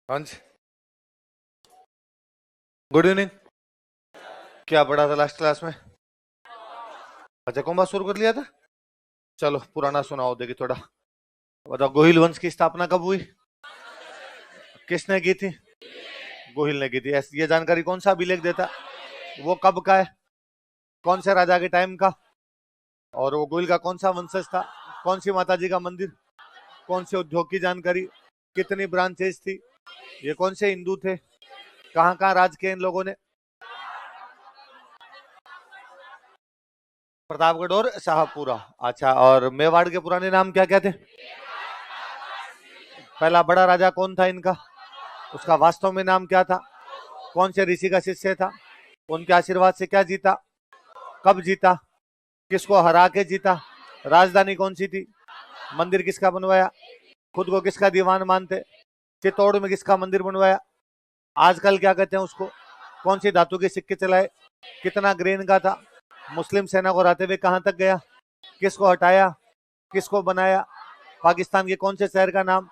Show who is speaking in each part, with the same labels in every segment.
Speaker 1: हाँ जी, good evening. क्या पढ़ा था लास्ट क्लास में? अच्छा, कौन शुरू कर लिया था? चलो पुराना सुनाओ, देखिए थोड़ा। बताओ, गोहिल वंश की स्थापना कब हुई? किसने की थी? गोहिल ने की थी। ये जानकारी कौन सा अभिलेख देता? वो कब का है? कौन से राजा के टाइम का? और वो गोहिल का कौन सा वंशज था? कौन सी माता जी का मंदिर? कौन से उद्योग की जानकारी? कितनी ब्रांचेस थी? ये कौन से हिंदू थे? कहाँ कहाँ राज किए इन लोगों ने? प्रतापगढ़ और शाहपुरा। अच्छा, और मेवाड़ के पुराने नाम क्या क्या थे? पहला बड़ा राजा कौन था इनका? उसका वास्तव में नाम क्या था? कौन से ऋषि का शिष्य था? उनके आशीर्वाद से क्या जीता? कब जीता? किसको हरा के जीता? राजधानी कौन सी थी? मंदिर किसका बनवाया? खुद को किसका दीवान मानते? चित्तौड़ में किसका मंदिर बनवाया? आजकल क्या कहते हैं उसको? कौन सी धातु के सिक्के चलाए? कितना ग्रेन का था? मुस्लिम सेना को हराते हुए कहां तक गया? किसको हटाया? किसको बनाया? पाकिस्तान के कौन से शहर का नाम?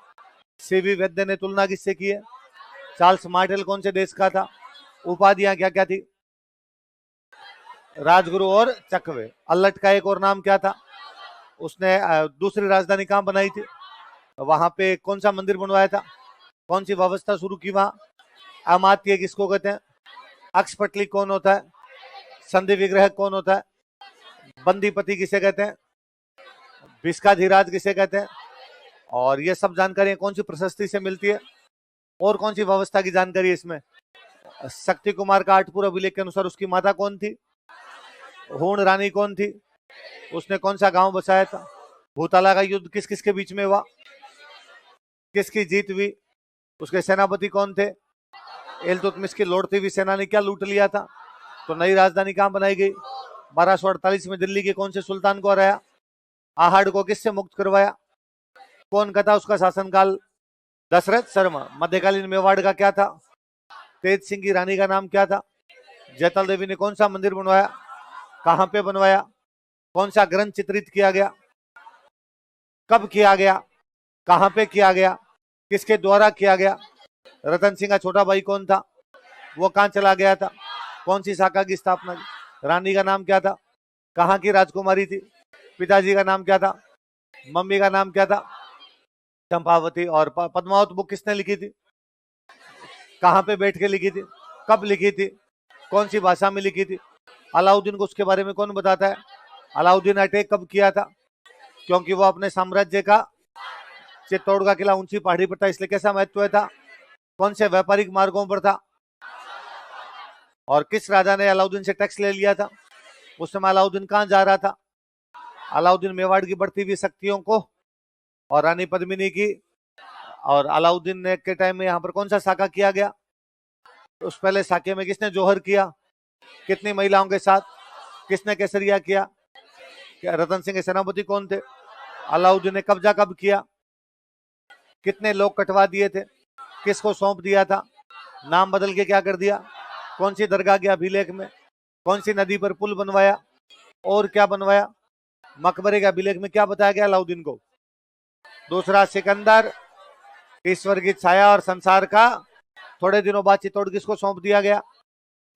Speaker 1: सीवी वैद्य ने तुलना किससे की है? चार्ल्स मार्टेल कौन से देश का था? उपाधियां क्या क्या थी? राजगुरु और चकवे। अल्लट का एक और नाम क्या था? उसने दूसरी राजधानी कहां बनाई थी? वहां पे कौन सा मंदिर बनवाया था? कौन सी व्यवस्था शुरू की वहां? अमात्य किसको कहते हैं? अक्षपटली कौन होता है? संधि विग्रह कौन होता है? बंदीपति किसे कहते हैं? भिस्काधिराज किसे कहते हैं? और ये सब जानकारी कौन सी प्रशस्ति से मिलती है? और कौन सी व्यवस्था की जानकारी है इसमें? शक्ति कुमार का आठपुर अभिलेख के अनुसार उसकी माता कौन थी? हूण रानी कौन थी? उसने कौन सा गांव बसाया था? भूताला का युद्ध किस किस के बीच में हुआ? किसकी जीत हुई? उसके सेनापति कौन थे? इल्तुतमिश की लौटती हुई सेना ने क्या लूट लिया था? तो नई राजधानी कहां बनाई गई? 1248 में दिल्ली के कौन से सुल्तान को हराया? आहड़ को किससे मुक्त करवाया? कौन का था उसका शासनकाल? दशरथ शर्मा। मध्यकालीन मेवाड़ का क्या था? तेज सिंह की रानी का नाम क्या था? जैतल देवी ने कौन सा मंदिर बनवाया? कहां पे बनवाया? कौन सा ग्रंथ चित्रित किया गया? कब किया गया? कहां पे किया गया? किसके द्वारा किया गया? रतन सिंह का छोटा भाई कौन था? वो कहां चला गया था? कौन सी शाखा की स्थापना की? रानी का नाम क्या था? कहां की राजकुमारी थी? पिताजी का नाम क्या था? मम्मी का नाम क्या था? चंपावती। और पद्मावत बुक किसने लिखी थी? कहां पे बैठ के लिखी थी? कब लिखी थी? कौन सी भाषा में लिखी थी? अलाउद्दीन को उसके बारे में कौन बताता है? अलाउद्दीन अटैक कब किया था? क्योंकि वो अपने साम्राज्य का चित्तौड़ का किला ऊंची पहाड़ी पर था, इसलिए कैसा महत्व था? कौन से व्यापारिक मार्गों पर था? और किस राजा ने अलाउद्दीन से टैक्स ले लिया था? उस समय अलाउद्दीन कहां जा रहा था? अलाउद्दीन मेवाड़ की बढ़ती हुई शक्तियों को और रानी पद्मिनी की और अलाउद्दीन ने के टाइम में यहाँ पर कौन सा साका किया गया? उस पहले साके में किसने जोहर किया? कितनी महिलाओं के साथ? किसने केसरिया किया? क्या रतन सिंह के सेनापति कौन थे? अलाउद्दीन ने कब्जा कब किया? कितने लोग कटवा दिए थे? किसको सौंप दिया था? नाम बदल के क्या कर दिया? कौन सी दरगाह के अभिलेख में? कौन सी नदी पर पुल बनवाया? और क्या बनवाया? मकबरे के अभिलेख में क्या बताया गया अलाउद्दीन को? दूसरा, सिकंदर ईश्वर की छाया और संसार का थोड़े दिनों बाद चित्तौड़ किसको सौंप दिया गया?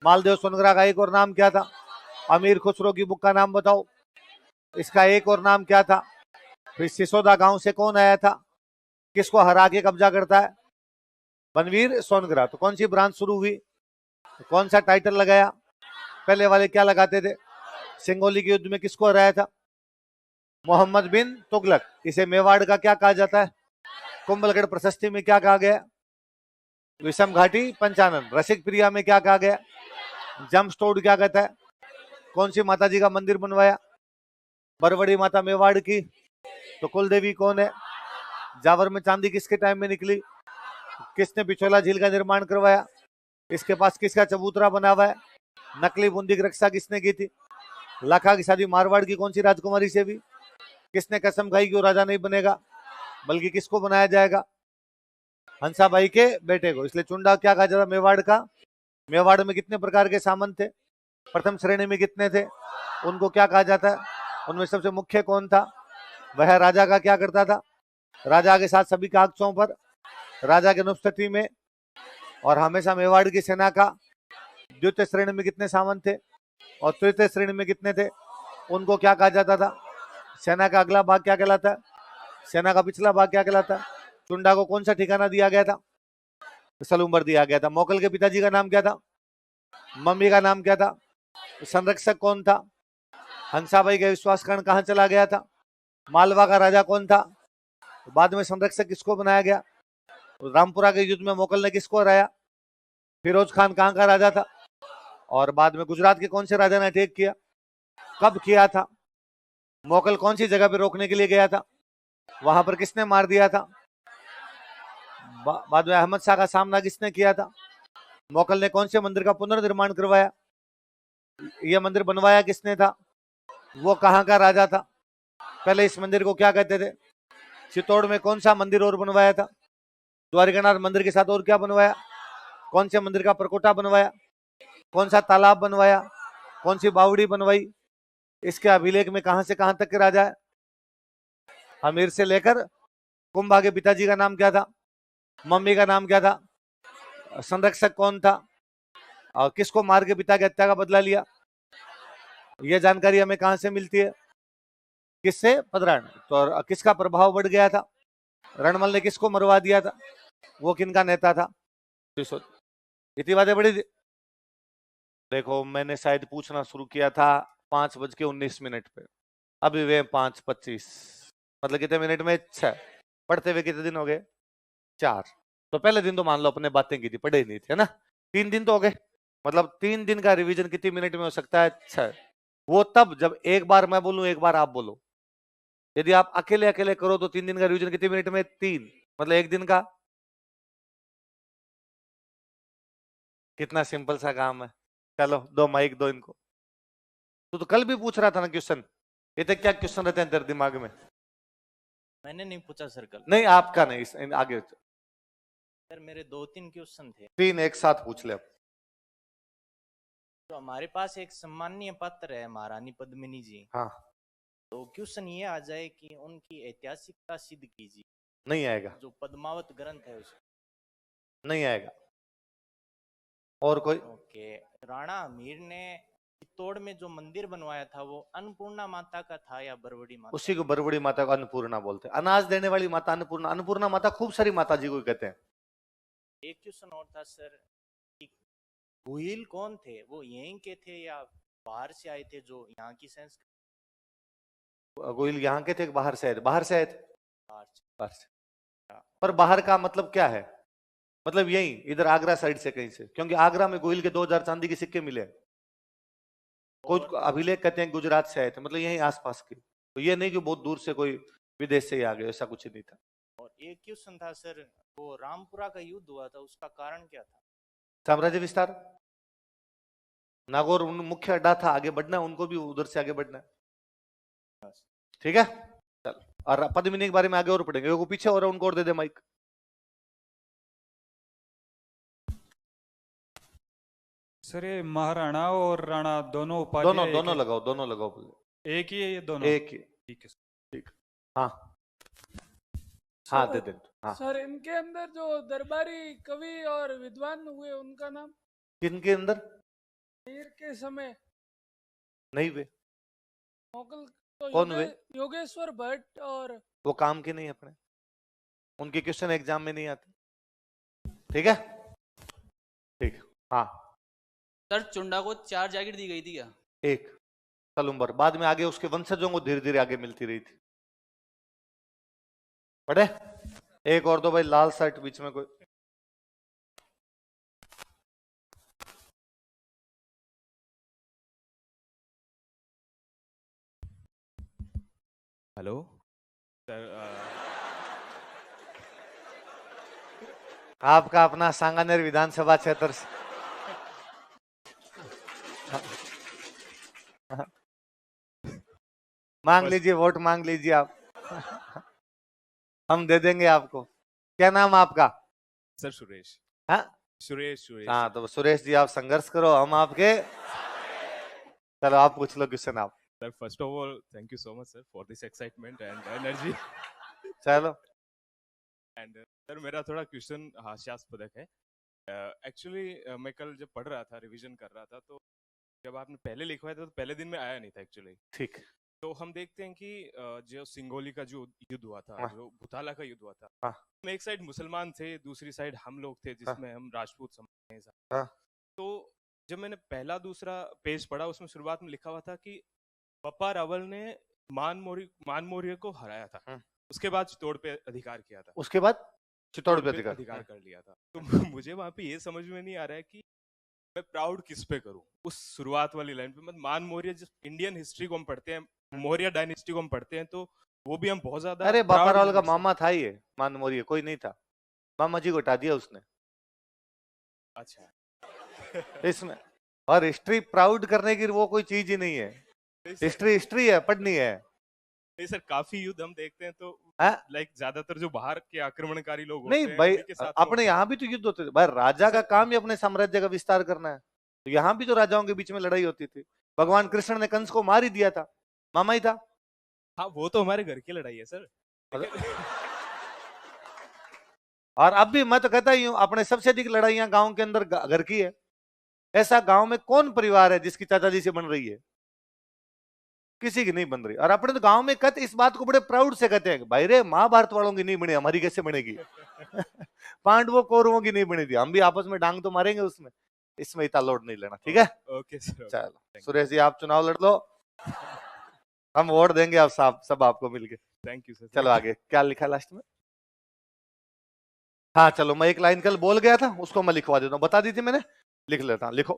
Speaker 1: मालदेव सोनग्रा का एक और नाम क्या था? अमीर खुसरो की बुक का नाम बताओ, इसका एक और नाम क्या था? फिर सिसोदा गांव से कौन आया था? किसको हरा के कब्जा करता है? बनवीर सोनग्रा। तो कौन सी ब्रांच शुरू हुई? कौन सा टाइटल लगाया? पहले वाले क्या लगाते थे? सिंगोली के युद्ध में किसको हराया था? मोहम्मद बिन तुगलक। इसे मेवाड़ का क्या कहा जाता है? कुंभलगढ़ प्रशस्ति में क्या कहा गया? विषम घाटी पंचानन। रसिक प्रिया में क्या कहा गया? जम्प स्टोर्ड क्या कहता है? कौन सी माता जी का मंदिर बनवाया? बरवड़ी माता मेवाड़ की। तो कुल देवी कौन है? जावर में चांदी किसके टाइम में निकली? किसने बिचौला झील का निर्माण करवाया? इसके पास किसका चबूतरा बना हुआ है? नकली बूंदी की रक्षा किसने की थी? लाखा की शादी मारवाड़ की कौन सी राजकुमारी से भी? किसने कसम खाई कि वो राजा नहीं बनेगा बल्कि किसको बनाया जाएगा? हंसाबाई के बेटे को। इसलिए चुंडा क्या कहा जाता मेवाड़ का? मेवाड़ में कितने प्रकार के सामंत थे? प्रथम श्रेणी में कितने थे? उनको क्या कहा जाता है? उनमें सबसे मुख्य कौन था? वह राजा का क्या करता था? राजा के साथ सभी कागजों पर राजा की अनुपस्थिति में और हमेशा मेवाड़ की सेना का द्वितीय श्रेणी में कितने सामंत थे और तृतीय श्रेणी में कितने थे? उनको क्या कहा जाता था? सेना का अगला भाग क्या कहलाता है? सेना का पिछला भाग क्या कहलाता है? चुंडा को कौन सा ठिकाना दिया गया था? सलूम्बर दिया गया था। मोकल के पिताजी का नाम क्या था? मम्मी का नाम क्या था? संरक्षक कौन था? हंसाबाई का विश्वासकर्ण कहां चला गया था? मालवा का राजा कौन था? बाद में संरक्षक किसको बनाया गया? रामपुरा के युद्ध में मोकल ने किसको हराया? फिरोज खान कहां का राजा था? और बाद में गुजरात के कौन से राजा ने अटैक किया? कब किया था? मोकल कौन सी जगह पे रोकने के लिए गया था? वहां पर किसने मार दिया था? बाद में अहमद शाह का सामना किसने किया था? मोकल ने कौन से मंदिर का पुनर्निर्माण करवाया? यह मंदिर बनवाया किसने था? वो कहां का राजा था? पहले इस मंदिर को क्या कहते थे? चित्तौड़ में कौन सा मंदिर और बनवाया था? द्वारिकानाथ मंदिर के साथ और क्या बनवाया? कौन से मंदिर का परकोटा बनवाया? कौन सा तालाब बनवाया? कौन सी बावड़ी बनवाई? इसके अभिलेख में कहां से कहां तक के राजा है? अमीर से लेकर कुंभा के पिताजी का नाम क्या था? मम्मी का नाम क्या था? संरक्षक कौन था? और किसको मार के पिता की हत्या का बदला लिया? यह जानकारी हमें कहां से मिलती है? किससे? पदरान। तो किसका प्रभाव बढ़ गया था? रणमल ने किसको मरवा दिया था? वो किनका नेता था? इतनी बातें बड़ी। देखो मैंने शायद पूछना शुरू किया था 5:19 पे, अभी वे 5:25, मतलब कितने मिनट में? 6। पढ़ते हुए कितने दिन हो गए? 4। तो पहले दिन तो मान लो अपने बातें की थी, पढ़े नहीं थे ना। 3 दिन तो हो गए, मतलब 3 दिन का रिवीजन कितने मिनट में हो सकता है? 6। वो तब जब एक बार मैं बोलूं एक बार आप बोलो। यदि आप अकेले अकेले करो तो 3 दिन का रिवीजन कितने मिनट में? 3, मतलब 1 दिन का। कितना सिंपल सा काम है। चलो दो माइक दो इनको। तो कल भी पूछ रहा था ना क्वेश्चन, ये तो क्या क्वेश्चन रहते हैं तेरे दिमाग में?
Speaker 2: मैंने नहीं पूछा सर कल।
Speaker 1: नहीं आपका नहीं, आगे
Speaker 2: सर मेरे 2-3 क्वेश्चन थे।
Speaker 1: 3 एक साथ पूछ ले अब।
Speaker 2: तो हमारे पास एक सम्माननीय पात्र है महारानी पद्मिनी जी।
Speaker 1: हाँ।
Speaker 2: तो क्वेश्चन ये आ जाए कि उनकी ऐतिहासिकता सिद्ध कीजिए।
Speaker 1: नहीं आएगा।
Speaker 2: जो पद्मावत ग्रंथ है उसको।
Speaker 1: नहीं आएगा। और कोई?
Speaker 2: ओके। राणा अमीर ने चित्तौड़ में जो मंदिर बनवाया था वो अन्नपूर्णा माता का था या बरवड़ी माता?
Speaker 1: उसी को बरबड़ी माता को अन्नपूर्णा बोलते हैं। अनाज देने वाली माता अन्नपूर्णा। अन्नपूर्णा माता खूब सारी माता जी को कहते हैं।
Speaker 2: एक क्वेश्चन और था सर, गोहिल कौन थे? वो यहीं के थे या बाहर से आए थे जो यहाँ की संस्कृति?
Speaker 1: गोइल यहाँ के थे, बाहर से आए थे? बाहर से आए थे। बाहर से।
Speaker 2: हाँ।
Speaker 1: पर बाहर का मतलब क्या है? मतलब यही इधर आगरा साइड से कहीं से, क्योंकि आगरा में गोइल के 2000 चांदी के सिक्के मिले। कुछ अभिलेख कहते हैं गुजरात से आए थे, मतलब यही आसपास के। तो ये नहीं कि बहुत दूर से कोई विदेश से ही आ गए, ऐसा कुछ नहीं था।
Speaker 2: और एक क्वेश्चन था सर, वो रामपुरा का युद्ध हुआ था उसका कारण क्या था?
Speaker 1: साम्राज्य विस्तार। नागौर मुख्य अड्डा था, आगे बढ़ना उनको भी उधर से आगे बढ़ना। ठीक है चल। और पद्मिनी के बारे में आगे और पढ़ेंगे। वो पीछे हो रहा है उनको और दे दे माइक।
Speaker 3: सर ये महाराणा और राणा दोनों उपाधि
Speaker 1: दोनों लगाओ, दोनों लगाओ।
Speaker 3: एक ही है ये दोनों?
Speaker 1: एक ही।
Speaker 3: ठीक है
Speaker 1: ठीक। हाँ हाँ दे दे। हाँ
Speaker 4: सर इनके अंदर जो दरबारी कवि और विद्वान हुए उनका नाम?
Speaker 1: किनके अंदर?
Speaker 4: मीर के समय
Speaker 1: नहीं वे।
Speaker 4: मोगल तो
Speaker 1: कौन हुए?
Speaker 4: योगेश्वर भट्ट और।
Speaker 1: वो काम के नहीं अपने, उनके क्वेश्चन एग्जाम में नहीं आते। ठीक है ठीक। हाँ
Speaker 5: सर चुंडा को 4 जैकेट दी गई थी क्या?
Speaker 1: एक सलूम्बर, बाद में आगे उसके वंशजों को धीरे धीरे आगे मिलती रही थी। पढ़े? एक और दो भाई, लाल शर्ट बीच में कोई।
Speaker 6: हेलो सर,
Speaker 1: आपका अपना सांगानेर विधानसभा क्षेत्र से मांग लीजिए, वोट मांग लीजिए आप। हम दे देंगे आपको। क्या नाम आपका?
Speaker 6: सर सुरेश।
Speaker 1: हाँ
Speaker 6: सुरेश।
Speaker 1: हाँ तो सुरेश जी आप संघर्ष करो, हम आपके। चलो आप पूछ लो क्वेश्चन आप।
Speaker 6: Sir first of all thank you so much sir for this excitement and energy.
Speaker 1: चलो
Speaker 6: एंड सर मेरा थोड़ा क्वेश्चन हास्यास्पद है। एक्चुअली मैं कल जब पढ़ रहा था, रिवीजन कर रहा था, तो जब आपने पहले लिखवाया था तो पहले दिन में आया नहीं था एक्चुअली।
Speaker 1: ठीक।
Speaker 6: तो हम देखते हैं कि जो सिंगोली का जो युद्ध हुआ था,
Speaker 1: हाँ।
Speaker 6: जो भुताला का युद्ध हुआ था,
Speaker 1: हाँ।
Speaker 6: उसमें एक साइड मुसलमान थे, दूसरी साइड हम लोग थे, जिसमें हम राजपूत समझते हैं सब।
Speaker 1: हाँ।
Speaker 6: तो जब मैंने पहला दूसरा पेज पढ़ा, उसमें शुरुआत में लिखा हुआ था कि बप्पा रावल ने मान मौर्य को हराया था, उसके बाद चित्तौड़ पे अधिकार किया था,
Speaker 1: उसके बाद चित्तौड़ पे
Speaker 6: अधिकार
Speaker 1: अधिकार।
Speaker 6: कर लिया था। तो मुझे वहां पे ये समझ में नहीं आ रहा है कि मैं प्राउड किस पे करूं, उस शुरुआत वाली लाइन पे। मतलब मान मौर्य, जिस इंडियन हिस्ट्री को हम पढ़ते हैं, मौर्य डायनेस्टी को हम पढ़ते हैं, तो वो भी हम बहुत ज्यादा
Speaker 1: अरे बापा
Speaker 6: proud
Speaker 1: रावल का
Speaker 6: moment से-
Speaker 1: मामा था ये, मान मौर्य कोई नहीं था, मामा जी को हटा दिया उसने
Speaker 6: अच्छा।
Speaker 1: इसमें। और हिस्ट्री प्राउड करने की वो कोई चीज ही नहीं है, हिस्ट्री हिस्ट्री है, पढ़नी है।
Speaker 6: नहीं सर, काफी युद्ध हम देखते हैं तो
Speaker 1: हाँ?
Speaker 6: लाइक ज्यादातर जो बाहर के आक्रमणकारी लोग होते
Speaker 1: नहीं
Speaker 6: हैं
Speaker 1: भाई,
Speaker 6: उन्हीं के साथ में
Speaker 1: अपने
Speaker 6: होता है।
Speaker 1: यहाँ भी तो युद्ध होते थे भाई, राजा का काम ही अपने साम्राज्य का विस्तार करना है, तो यहाँ भी तो राजाओं के बीच में लड़ाई होती थी। भगवान कृष्ण ने कंस को मार ही दिया था, मामा ही था।
Speaker 6: हाँ, वो तो हमारे घर की लड़ाई है सर।
Speaker 1: और अब भी मैं तो कहता ही हूँ, अपने सबसे अधिक लड़ाइयां गांव के अंदर घर की है। ऐसा गांव में कौन परिवार है जिसकी चाचाजी से बन रही है? किसी की नहीं बन रही। और अपने तो गांव में कहते इस बात को बड़े प्राउड से कहते हैं, भाई रे महाभारत वालों की नहीं बनी, हमारी कैसे बनेगी? पांडवों कौरवों की नहीं बनी थी, हम भी आपस में डांग तो मारेंगे उसमें, इसमें इतना लोड नहीं लेना, ठीक है?
Speaker 6: Okay sir.
Speaker 1: चलो सुरेश जी, आप चुनाव लड़ लो, हम वोट देंगे, आप सब आपको मिलके।
Speaker 6: Thank you sir.
Speaker 1: चलो आगे क्या लिखा लास्ट में? हाँ चलो, मैं एक लाइन कल बोल गया था, उसको मैं लिखवा देता हूँ, बता दी थी मैंने, लिख लेता हूँ। लिखो,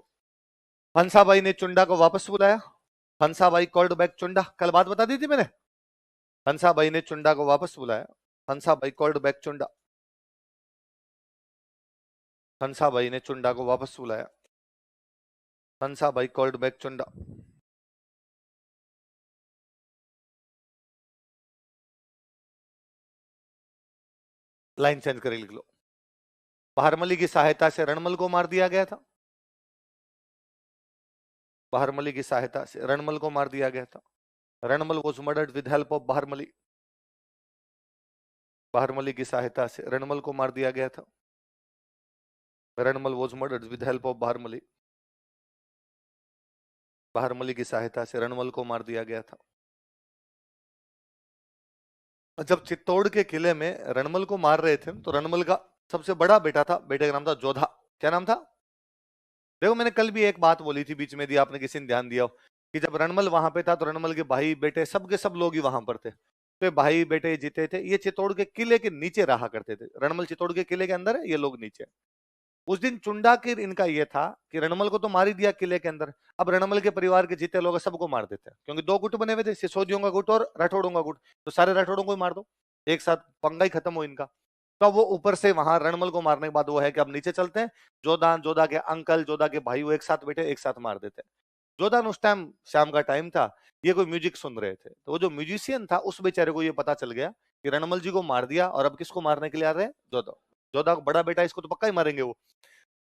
Speaker 1: हंसाबाई ने चुंडा को वापस बुलाया। हंसाबाई कॉल्ड बैक चुंडा, कल बात बता दी थी मैंने। हंसाबाई ने चुंडा को वापस बुलाया। Hansabai called back Chunda. हंसाबाई ने चुंडा को वापस बुलाया। Hansabai called back Chunda. Line change करके लिख लो। बहारमली की सहायता से रणमल को मार दिया गया था। बहारमली की सहायता से रणमल को मार दिया गया था। Ranmal was murdered with help of Baharmali. Baharmali की सहायता से रणमल को मार दिया गया था। Ranmal was murdered with help of Baharmali. Baharmali की सहायता से रणमल को मार दिया गया था। जब चित्तौड़ के किले में रणमल को मार रहे थे, तो रणमल का सबसे बड़ा बेटा था, बेटे का नाम था जोधा। क्या नाम था? देखो मैंने कल भी एक बात बोली थी बीच में, दी आपने किसी ने ध्यान दिया हो, कि जब रणमल वहां पे था तो रणमल के भाई बेटे सब के सब लोग ही वहां पर थे, तो भाई बेटे जीते थे। ये चित्तौड़ के किले के नीचे रहा करते थे। रणमल चित्तौड़ के किले के अंदर है, ये लोग नीचे। उस दिन चुंडा के इनका ये था कि रणमल को तो मार ही दिया किले के अंदर, अब रणमल के परिवार के जीते लोग सबको मार देते हैं, क्योंकि दो गुट बने हुए थे, सिसोदियों का गुट और राठौड़ों का गुट, तो सारे राठौड़ों को ही मार दो, एक साथ पंगा ही खत्म हो इनका। तो वो ऊपर से वहां रणमल को मारने के बाद वो है कि अब नीचे चलते हैं, जोधान जोधा के अंकल जोधा के भाई वो एक साथ बैठे, एक साथ मार देते हैं। जोधान उस टाइम शाम का टाइम था, ये कोई म्यूजिक सुन रहे थे, तो वो जो म्यूजिशियन था उस बेचारे को ये पता चल गया कि रणमल जी को मार दिया, और अब किसको मारने के लिए आ रहे हैं? जोधा। जोधा को बड़ा बेटा, इसको तो पक्का ही मारेंगे वो।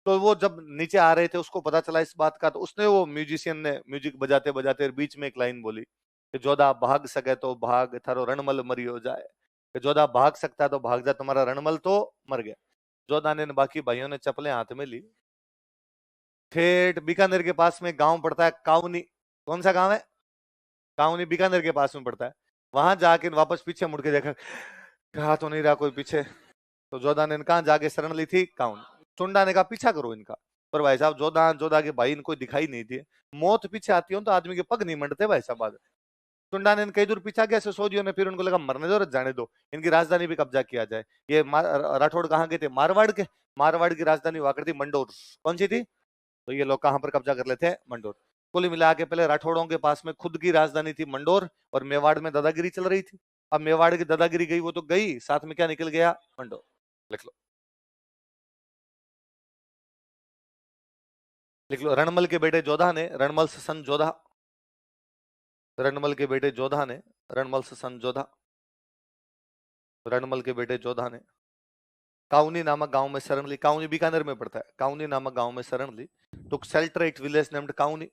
Speaker 1: तो वो जब नीचे आ रहे थे उसको पता चला इस बात का, तो उसने, वो म्यूजिशियन ने म्यूजिक बजाते बजाते बीच में एक लाइन बोली कि जोधा भाग सके तो भाग, थारो रणमल मरी हो जाए। कि जोधा भाग सकता है तो भाग जा, तुम्हारा रणमल तो मर गया। जोधा ने बाकी भाइयों ने चप्पलें हाथ में ली, ठेठ बीकानेर के पास में गांव पड़ता है काउनी। कौन सा गांव है? काउनी बीकानेर के पास में पड़ता है। वहां जाके वापस पीछे मुड़ के देखा, कहा तो नहीं रहा कोई पीछे। तो जोधा ने कहा जाके शरण ली थी काउनी। चुंडा ने कहा पीछा करो इनका, पर भाई साहब जोधा के भाई इनको दिखाई नहीं दिए। मौत पीछे आती हो तो आदमी के पग नहीं मंडते भाई साहब। चुंडा ने कई दूर पीछा किया सिसोदियों ने, फिर उनको लगा मरने दो, जाने दो, इनकी राजधानी भी कब्जा किया जाए। ये राठौड़ कहाँ के थे? मारवाड़ के। मारवाड़ की राजधानी हुआ करती मंडोर। कौन सी थी? तो ये लोग कहां पर कब्जा कर लेते हैं? मंडोर। कुल मिला के पहले राठौड़ों के पास में खुद की राजधानी थी मंडोर, और मेवाड़ में दादागिरी चल रही थी। अब मेवाड़ की दादागिरी गई वो तो गई, साथ में क्या निकल गया? मंडोर। लिख लो, लिख लो। रणमल के बेटे जोधा ने, रणमल से सन जोधा, रणमल के बेटे जोधा ने, रणमल से सन जोधा, रणमल के बेटे जोधा ने काउनी नामक गांव में शरण ली। काउनी बीकानेर में पड़ता है। काउनी नामक गांव में शरण ली, took shelter at village named Kauni.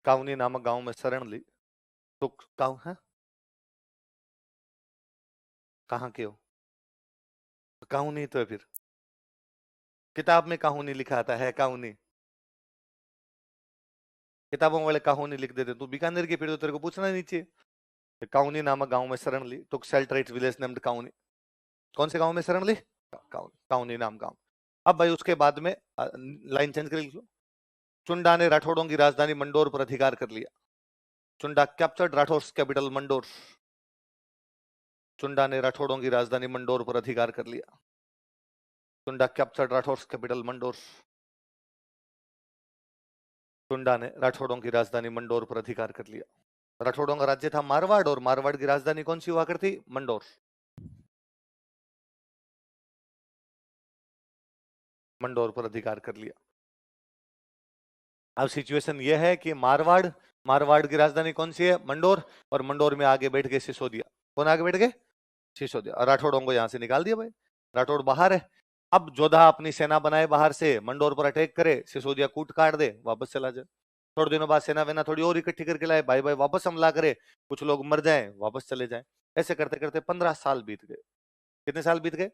Speaker 1: Kauni नामक गांव में शरण ली, टुक काउ है, कहां के हो? काउनी तो है फिर। किताब में कहानी लिखा आता है, कहानी किताबों वाले कहानी लिख देते, तू बीकानेर की फिर तो तेरे को पूछना नहीं चाहिए। काउनी नामक गांव में शरण ली, टुक शेल्टर विलेज नेम्ड काउनी। कौन से गांव में शरण ली? काउनी नाम गांव। अब भाई उसके बाद में लाइन चेंज कर लीजिए। चुंडा ने राठौड़ों की राजधानी मंडोर पर अधिकार कर लिया। Chunda captured Rathores capital Mandor. चुंडा ने राठौड़ों की राजधानी मंडोर पर अधिकार कर लिया। Chunda captured Rathores capital Mandor. चुंडा ने राठौड़ों की राजधानी मंडोर पर अधिकार कर लिया। राठौड़ों का राज्य था मारवाड़ और मारवाड़ की राजधानी कौन सी हुआ करती? मंडोर। मंडोर पर अधिकार कर लिया। अब सिचुएशन यह है कि मारवाड़ की राजधानी कौन सी है? मंडोर। और मंडोर में आगे बैठ गए सिसोदिया। कौन आगे बैठ गए? सिसोदिया। और राठौड़ों को यहां से निकाल दिया भाई, राठौड़ बाहर है। अब जोधा अपनी सेना बनाए बाहर से, मंडोर पर अटैक करे, सिसोदिया कूट काट दे, वापस चला जाए। थोड़े दिनों बाद सेना वेना थोड़ी और इकट्ठी करके लाए, भाई भाई वापस हमला करे, कुछ लोग मर जाए, वापस चले जाए। ऐसे करते करते 15 साल बीत गए। कितने साल बीत गए?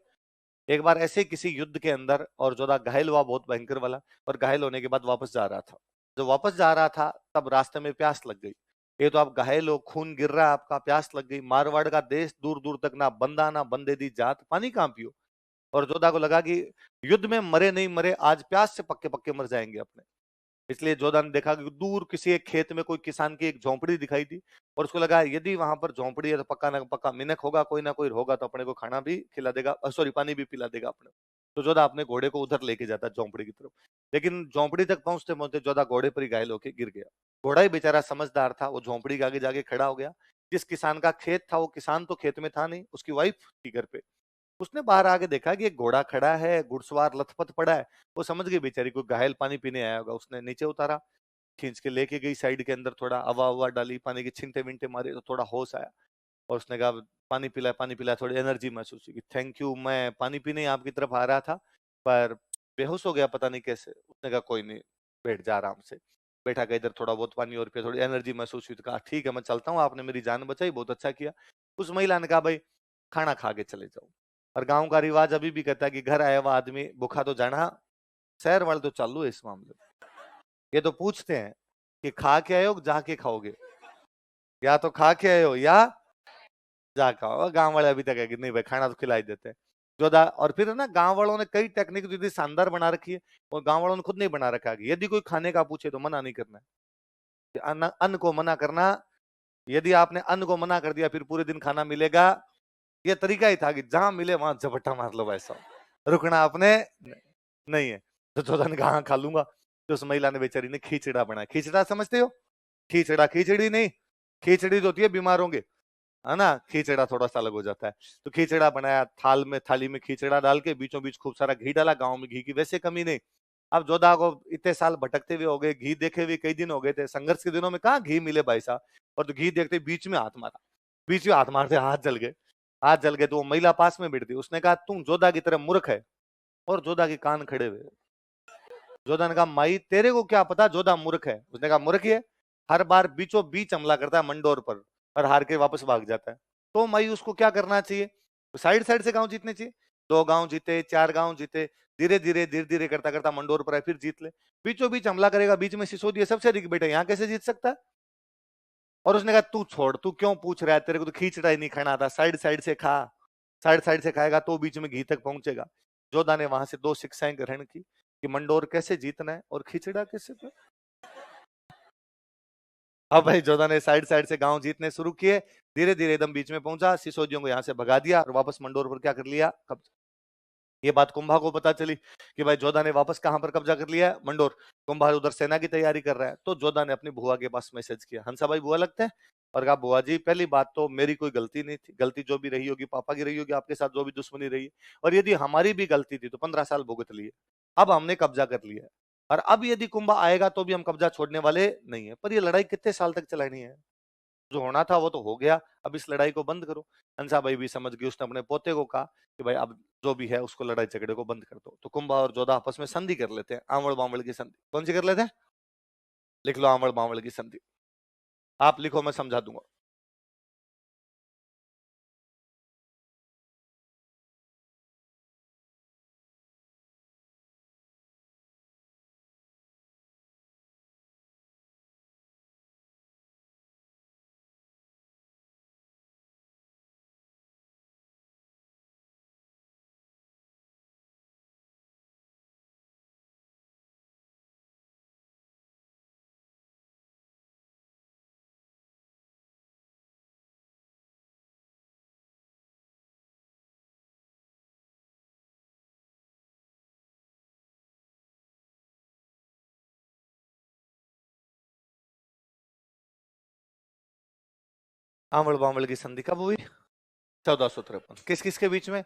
Speaker 1: एक बार ऐसे किसी युद्ध के अंदर और जोधा घायल हुआ, बहुत भयंकर वाला, और घायल होने के बाद वापस जा रहा था। जब वापस जा रहा था तब रास्ते में प्यास लग गई। ये तो आप घायल हो, खून गिर रहा है आपका, प्यास लग गई। मारवाड़ का देश दूर दूर तक ना बंदा ना बंदे दी जात, पानी कहां पियो। और जोधा को लगा कि युद्ध में मरे नहीं मरे, आज प्यास से पक्के पक्के मर जाएंगे अपने। इसलिए जोधा ने देखा कि दूर किसी एक खेत में कोई किसान की एक झोंपड़ी दिखाई दी, और उसको लगा यदि वहां पर झोंपड़ी है तो पक्का ना पक्का मिनक होगा, कोई ना कोई होगा तो अपने को खाना भी खिला देगा, सॉरी पानी भी पिला देगा अपने। तो जोधा अपने घोड़े को उधर लेके जाता झोंपड़ी की तरफ। लेकिन झोंपड़ी तक पहुंचते पहुंचते जोधा घोड़े पर ही घायल होकर गिर गया। घोड़ा ही बेचारा समझदार था, वो झोंपड़ी के आगे जाके खड़ा हो गया। जिस किसान का खेत था वो किसान तो खेत में था नहीं, उसकी वाइफ थी घर पे। उसने बाहर आके देखा कि एक घोड़ा खड़ा है, घुड़सवार लथपथ पड़ा है। वो समझ गई बेचारी कोई घायल पानी पीने आया होगा। उसने नीचे उतारा, खींच के लेके गई साइड के अंदर, थोड़ा हवा हवा डाली, पानी के छींटे विंटे मारे तो थोड़ा होश आया। और उसने कहा पानी पिला, थोड़ी एनर्जी महसूस हुई। थैंक यू, मैं पानी पीने आपकी तरफ आ रहा था पर बेहोश हो गया पता नहीं कैसे। उसने कहा कोई नहीं, बैठ जा आराम से। बैठा का इधर थोड़ा बहुत पानी और पिया, थोड़ी एनर्जी महसूस हुई तो कहा ठीक है मैं चलता हूँ, आपने मेरी जान बचाई, बहुत अच्छा किया। उस महिला ने कहा भाई खाना खा के चले जाओ। और गांव का रिवाज अभी भी कहता है कि घर आया हुआ आदमी भूखा तो जाना। शहर वाले तो चालू है इस मामले में। ये तो पूछते हैं कि खा के आए हो जाके खाओगे, या तो खा के आए हो या जा खाओ। गांव वाले अभी तक है कि नहीं भाई खाना तो खिलाई देते हैं। जोधा और फिर ना गांव वालों ने कई टेक्निक दीदी शानदार बना रखी है, और गांव वालों ने खुद नहीं बना रखा है। यदि कोई खाने का पूछे तो मना नहीं करना है। अन्न को मना करना, यदि आपने अन्न को मना कर दिया फिर पूरे दिन खाना मिलेगा। ये तरीका ही था कि जहां मिले वहां झपट्टा मार लो, वैसा रुकना अपने नहीं है। तो जोधा ने कहा "हाँ, खा लूंगा"। तो उस महिला ने बेचारी ने खींचड़ा बनाया। खींचड़ा समझते हो? खींचड़ा खींचड़ी नहीं, खींचड़ी तो होती है बीमारों के, है ना, खींचड़ा थोड़ा सा अलग हो जाता है। तो खींचड़ा बनाया, थाली में खींचड़ा डाल के बीचों बीच खूब सारा घी डाला। गांव में घी की वैसे कमी नहीं। अब जोधा को इतने साल भटकते हुए हो गए, घी देखे हुए कई दिन हो गए थे, संघर्ष के दिनों में कहाँ घी मिले भाई साहब। और तो घी देखते बीच में हाथ मारा, बीच में हाथ मारते हाथ जल गए। हाथ जल गए तो वो महिला पास में बैठी थी, उसने कहा तुम जोधा की तरह मूर्ख है। और जोधा के कान खड़े हुए। जोधा ने कहा माई तेरे को क्या पता जोधा मूर्ख है। उसने कहा मूर्ख ही है, हर बार बीचों बीच हमला करता है मंडोर पर और हार के वापस भाग जाता है। तो माई उसको क्या करना चाहिए? साइड साइड से गांव जीतने चाहिए। 2 गांव जीते, 4 गांव जीते, धीरे धीरे करता करता मंडोर पर आए, फिर जीत ले। बीचों बीच हमला करेगा, बीच में सिसोदिया सबसे अधिक बेटा, यहाँ कैसे जीत सकता है? और उसने कहा तू छोड़, तू क्यों पूछ रहा है, तेरे को तो खींचड़ा ही नहीं खाना था, साइड साइड से खा। साइड से खाएगा तो बीच में घी तक पहुंचेगा। जोधा ने वहां से 2 शिक्षाएं ग्रहण की कि मंडोर कैसे जीतना है और खिचड़ा कैसे। अब भाई जोधा ने साइड से गांव जीतने शुरू किए, धीरे धीरे एकदम बीच में पहुंचा, सिसोदियों को यहां से भगा दिया और वापस मंडोर पर क्या कर लिया? कब्जा। ये बात कुंभा को पता चली कि भाई जोधा ने वापस कहां पर कब्जा कर लिया है? मंडोर। कुंभा उधर सेना की तैयारी कर रहा है, तो जोधा ने अपनी बुआ के पास मैसेज किया, हंसा भाई बुआ लगते हैं, और कहा बुआ जी पहली बात तो मेरी कोई गलती नहीं थी, गलती जो भी रही होगी पापा की रही होगी, आपके साथ जो भी दुश्मनी रही है, और यदि हमारी भी गलती थी तो 15 साल भुगत लिए, अब हमने कब्जा कर लिया है, और अब यदि कुंभा आएगा तो भी हम कब्जा छोड़ने वाले नहीं है। पर ये लड़ाई कितने साल तक चलानी है? जो होना था वो तो हो गया, अब इस लड़ाई को बंद करो। हंसा भाई भी समझ गई, उसने अपने पोते को कहा कि भाई अब जो भी है उसको लड़ाई झगड़े को बंद कर दो। तो कुंभा और जोधा आपस में संधि कर लेते हैं, आंवड़ बांवड़ की संधि। कौन सी कर लेते हैं? लिख लो, आंवड़ बांवड़ की संधि। आप लिखो, मैं समझा दूंगा। आंवल बांवल की संधि कब हुई? 1453। किस किस के बीच में?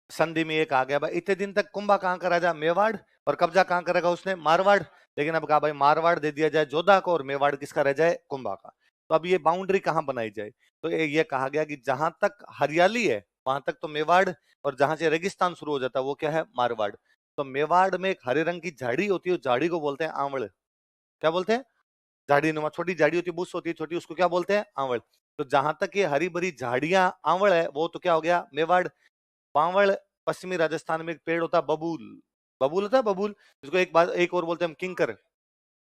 Speaker 1: संधि में एक आ गया भाई। इतने दिन तक कुंभा कहां का राजा? मेवाड़। और कब्जा कहां करेगा उसने? मारवाड़। लेकिन अब कहा भाई मारवाड़ दे दिया जाए जोधा को और मेवाड़ किसका रह जाए? कुंभा का। तो अब ये बाउंड्री कहां बनाई जाए? तो ये कहा गया कि जहां तक हरियाली है वहां तक तो मेवाड़, और जहां से रेगिस्तान शुरू हो जाता है वो क्या है? मारवाड़। तो मेवाड़ में एक हरे रंग की झाड़ी होती है, उस झाड़ी को बोलते हैं आंवल। क्या बोलते हैं? झाड़ी नुमा छोटी झाड़ी होती है, बुश होती है छोटी, उसको क्या बोलते हैं? आंवल। तो जहां तक ये हरी भरी झाड़ियां आंवल है वो तो क्या हो गया? मेवाड़। बावल पश्चिमी राजस्थान में एक पेड़ होता है बबूल। बबूल होता है बबूल, जिसको एक बात एक और बोलते हैं हम किंकर।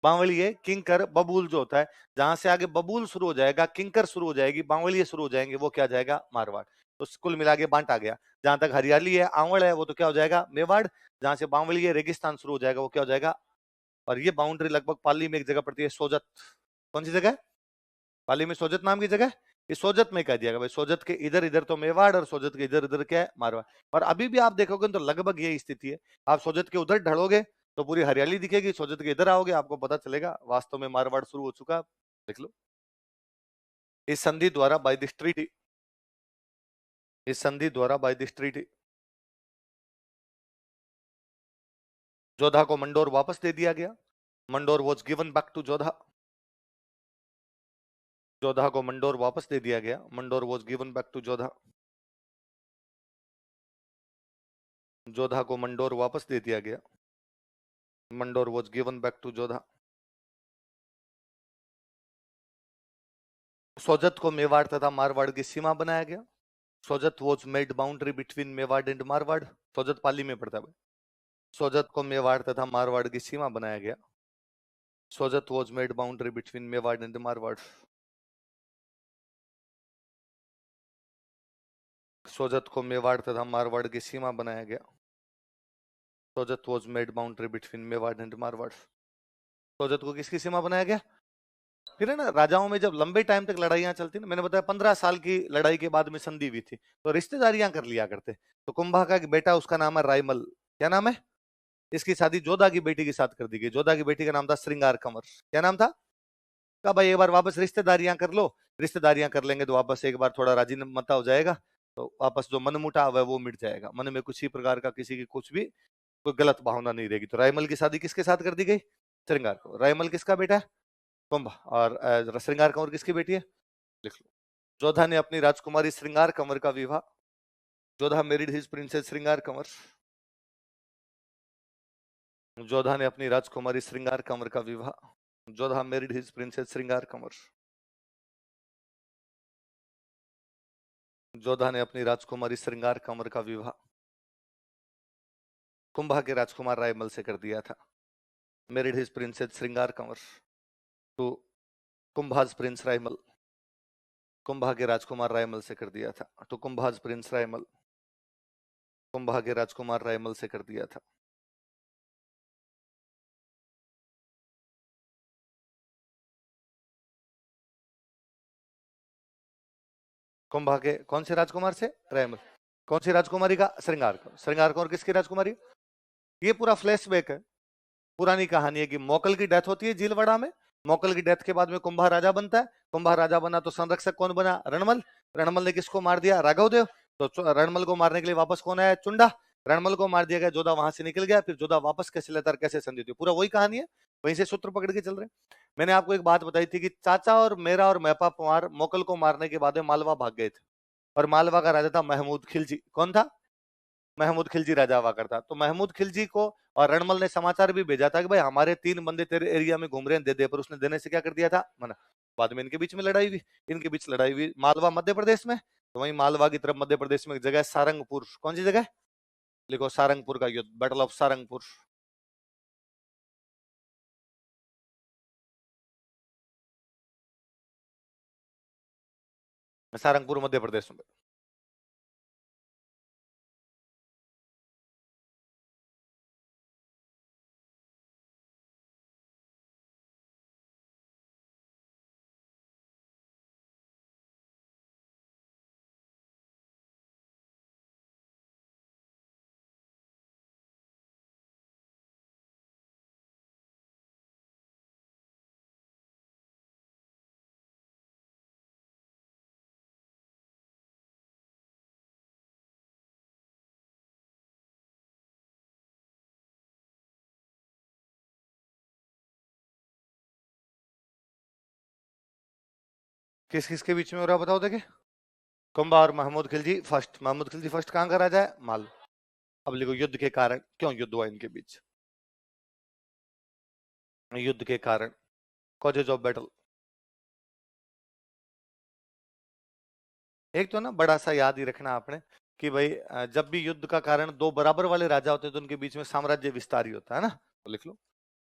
Speaker 1: बावलिए किंकर बबूल जो होता है, जहां से आगे बबूल शुरू हो जाएगा, किंकर शुरू हो जाएगी, बावलिए शुरू हो जाएंगे, वो क्या जाएगा? मारवाड़। तो कुल मिला के बांटा गया। जहां तक हरियाली है आंवल है वो तो क्या हो जाएगा? मेवाड़। जहां से बावलिए रेगिस्तान शुरू हो जाएगा वो क्या हो जाएगा? और ये बाउंड्री लगभग पाली में एक जगह पड़ती है, सोजत। कौन सी जगह? पाली में सोजत नाम की जगह। इस सोजत में कह दिया गया भाई सोजत के इधर इधर तो मेवाड़ और सोजत के इधर इधर क्या है? मारवाड़। और अभी भी आप देखोगे तो लगभग यही स्थिति है। आप सोजत के उधर ढलोगे तो पूरी हरियाली दिखेगी, सोजत के इधर आओगे आपको पता चलेगा वास्तव में मारवाड़ शुरू हो चुका। देख लो। इस संधि द्वारा बाय दिस ट्रीटी, इस संधि द्वारा बाय दिस ट्रीटी जोधा को मंडोर वापस दे दिया गया। Mandor was given back to Jodha. Jodha को मंडोर वापस दे दिया गया। Mandor was given back to Jodha. Jodha को मंडोर वापस दे दिया गया। Mandor was given back to Jodha. Sojat को मेवाड़ तथा मारवाड़ की सीमा बनाया गया। Sojat was made boundary between Mewar and Marwar. Sojat Pali में पड़ता है। सोजत को मेवाड़ तथा मारवाड़ की सीमा बनाया गया। Sojat was made boundary between Mewar and Marwar. Sojat को मेवाड़ तथा मारवाड़ की सीमा बनाया गया। Sojat was made boundary between Mewar and Marwar. Sojat को किसकी सीमा बनाया गया? फिर है ना, राजाओं में जब लंबे टाइम तक लड़ाइयां चलती ना, मैंने बताया 15 साल की लड़ाई के बाद में संधि हुई थी, तो रिश्तेदारियां कर लिया करते। तो कुंभा का एक बेटा, उसका नाम है रायमल। क्या नाम है? इसकी शादी जोधा की बेटी के साथ कर दी गई। जोधा की बेटी का नाम था श्रृंगार कंवर। क्या नाम था? कहा भाई एक बार वापस रिश्तेदारियां कर लो। रिश्तेदारियां कर लेंगे तो वापस एक बार थोड़ा राजीनामा हो जाएगा, तो वापस जो मनमुटाव है वो मिट जाएगा, मन में कुछ ही प्रकार का किसी की कुछ भी कोई गलत भावना नहीं रहेगी। तो रायमल की शादी किसके साथ कर दी गई? श्रृंगार कंवर। रायमल किसका बेटा है? कुंभ। और श्रृंगार कंवर किसकी बेटी है? लिख लो। जोधा ने अपनी राजकुमारी श्रृंगार कंवर का विवाह, जोधा मैरिड हिज प्रिंसेस श्रृंगार कंवर। जोधा ने अपनी राजकुमारी श्रृंगार कंवर का विवाह, जोधा मैरिड हिज प्रिंसेस श्रृंगार कंवर। जोधा ने अपनी राजकुमारी श्रृंगार कंवर का विवाह कुंभा के राजकुमार रायमल से कर दिया था। मैरिड हिज प्रिंसेस श्रृंगार कंवर टू कुंभाज प्रिंस रायमल। कुंभा के राजकुमार रायमल से कर दिया था। तो कुंभाज प्रिंस रायमल, कुंभा के राजकुमार रायमल से कर दिया था। कुंभा के कौन से राजकुमार से? रायमल। कौन सी राजकुमारी का? श्रृंगार कंवर। श्रृंगार कंवर किसकी राजकुमारी? ये पूरा फ्लैशबैक है, पुरानी कहानी है कि मोकल की डेथ होती है झीलवाड़ा में। मोकल की डेथ के बाद में कुंभा राजा बनता है। कुंभा राजा बना तो संरक्षक कौन बना? रणमल। रणमल ने किसको मार दिया? राघवदेव। तो रणमल को मारने के लिए वापस कौन आया? चुंडा। रणमल को मार दिया गया, जोधा वहां से निकल गया, फिर जोधा वापस कैसे लेता, कैसे संधि हुई, पूरा वही कहानी है, वहीं से सूत्र पकड़ के चल रहे हैं। मैंने आपको एक बात बताई थी कि चाचा और मेरा और महपा पंवार मोकल को मारने के बाद में मालवा भाग गए थे, और मालवा का राजा था महमूद खिलजी। कौन था? महमूद खिलजी राजा हुआ करता। तो महमूद खिलजी को और रणमल ने समाचार भी भेजा था कि भाई हमारे 3 बंदे तेरे एरिया में घूम रहे हैं, दे दे, पर उसने देने से क्या कर दिया था? मना। बाद में इनके बीच में लड़ाई हुई। इनके बीच लड़ाई हुई मालवा मध्य प्रदेश में, तो वहीं मालवा की तरफ मध्य प्रदेश में एक जगह है सारंगपुर। कौन सी जगह? लिखो, सारंगपुर का युद्ध, बैटल ऑफ सारंगपुर। सारंगपुर मध्य प्रदेश में। किस किसके बीच में हो रहा है बताओ देखे। कुंभा और महमूद खिलजी फर्स्ट। महमूद खिलजी फर्स्ट कहां का राजा है? माल। अब लिखो युद्ध के कारण, क्यों युद्ध हुआ इनके बीच? युद्ध के कारण, कॉजेज ऑफ बैटल। एक तो ना बड़ा सा याद ही रखना आपने कि भाई जब भी युद्ध का कारण दो बराबर वाले राजा होते हैं तो उनके बीच में साम्राज्य विस्तार ही होता है ना। तो लिख लो,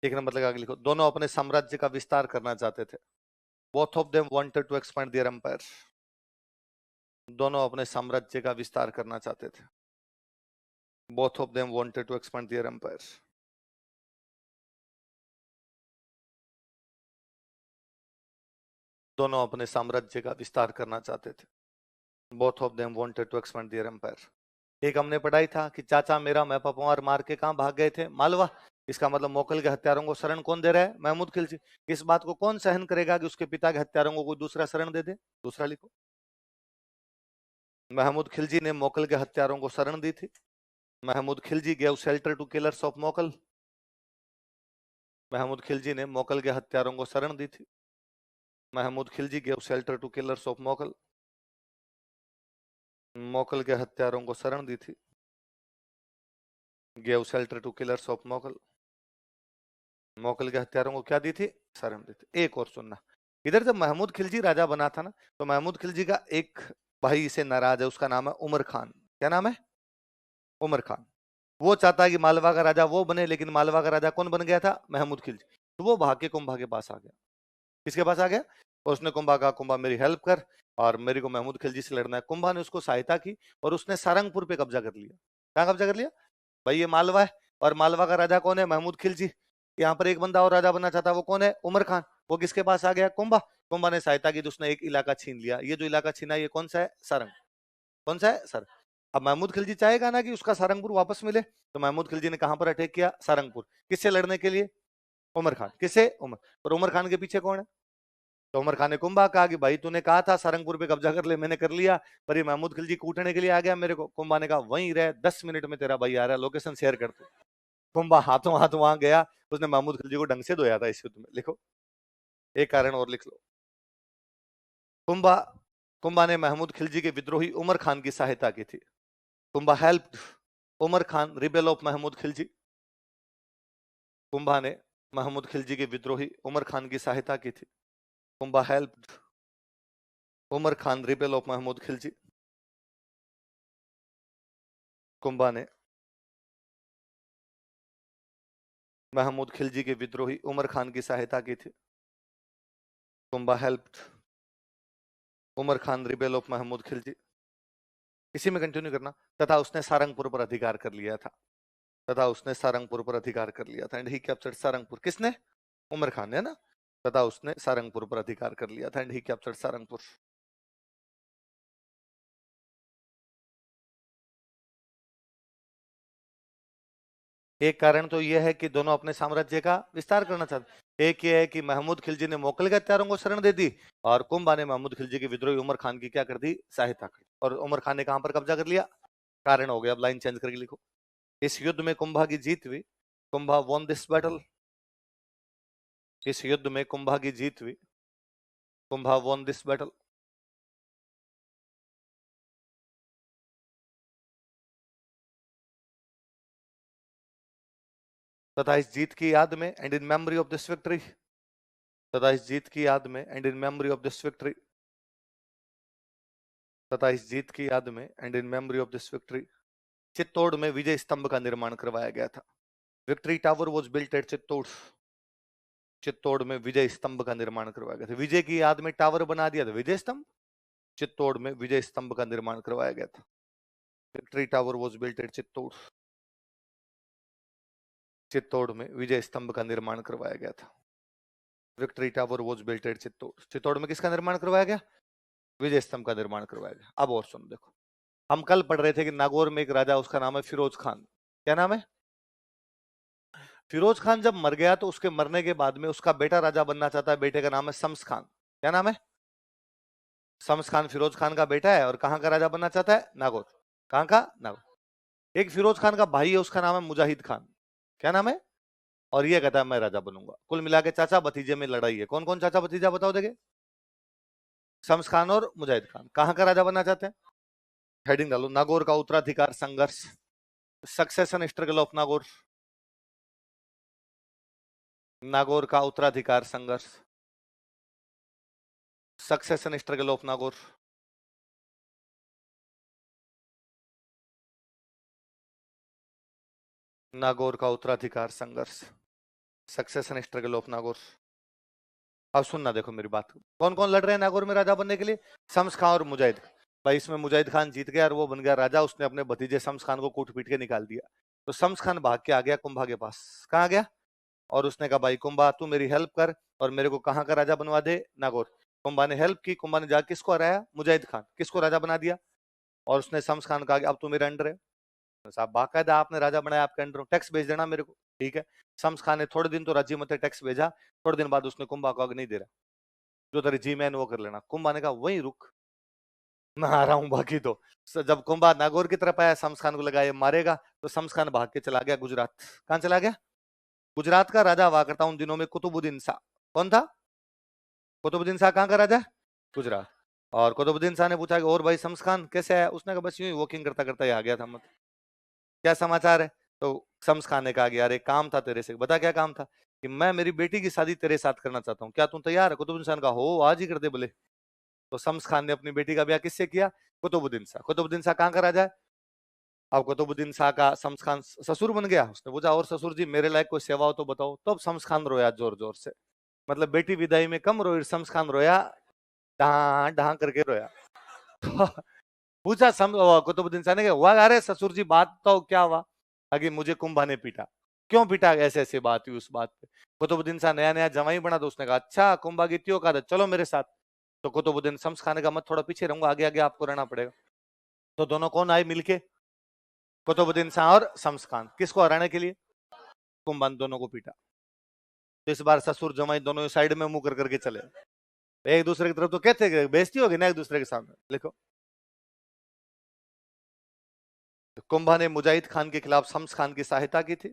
Speaker 1: एक नंबर लगा के लिखो, दोनों अपने साम्राज्य का विस्तार करना चाहते थे। Both of them wanted to expand their empire. दोनों अपने साम्राज्य का विस्तार करना चाहते थे। Both of them wanted to expand their empire. दोनों अपने साम्राज्य का विस्तार करना चाहते थे। Both of them wanted to expand their empire. एक हमने पढ़ाई था कि चाचा मेरा मैं पपवार मार के कहां भाग गए थे? मालवा। इसका मतलब मोकल के हत्यारों को शरण कौन दे रहा है? महमूद खिलजी। इस बात को कौन सहन करेगा कि उसके पिता के हत्यारों को कोई दूसरा शरण दे दे? दूसरा लिखो, महमूद खिलजी ने मोकल के हत्यारों को शरण दी थी। Mahmud Khilji gave shelter to killers of Mokal. Mahmud Khilji ने मोकल के हत्यारों को शरण दी थी। Mahmud Khilji gave shelter to killers of Mokal. Mokal के हत्यारों को शरण दी थी। Gave shelter to killers of Mokal. Mokal के हत्यारों को क्या दी थी? शरण दी थी। एक और सुनना, इधर जब महमूद खिलजी राजा बना था ना, तो महमूद खिलजी का एक भाई इसे नाराज है, उसका नाम है उमर खान। क्या नाम है? उमर खान। वो चाहता है कि मालवा का राजा वो बने, लेकिन मालवा का राजा कौन बन गया था? महमूद खिलजी। तो वो भाग के कुंभा के पास आ गया। किसके पास आ गया? और उसने कुंभा कहा, कुंभा मेरी हेल्प कर और मेरे को महमूद खिलजी से लड़ना है। कुंभा ने उसको सहायता की और उसने सारंगपुर पे कब्जा कर लिया। कहां कब्जा कर लिया? भाई ये मालवा है और मालवा का राजा कौन है? महमूद खिलजी। यहाँ पर एक बंदा और राजा बनना चाहता है, वो कौन है? उमर खान। वो किसके पास आ गया? कुंभा। कुंभा ने सहायता की तो उसने एक इलाका छीन लिया। ये जो इलाका छीना ये कौन सा है? सारंग। कौन सा है? सारंग। अब महमूद खिलजी चाहेगा ना कि उसका सारंगपुर वापस मिले, तो महमूद खिलजी ने कहां पर अटैक किया? सारंगपुर। किससे लड़ने के लिए? उमर खान। किससे? उमर। और उमर खान के पीछे कौन है? तो उमर खान ने कुंभा कहा कि भाई तूने कहा था सारंगपुर पे कब्जा कर ले, मैंने कर लिया, पर ये महमूद खिलजी कूटने के लिए आ गया मेरे को। कुंभा ने कहा वहीं रह, 10 मिनट में तेरा भाई आ रहा है, लोकेशन शेयर कर दो। कुंभा हाथों हाथ वहां गया, उसने महमूद खिलजी को ढंग से धोया था इस युद्ध में। लिखो, एक कारण और लिख लो। कुंभा कुंभा ने महमूद खिलजी के विद्रोही उमर खान की सहायता की थी। Kumbha helped Umar Khan rebel of Mahmud Khilji. Kumbha ने महमूद खिलजी के विद्रोही उमर खान की सहायता की थी। Kumbha helped Umar Khan rebel of Mahmud Khilji. Kumbha ने महमूद खिलजी के विद्रोही उमर खान की सहायता की थी। Kumbha helped Umar Khan rebel of Mahmud Khilji. इसी में कंटिन्यू करना। तथा उसने सारंगपुर पर अधिकार कर लिया था। तथा उसने सारंगपुर पर अधिकार कर लिया था। And he captured Sarangpur. किसने? उमर खान ने, है ना। तथा उसने सारंगपुर पर अधिकार कर लिया था। And he captured Sarangpur. एक कारण तो यह है कि दोनों अपने साम्राज्य का विस्तार करना चाहते। एक यह है कि महमूद खिलजी ने मोकल के हत्यारों को शरण दे दी और कुंभा ने महमूद खिलजी के विद्रोही उमर खान की क्या कर दी? सहायता कर दी। और उमर खान ने कहां पर कब्जा कर लिया? कारण हो गया। अब लाइन चेंज करके लिखो, इस युद्ध में कुंभा की जीत हुई। Kumbha von this battle. इस युद्ध में कुंभा की जीत हुई। Kumbha von this battle. तथा इस जीत की याद में and in memory of this victory. तथा इस जीत की याद में and in memory of this victory. तथा इस जीत की याद में and in memory of this victory Chittor में विजय स्तंभ का निर्माण करवाया गया था। Victory tower was built at Chittor. Chittor में विजय स्तंभ का निर्माण करवाया गया था। विजय की याद में टावर बना दिया था, विजय स्तंभ। चित्तौड़ में विजय स्तंभ का निर्माण करवाया गया था। Victory tower was built at Chittor. Chittor में विजय स्तंभ का निर्माण करवाया गया था। Victory tower was built at Chittor. Chittor में किसका निर्माण करवाया गया? विजय स्तंभ का निर्माण करवाया गया। अब और सुन, देखो, हम कल पढ़ रहे थे कि नागौर में एक राजा, उसका नाम है फिरोज खान। क्या नाम है? फिरोज खान जब मर गया तो उसके मरने के बाद में उसका बेटा राजा बनना चाहता है। बेटे का नाम है शम्स खान। क्या नाम है? शम्स खान फिरोज खान का बेटा है और कहां का राजा बनना चाहता है? नागौर। कहां का? नागौर। एक फिरोज खान का भाई है, उसका नाम है मुजाहिद खान। क्या नाम है? और ये कहता है मैं राजा बनूंगा। कुल मिला के चाचा भतीजे में लड़ाई है। कौन कौन चाचा भतीजा बताओ देखे? शम्स खान और मुजाहिद खान कहाँ का राजा बनना चाहते हैं? हेडिंग डालो, नागौर का उत्तराधिकार संघर्ष, succession struggle of Nagaur, Nagaur का उत्तराधिकार संघर्ष, succession struggle of Nagaur. Nagaur का उत्तराधिकार संघर्ष, सक्सेशन स्ट्रगल ऑफ नागौर। अब सुनना, देखो मेरी बात, कौन कौन लड़ रहे हैं नागौर में राजा बनने के लिए? शम्स खान और मुजाहिद। भाई इसमें मुजाहिद खान जीत गया और वो बन गया राजा, उसने अपने भतीजे शम्स खान को कूट पीट के निकाल दिया। तो शम्स खान भाग के आ गया कुंभा के पास। कहाँ गया? और उसने कहा भाई कुंभा तू मेरी हेल्प कर और मेरे को कहाँ का राजा बनवा दे? नागौर। कुंभा ने हेल्प की, कुंभा ने जाकर किसको हराया? मुजाहिद खान। किसको राजा बना दिया? और उसने शम्स खान कहा अब तू मेरे अंडर है। साहब बाकायदा आपने राजा बनाया, आपके अंडर, टैक्स भेज देना मेरे को। ठीक है। शम्स खान ने थोड़े दिन तो राज्य मत टैक्स भेजा, थोड़े दिन बाद उसने कुंभा को नहीं दे रहा, जो तेरे जी मैन वो कर लेना। कुंभा ने कहा वहीं रुक, मैं आ रहा हूं बाकी तो। जब कुंभा नागौर की तरफ आया, शम्स खान को लगा ये मारेगा, तो शम्स खान भाग के चला गया गुजरात। कहां चला गया? गुजरात का राजा हुआ करता उन दिनों में कुतुबुद्दीन शाह। कौन था? कुतुबुद्दीन शाह कहां का राजा? गुजरात। और कुतुबुद्दीन शाह ने पूछा कि और भाई शम्स खान कैसे है? उसने कहा बस यूं ही वॉकिंग करता करता ही आ गया था, मत क्या समाचार है? तो शम्स खान ने कहा कि यार एक काम था तेरे से। बता क्या काम था? कि मैं मेरी बेटी की शादी तेरे साथ करना चाहता हूँ, क्या तू तैयार है? कुतुबुद्दीन शाह ने कहा हो आज ही कर दे बोले। तो शम्स खान ने अपनी बेटी का ब्याह किससे किया? कुतुबुद्दीन शाह। कुतुबुद्दीन शाह कहाँ का राजा है? अब कुतुबुद्दीन शाह का शम्स खान ससुर बन गया। उसने पूछा और ससुर जी मेरे लायक कोई सेवा हो तो बताओ। तो अब शम्स खान रोया जोर जोर से, मतलब बेटी विदाई में कम रोई, शम्स खान रोया ढहा ढहा करके रोया। पूछा कुतुबुद्दीन शाह ने कहा हुआ अरे ससुर जी बात तो क्या हुआ? आगे मुझे कुंभा ने पीटा। क्यों पीटा? ऐसे ऐसे बात हुई। उस बात पे कुतुबुद्दीन शाह नया नया जवाई बना, तो उसने कहा अच्छा कुंभा की त्यों का चलो मेरे साथ। तो कुतुबुद्दीन शम्स खान का मत थोड़ा पीछे रहूंगा, आगे आगे आपको रहना पड़ेगा। तो दोनों कौन आए मिलके? कुतुबुद्दीन शाह और शम्स खान। किसको हराने के लिए? कुंभा। दोनों को पीटा। तो इस बार ससुर जमाई दोनों साइड में मुंह कर करके चले एक दूसरे की तरफ। तो कहते बेइज्जती होगी ना एक दूसरे के सामने। लिखो, कुंभा ने मुजाहिद खान के खिलाफ शम्स खान की सहायता की थी।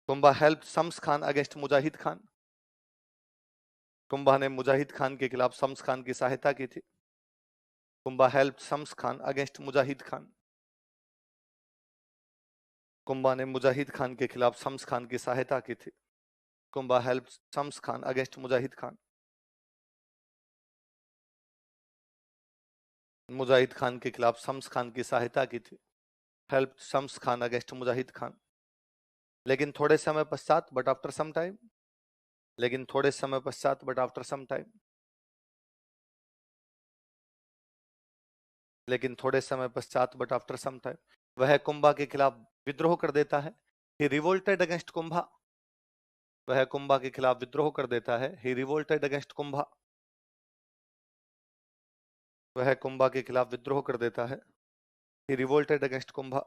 Speaker 1: कुंभा हेल्प शम्स खान अगेंस्ट मुजाहिद खान। कुंभा ने मुजाहिद खान के खिलाफ शम्स खान की सहायता की थी। कुंभा हेल्प शम्स खान अगेंस्ट मुजाहिद खान। कुंभा ने मुजाहिद खान के खिलाफ शम्स खान की सहायता की थी। कुंभा हेल्प शम्स खान अगेंस्ट मुजाहिद खान। मुजाहिद खान के खिलाफ शम्स खान की सहायता की थी। हेल्प शम्स खान अगेंस्ट मुजाहिद खान। लेकिन थोड़े समय पश्चात, बट आफ्टर सम टाइम, लेकिन थोड़े समय पश्चात बट आफ्टर सम टाइम, लेकिन थोड़े समय पश्चात बट आफ्टर सम टाइम, वह कुंभा के खिलाफ विद्रोह कर देता है। ही रिवोल्टेड अगेंस्ट कुंभा। वह कुंभा के खिलाफ विद्रोह कर देता है। ही रिवोल्टेड अगेंस्ट कुंभा। वह कुंभा के खिलाफ विद्रोह कर देता है। ही रिवोल्टेड अगेंस्ट कुंभा।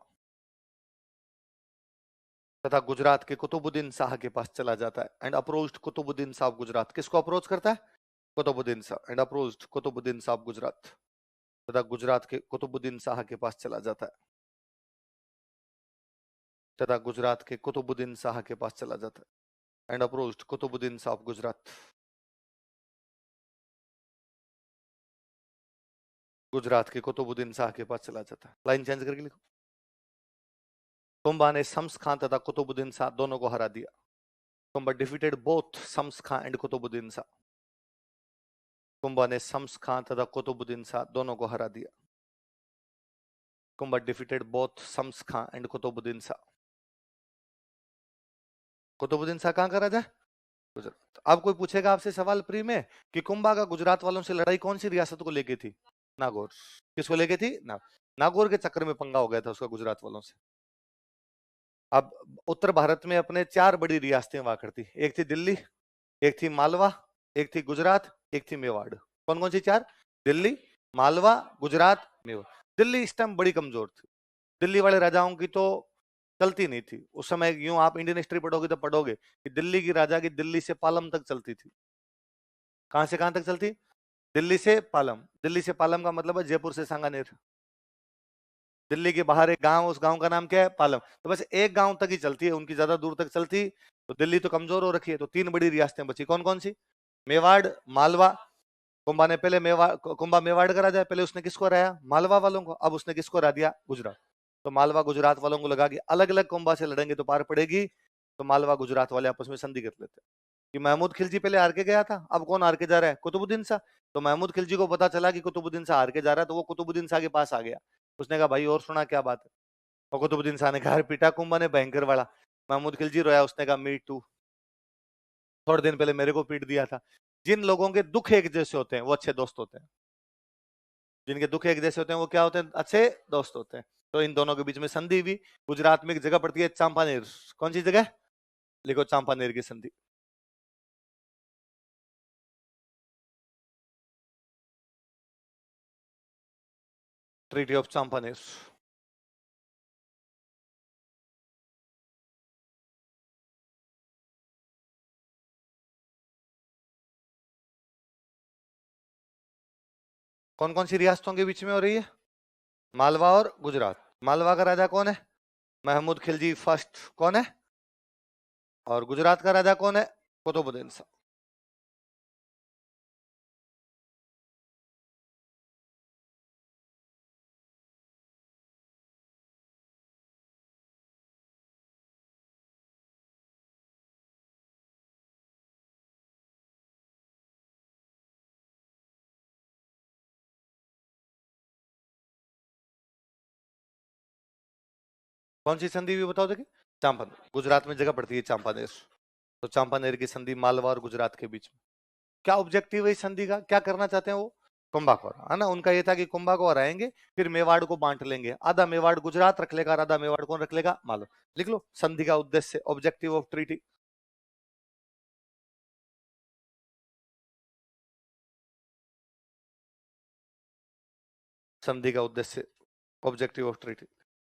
Speaker 1: तथा गुजरात के कुतुबुद्दीन शाह के पास चला जाता है एंड अप्रोच्ड कुतुबुद्दीन शाह गुजरात। किसको अप्रोच करता है? कुतुबुद्दीन शाह। And approached Qutbuddin Shah Gujarat. तथा गुजरात के कुतुबुद्दीन शाह के पास चला जाता है। तथा गुजरात के कुतुबुद्दीन शाह के पास चला जाता है एंड अप्रोच्ड कुतुबुद्दीन शाह गुजरात। गुजरात के कुतुबुद्दीन शाह के पास चला जाता है। लाइन चेंज करके लिखो। कुंभा ने शम्स खान तथा कुतुबुद्दीन शाह दोनों को हरा दिया। Kumbha defeated both Shams Khan and Qutbuddin Shah. Kumbha ने शम्स खान तथा कुतुबुद्दीन शाह दोनों को हरा दिया। Kumbha defeated both Shams Khan and Qutbuddin Shah. Qutbuddin Shah कहां का राजा? गुजरात। अब कोई पूछेगा आपसे सवाल प्री में कि कुंभा का गुजरात वालों से लड़ाई कौन सी रियासत को लेके थी? नागौर। किसको लेके थी? नागौर के चक्कर में पंगा हो गया था उसका गुजरात वालों से। अब उत्तर भारत में अपने 4 बड़ी रियासतें हुआ करती। एक थी दिल्ली, एक थी मालवा, एक थी गुजरात, एक थी मेवाड़। कौन कौन सी 4? दिल्ली, मालवा, गुजरात, मेवाड़। दिल्ली इस टाइम बड़ी कमजोर थी। दिल्ली वाले राजाओं की तो चलती नहीं थी उस समय। यूं आप इंडियन हिस्ट्री पढ़ोगे तो पढ़ोगे कि दिल्ली की राजा की दिल्ली से पालम तक चलती थी। कहां से कहां तक चलती? दिल्ली से पालम। दिल्ली से पालम का मतलब है जयपुर से सांगानेर। दिल्ली के बाहर एक गांव, उस गांव का नाम क्या है? पालम। तो बस एक गांव तक ही चलती है, उनकी ज्यादा दूर तक चलती। तो दिल्ली तो कमजोर हो रखी है। तो 3 बड़ी रियासतें बची। कौन कौन सी? मेवाड़, मालवा, कुंभा ने पहले कुंभा मेवाड़ का राजा है, पहले उसने किसको हराया? मालवा वालों को। अब उसने किसको हरा दिया? गुजरात। तो मालवा गुजरात वालों को लगा कि अलग अलग कुंभा से लड़ेंगे तो पार पड़ेगी, तो मालवा गुजरात वाले आपस में संधि कर लेते कि महमूद खिलजी पहले हार के गया था, अब कौन हार के जा रहा है? कुतुबुद्दीन शाह। तो महमूद खिलजी को पता चला कि कुतुबुद्दीन शाह हार के जा रहा है, तो वो कुतुबुद्दीन शाह के पास आ गया। उसने कहा भाई और सुना क्या बात है? और कुतुबुद्दीन शाह ने कहा पीटा कुंभा ने भयंकर वाला। महमूद खिलजी रोया, उसने कहा मी टू, थोड़े दिन पहले मेरे को पीट दिया था। जिन लोगों के दुख एक जैसे होते हैं वो अच्छे दोस्त होते हैं, जिनके दुख एक जैसे होते हैं वो क्या होते हैं? अच्छे दोस्त होते हैं। तो इन दोनों के बीच में संधि हुई। गुजरात में एक जगह पड़ती है चांपानेर। कौन सी जगह? लिखो, चांपानेर की संधि। Treaty of Champaner. कौन कौन सी रियासतों के बीच में हो रही है? मालवा और गुजरात। मालवा का राजा कौन है? महमूद खिलजी फर्स्ट। कौन है? और गुजरात का राजा कौन है? कुतुबुद्दीन शाह। कौन सी संधि भी बताओ देखिए? चांपानेर। गुजरात में जगह पड़ती है चांपानेर। तो चांपानेर की संधि मालवा और गुजरात के बीच में। क्या ऑब्जेक्टिव है इस संधि का? क्या करना चाहते हैं वो? कुंभा को हरा, है ना। उनका ये था कि कुंभा को हराएंगे, फिर मेवाड़ को बांट लेंगे। आधा मेवाड़ गुजरात रख लेगा, आधा मेवाड़ कौन रख लेगा? मालवा। लिख लो संधि का उद्देश्य, ऑब्जेक्टिव ऑफ ट्रीटी। संधि का उद्देश्य, ऑब्जेक्टिव ऑफ ट्रीटी।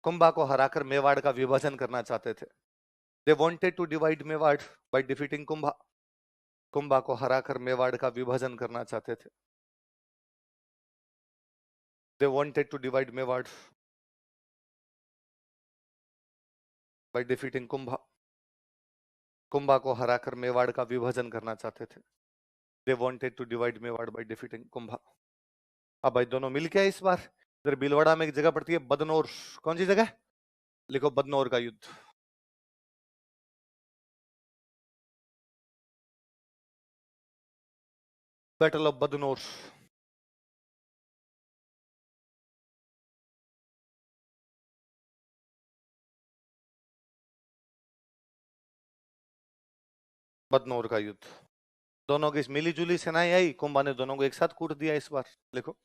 Speaker 1: कुंभा को हराकर मेवाड़ का विभाजन करना चाहते थे। They wanted to divide Mewar by defeating Kumbha. Kumbha को हराकर मेवाड़ का विभाजन करना चाहते थे। They wanted to divide Mewar by defeating Kumbha. Kumbha को हराकर मेवाड़ का विभाजन करना चाहते थे। They wanted to divide Mewar by defeating Kumbha. अब भाई दोनों मिल गया इस बार। इधर भीलवाड़ा में एक जगह पड़ती है बदनौर। कौन सी जगह? लिखो, बदनौर का युद्ध। Battle of Badnore. बदनौर का युद्ध। दोनों की मिली जुली सेनाएं आई, कुंभा ने दोनों को एक साथ कूट दिया इस बार। लिखो,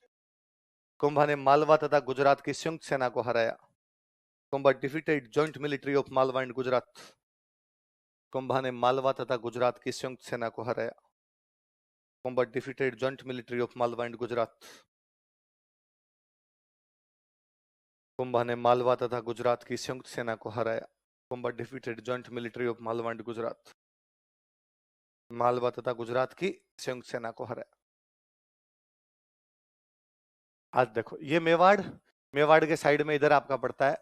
Speaker 1: कुंभा ने मालवा तथा गुजरात की संयुक्त सेना को हराया। Kumbha defeated joint military of Malwa and Gujarat. Kumbha ने मालवा तथा गुजरात की संयुक्त सेना को हराया। Kumbha defeated joint military of Malwa and Gujarat. Kumbha ने मालवा तथा गुजरात की संयुक्त सेना को हराया। Kumbha defeated joint military of Malwa and Gujarat. Malwa तथा गुजरात की संयुक्त सेना को हराया। आज देखो, ये मेवाड़, मेवाड़ के साइड में इधर आपका पड़ता है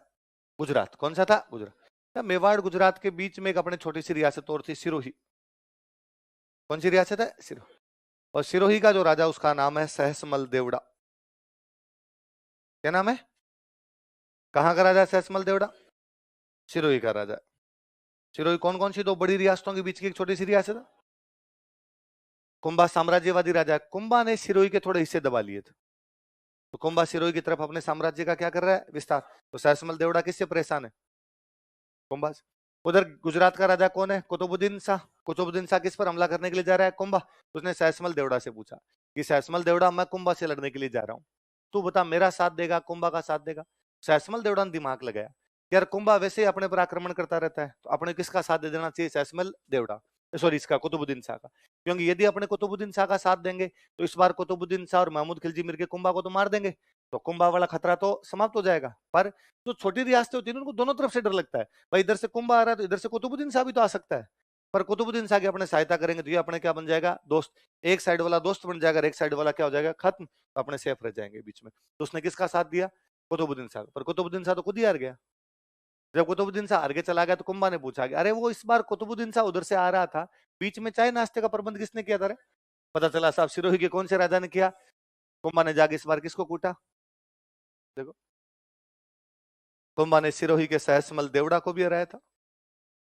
Speaker 1: गुजरात। कौन सा था? गुजरात। मेवाड़ गुजरात के बीच में एक अपने छोटी सी रियासत और थी, सिरोही। कौन सी रियासत है? सिरोही। और सिरोही का जो राजा, उसका नाम है सहसमल देवड़ा। क्या नाम है? कहां का राजा है सहसमल देवड़ा? सिरोही का राजा। सिरोही कौन कौन सी दो बड़ी रियासतों के बीच की एक छोटी सी रियासत है। कुंभा साम्राज्यवादी राजा है। कुंभा ने सिरोही के थोड़े हिस्से दबा लिए थे, तो कुंभा सिरोही की तरफ अपने साम्राज्य का क्या कर रहा है? विस्तार। तो सहसमल देवड़ा किससे परेशान है? कुंभा से। उधर गुजरात का राजा कौन है? कुतुबुद्दीन शाह। कुतुबुद्दीन शाह किस पर हमला करने के लिए जा रहा है? कुंभा। उसने सहसमल देवड़ा से पूछा कि सहसमल देवड़ा, मैं कुंभा से लड़ने के लिए जा रहा हूं, तू बता मेरा साथ देगा, कुंभा का साथ देगा? सहसमल देवड़ा ने दिमाग लगाया, यार कुंभा वैसे ही अपने पर आक्रमण करता रहता है, तो अपने किसका साथ दे देना चाहिए? सहसमल देवड़ा, सॉरी इसका, कुतुबुद्दीन शाह का। क्योंकि यदि अपने कुतुबुद्दीन शाह का साथ देंगे तो इस बार कुतुबुद्दीन शाह और महमूद खिलजी मिलकर कुंभा को तो मार देंगे, तो कुंभा वाला खतरा तो समाप्त हो जाएगा। पर जो छोटी रियासतें होती है उनको दोनों तरफ से डर लगता है, भाई इधर से कुंभा आ रहा है तो इधर से कुतुबुद्दीन शाह भी तो आ सकता है। पर कुतुबुद्दीन शाह की अपने सहायता करेंगे तो ये अपने क्या बन जाएगा? दोस्त। एक साइड वाला दोस्त बन जाएगा, एक साइड वाला क्या हो जाएगा? खत्म। तो अपने सेफ रह जाएंगे बीच में। तो उसने किसका साथ दिया? कुतुबुद्दीन शाह। पर कुतुबुद्दीन शाह तो खुद ही हार गया। जब कुतुबुद्दीन शाह हार के चला गया तो कुंभा ने पूछा कि अरे वो इस बार कुतुबुद्दीन शाह उधर से आ रहा था, बीच में चाय नाश्ते का प्रबंध किसने किया था रे? पता चला साहब सिरोही के कौन से राजा ने किया? कुंभा ने जाके इस बार किसको कूटा? देखो, कुंभा ने सिरोही के सहस्मल देवड़ा को भी हराया था।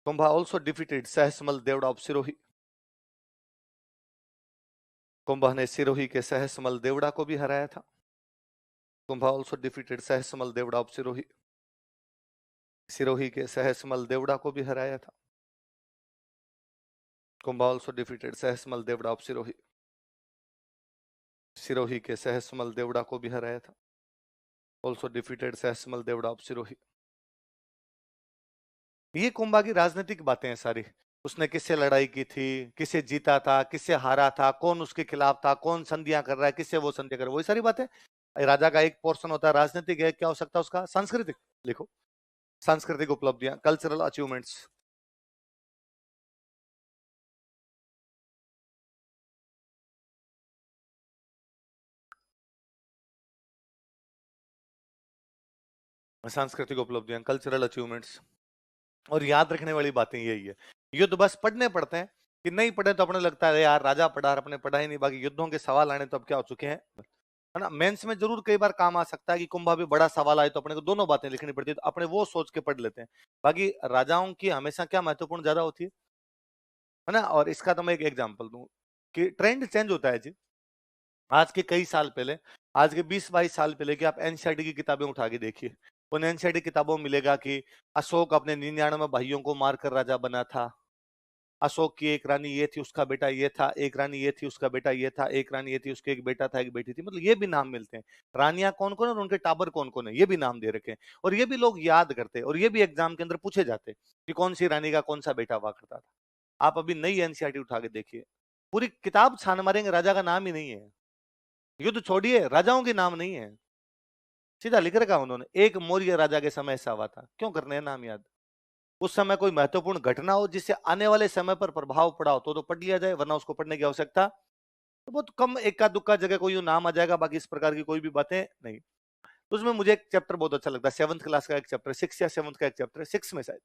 Speaker 1: Kumbha also defeated Sahasmal Deora of Sirohi. Kumbha ने सिरोही के सहस्मल देवड़ा को भी हराया था। Kumbha also defeated Sahasmal Deora of Sirohi. Sirohi के सहस्मल देवड़ा को भी हराया था। Kumbha also defeated Sahasmal Deora of Sirohi. Sirohi के सहस्मल देवड़ा को भी हराया था। Also defeated Sahasmal Deora of Sirohi. ये कुंभा की राजनीतिक बातें हैं सारी। उसने किससे लड़ाई की थी, किसे जीता था, किससे हारा था, कौन उसके खिलाफ था, कौन संधियां कर रहा है, किससे वो संधियां कर रहा है, वही सारी बातें। राजा का एक पोर्शन होता है राजनीतिक, है क्या हो सकता है उसका? सांस्कृतिक। लिखो, सांस्कृतिक उपलब्धियां, कल्चरल अचीवमेंट्स। सांस्कृतिक उपलब्धियां, कल्चरल अचीवमेंट्स। और याद रखने वाली बातें यही है। युद्ध बस पढ़ने पड़ते हैं, कि नहीं पढ़े तो अपने लगता है यार राजा पढ़ा, अपने पढ़ा ही नहीं। बाकी युद्धों के सवाल आने तो अब क्या हो चुके हैं, है ना। मेंस में जरूर कई बार काम आ सकता है कि कुंभा भी बड़ा सवाल आए तो अपने को दोनों बातें लिखनी पड़ती है, तो अपने वो सोच के पढ़ लेते हैं। बाकी राजाओं की हमेशा क्या महत्वपूर्ण ज्यादा होती है ना। और इसका तो मैं एक एग्जाम्पल दूं कि ट्रेंड चेंज होता है जी। आज के कई साल पहले, आज के 20-22 साल पहले की आप एनसीईआरटी की किताबें उठा के देखिए। उन एनसीईआरटी किताबों में मिलेगा कि अशोक अपने 99 भाइयों को मारकर राजा बना था। अशोक की एक रानी ये थी, उसका बेटा ये था, एक रानी ये थी, उसका बेटा ये था, एक रानी ये थी, उसके एक बेटा था, एक बेटी थी। मतलब ये भी नाम मिलते हैं। रानियां कौन कौन और उनके टाबर कौन कौन है, ये भी नाम दे रखे हैं। और ये भी लोग याद करते हैं, और ये भी एग्जाम के अंदर पूछे जाते हैं कि कौन सी रानी का कौन सा बेटा हुआ करता था। आप अभी नई एनसीईआरटी उठा के देखिए, पूरी किताब छान मारेंगे, राजा का नाम ही नहीं है। युद्ध छोड़िए, राजाओं के नाम नहीं है। सीधा लिख रखा उन्होंने, एक मौर्य राजा के समय ऐसा हुआ था। क्यों करने हैं नाम याद? उस समय कोई महत्वपूर्ण घटना हो जिससे आने वाले समय पर प्रभाव पड़ा हो तो पढ़ लिया जाए, वरना उसको पढ़ने की आवश्यकता तो बहुत कम, इक्का दुक्का जगह कोई नाम आ जाएगा, बाकी इस प्रकार की कोई भी बातें नहीं। तो उसमें मुझे एक चैप्टर बहुत अच्छा लगता है, 7th क्लास का एक चैप्टर, 6 या 7th का एक चैप्टर, 6 में शायद।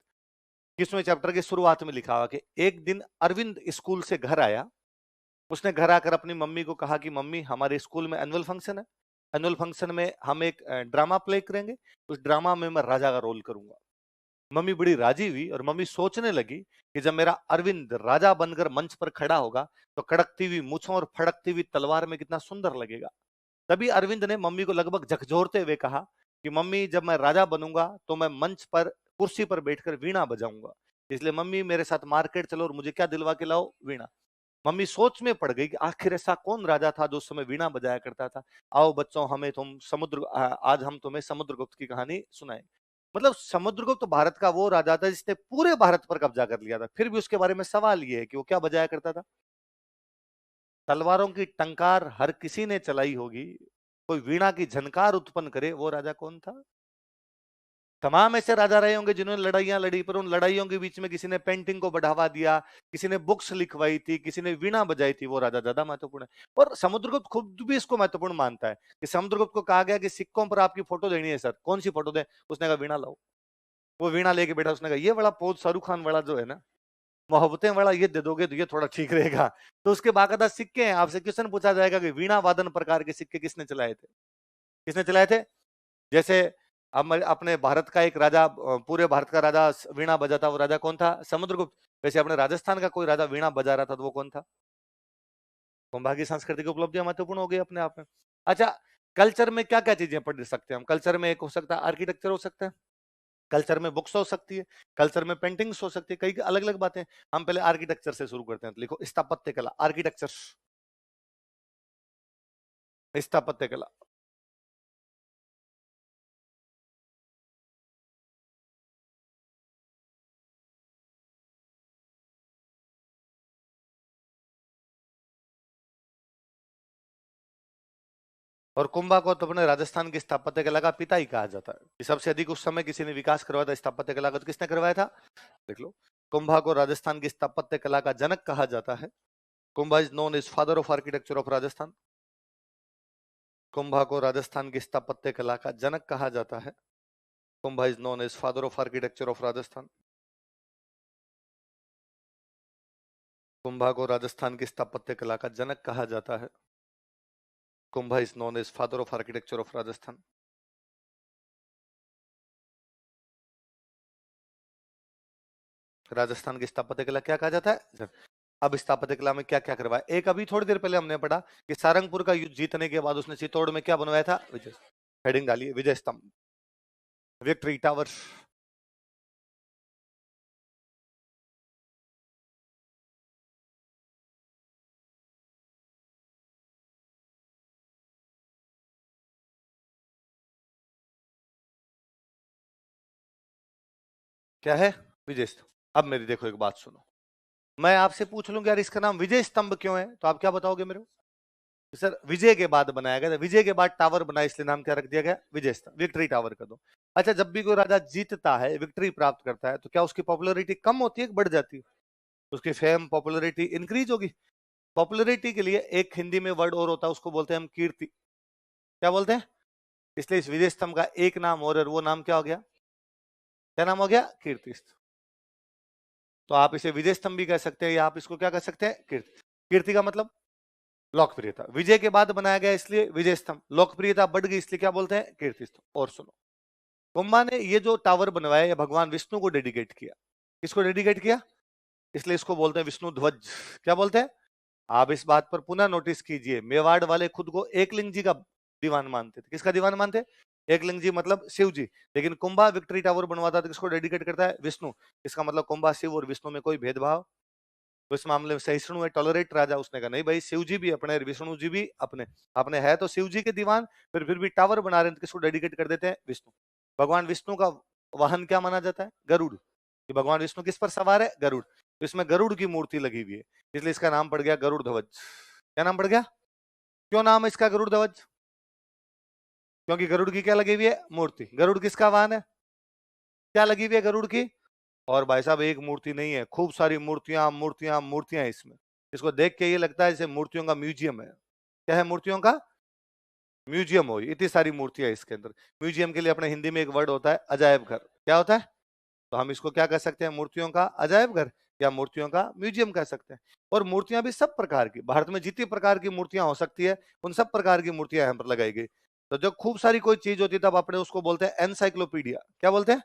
Speaker 1: किसमें चैप्टर की शुरुआत में लिखा हुआ कि एक दिन अरविंद स्कूल से घर आया। उसने घर आकर अपनी मम्मी को कहा कि मम्मी, हमारे स्कूल में एनुअल फंक्शन है। एनुअल फंक्शन में हम एक ड्रामा प्ले करेंगे, उस ड्रामा में मैं राजा का रोल करूंगा। मम्मी बड़ी राजी हुई और मम्मी सोचने लगी कि जब मेरा अरविंद राजा बनकर मंच पर खड़ा होगा तो कड़कती हुई मूंछों और फड़कती हुई तलवार में कितना सुंदर लगेगा। तभी अरविंद ने मम्मी को लगभग झकझोरते हुए कहा कि मम्मी, जब मैं राजा बनूंगा तो मैं मंच पर कुर्सी पर बैठकर वीणा बजाऊंगा, इसलिए मम्मी मेरे साथ मार्केट चलो और मुझे क्या दिलवा के लाओ? वीणा। मम्मी सोच में पड़ गई कि आखिर ऐसा कौन राजा था जो उस समय वीणा बजाया करता था। आओ बच्चों, हमें तुम आज हम तुम्हें समुद्रगुप्त की कहानी सुनाएं। मतलब समुद्रगुप्त भारत का वो राजा था जिसने पूरे भारत पर कब्जा कर लिया था। फिर भी उसके बारे में सवाल ये है कि वो क्या बजाया करता था? तलवारों की टंकार हर किसी ने चलाई होगी, कोई वीणा की झनकार उत्पन्न करे, वो राजा कौन था? तमाम ऐसे राजा रहे होंगे जिन्होंने लड़ाइयां लड़ी, पर उन लड़ाइयों के बीच में किसी ने पेंटिंग को बढ़ावा दिया, किसी ने बुक्स लिखवाई थी, किसी ने वीणा बजाई थी, वो राजा ज्यादा महत्वपूर्ण है। और समुद्रगुप्त खुद भी इसको महत्वपूर्ण मानता है कि समुद्रगुप्त को कहा गया कि सिक्कों पर आपकी फोटो देनी है सर, कौन सी फोटो दे? उसने कहा वीणा लाओ। वो वीणा लेके बैठा, उसने कहा ये वाला पोज शाहरुख खान वाला जो है ना, मोहब्बतें वाला, ये दे दोगे तो ये थोड़ा ठीक रहेगा। तो उसके बाकायदा सिक्के हैं, आपसे क्वेश्चन पूछा जाएगा कि वीणा वादन प्रकार के सिक्के किसने चलाए थे? किसने चलाए थे? जैसे हम अपने भारत का एक राजा, पूरे भारत का राजा वीणा बजाता, वो राजा कौन था? समुद्रगुप्त। वैसे अपने राजस्थान का कोई राजा वीणा बजा रहा था तो वो कौन था? कुंभा की सांस्कृतिक उपलब्धियां महत्वपूर्ण हो गई अपने आप में। अच्छा, कल्चर में क्या क्या चीजें पढ़ सकते हैं हम? कल्चर में एक हो सकता है आर्किटेक्चर हो सकता है, कल्चर में बुक्स हो सकती है, कल्चर में पेंटिंग्स हो सकती है, कई अलग अलग बातें। हम पहले आर्किटेक्चर से शुरू करते हैं, तो लिखो स्थापत्य कला, आर्किटेक्चर, स्थापत्य कला। और कुंभा को तो अपने राजस्थान की स्थापत्य कला का पिता ही कहा जाता है कि सबसे अधिक उस समय किसी ने विकास करवाया था स्थापत्य कला का, तो किसने करवाया था? देख लो, कुंभा को राजस्थान की स्थापत्य कला का जनक कहा जाता है। Kumbha is known as father of architecture of Rajasthan. Kumbha को राजस्थान की स्थापत्य कला का जनक कहा जाता है। Kumbha is known as father of architecture of Rajasthan. Kumbha को राजस्थान की स्थापत्य कला का जनक कहा जाता है। Kumbha is known as father of architecture of Rajasthan. Rajasthan की स्थापत्य कला क्या कहा जाता है? अब स्थापत्य कला में क्या क्या करवाया? एक अभी थोड़ी देर पहले हमने पढ़ा कि सारंगपुर का युद्ध जीतने के बाद उसने चित्तौड़ में क्या बनवाया था? विजय। हेडिंग डालिए, विजय स्तंभ, विक्ट्री टावर। क्या है? विजय स्तंभ। अब मेरी देखो एक बात सुनो, मैं आपसे पूछ लूंगा यार इसका नाम विजय स्तंभ क्यों है, तो आप क्या बताओगे मेरे को? सर विजय के बाद बनाया गया था, विजय के बाद टावर बना, इसलिए नाम क्या रख दिया गया? विजय स्तंभ, विक्ट्री टावर कर दो। अच्छा, जब भी कोई राजा जीतता है, विक्ट्री प्राप्त करता है, तो क्या उसकी पॉपुलैरिटी कम होती है कि बढ़ जाती है? उसकी फेम, पॉपुलैरिटी इंक्रीज होगी। पॉपुलैरिटी के लिए एक हिंदी में वर्ड और होता है, उसको बोलते हैं हम कीर्ति। क्या बोलते हैं? इसलिए इस विजय स्तंभ का एक नाम और है, वो नाम क्या हो गया? क्या नाम हो गया? कीर्ति स्तंभ। तो आप इसे विजय स्तंभ भी कह सकते हैं, या आप इसको क्या कह सकते हैं? कीर्ति। कीर्ति का मतलब लोकप्रियता। विजय के बाद बनाया गया इसलिए विजय स्तंभ, लोकप्रियता बढ़ गई इसलिए क्या बोलते हैं? कीर्ति स्तंभ। और सुनो, कुंभा ने ये जो टावर बनवाया ये भगवान विष्णु को डेडिकेट किया। किसको डेडिकेट किया? इसलिए इसको बोलते हैं विष्णु ध्वज। क्या बोलते हैं? आप इस बात पर पुनः नोटिस कीजिए, मेवाड़ वाले खुद को एकलिंग जी का दीवान मानते थे। किसका दीवान मानते? एकलिंग जी मतलब शिव जी। लेकिन कुंभा विक्ट्री टावर बनवाता तो किसको डेडिकेट करता है? विष्णु। इसका मतलब कुंभा शिव और विष्णु में कोई भेदभाव, तो इस मामले में सहिष्णु है, टॉलरेट राजा। उसने कहा नहीं भाई, शिव जी भी अपने, विष्णु जी भी अपने। अपने है तो शिव जी के दीवान, फिर भी टावर बना रहे हैं तो किसको डेडिकेट कर देते हैं? विष्णु। भगवान विष्णु का वाहन क्या माना जाता है? गरुड़। कि भगवान विष्णु किस पर सवार है? गरुड़। तो इसमें गरुड़ की मूर्ति लगी हुई है, इसलिए इसका नाम पड़ गया गरुड़ ध्वज। क्या नाम पड़ गया? क्यों नाम है इसका गरुड़ ध्वज? क्योंकि गरुड़ की क्या लगी हुई है? मूर्ति। गरुड़ किसका वाहन है? क्या लगी हुई है गरुड़ की? और भाई साहब एक मूर्ति नहीं है, खूब सारी मूर्तियां मूर्तियां मूर्तियां इसमें। इसको देख के ये लगता है जैसे मूर्तियों का म्यूजियम है। क्या है? मूर्तियों का म्यूजियम हो, इतनी सारी मूर्तियां इसके अंदर। म्यूजियम के लिए अपने हिंदी में एक वर्ड होता है अजायब घर। क्या होता है? तो हम इसको क्या कह सकते हैं? मूर्तियों का अजायब घर या मूर्तियों का म्यूजियम कह सकते हैं। और मूर्तियां भी सब प्रकार की, भारत में जितनी प्रकार की मूर्तियां हो सकती है उन सब प्रकार की मूर्तियां यहाँ पर लगाई गई। तो जब खूब सारी कोई चीज होती है तब अपने उसको बोलते हैं एनसाइक्लोपीडिया। क्या बोलते हैं?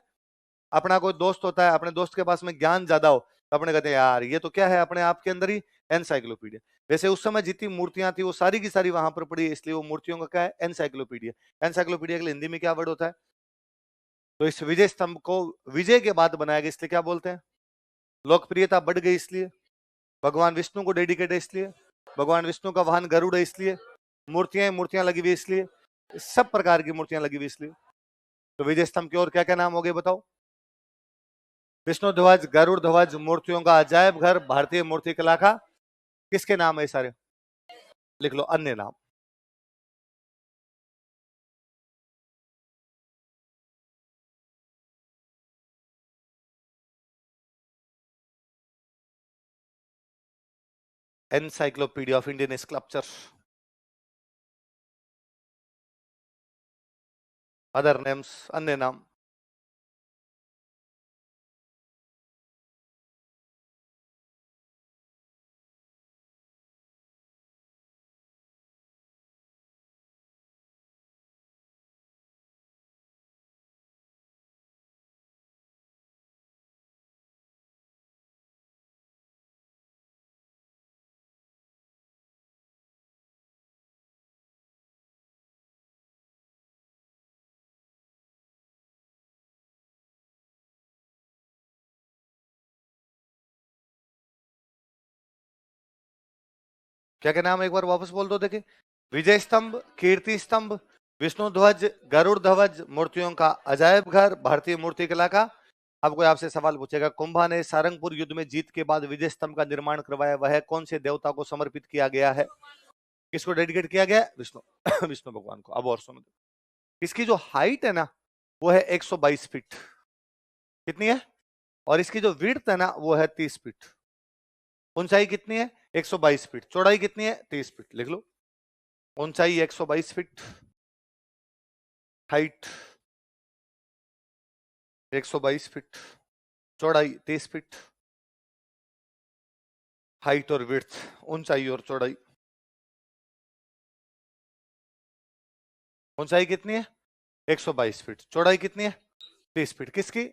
Speaker 1: अपना कोई दोस्त होता है, अपने दोस्त के पास में ज्ञान ज्यादा हो तो अपने कहते हैं यार ये तो क्या है अपने आप के अंदर ही? एनसाइक्लोपीडिया। वैसे उस समय जितनी मूर्तियां थी वो सारी की सारी वहां पर पड़ी है, इसलिए वो मूर्तियों का क्या है? एनसाइक्लोपीडिया। एनसाइक्लोपीडिया के लिए हिंदी में क्या वर्ड होता है? तो इस विजय स्तंभ को विजय के बाद बनाया गया इसलिए क्या बोलते हैं? लोकप्रियता बढ़ गई इसलिए, भगवान विष्णु को डेडिकेट है इसलिए, भगवान विष्णु का वाहन गरुड़ है इसलिए, मूर्तियां मूर्तियां लगी हुई इसलिए, सब प्रकार की मूर्तियां लगी हुई इसलिए। तो विजय स्तंभ के और क्या क्या नाम हो गए बताओ? विष्णु ध्वज, गरुड़ ध्वज, मूर्तियों का अजायब घर, भारतीय मूर्ति कला का। किसके नाम है सारे? लिख लो अन्य नाम। Encyclopedia of Indian sculpture. Other names, अन्य नाम। क्या क्या नाम एक बार वापस बोल दो देखिए। विजय स्तंभ, कीर्ति स्तंभ, विष्णु ध्वज, गरुड़ ध्वज, मूर्तियों का अजायब घर, भारतीय मूर्ति कला का। अब कोई आपसे सवाल पूछेगा कुंभा ने सारंगपुर युद्ध में जीत के बाद विजय स्तंभ का निर्माण करवाया, वह कौन से देवता को समर्पित किया गया है? किसको डेडिकेट किया गया? विष्णु विष्णु भगवान को। अब और सुनो, इसकी जो हाइट है ना वो है 122 फीट। कितनी है? और इसकी जो विड्थ है ना वो है 30 फीट। ऊंचाई कितनी है? 122 फीट। चौड़ाई कितनी है? 30 फीट। लिख लो, ऊंचाई 122 फीट, हाइट 122 फीट, चौड़ाई 30 फीट। हाइट और विड्थ, ऊंचाई और चौड़ाई। ऊंचाई कितनी है? 122 फीट। चौड़ाई कितनी है? 30 फीट। किसकी?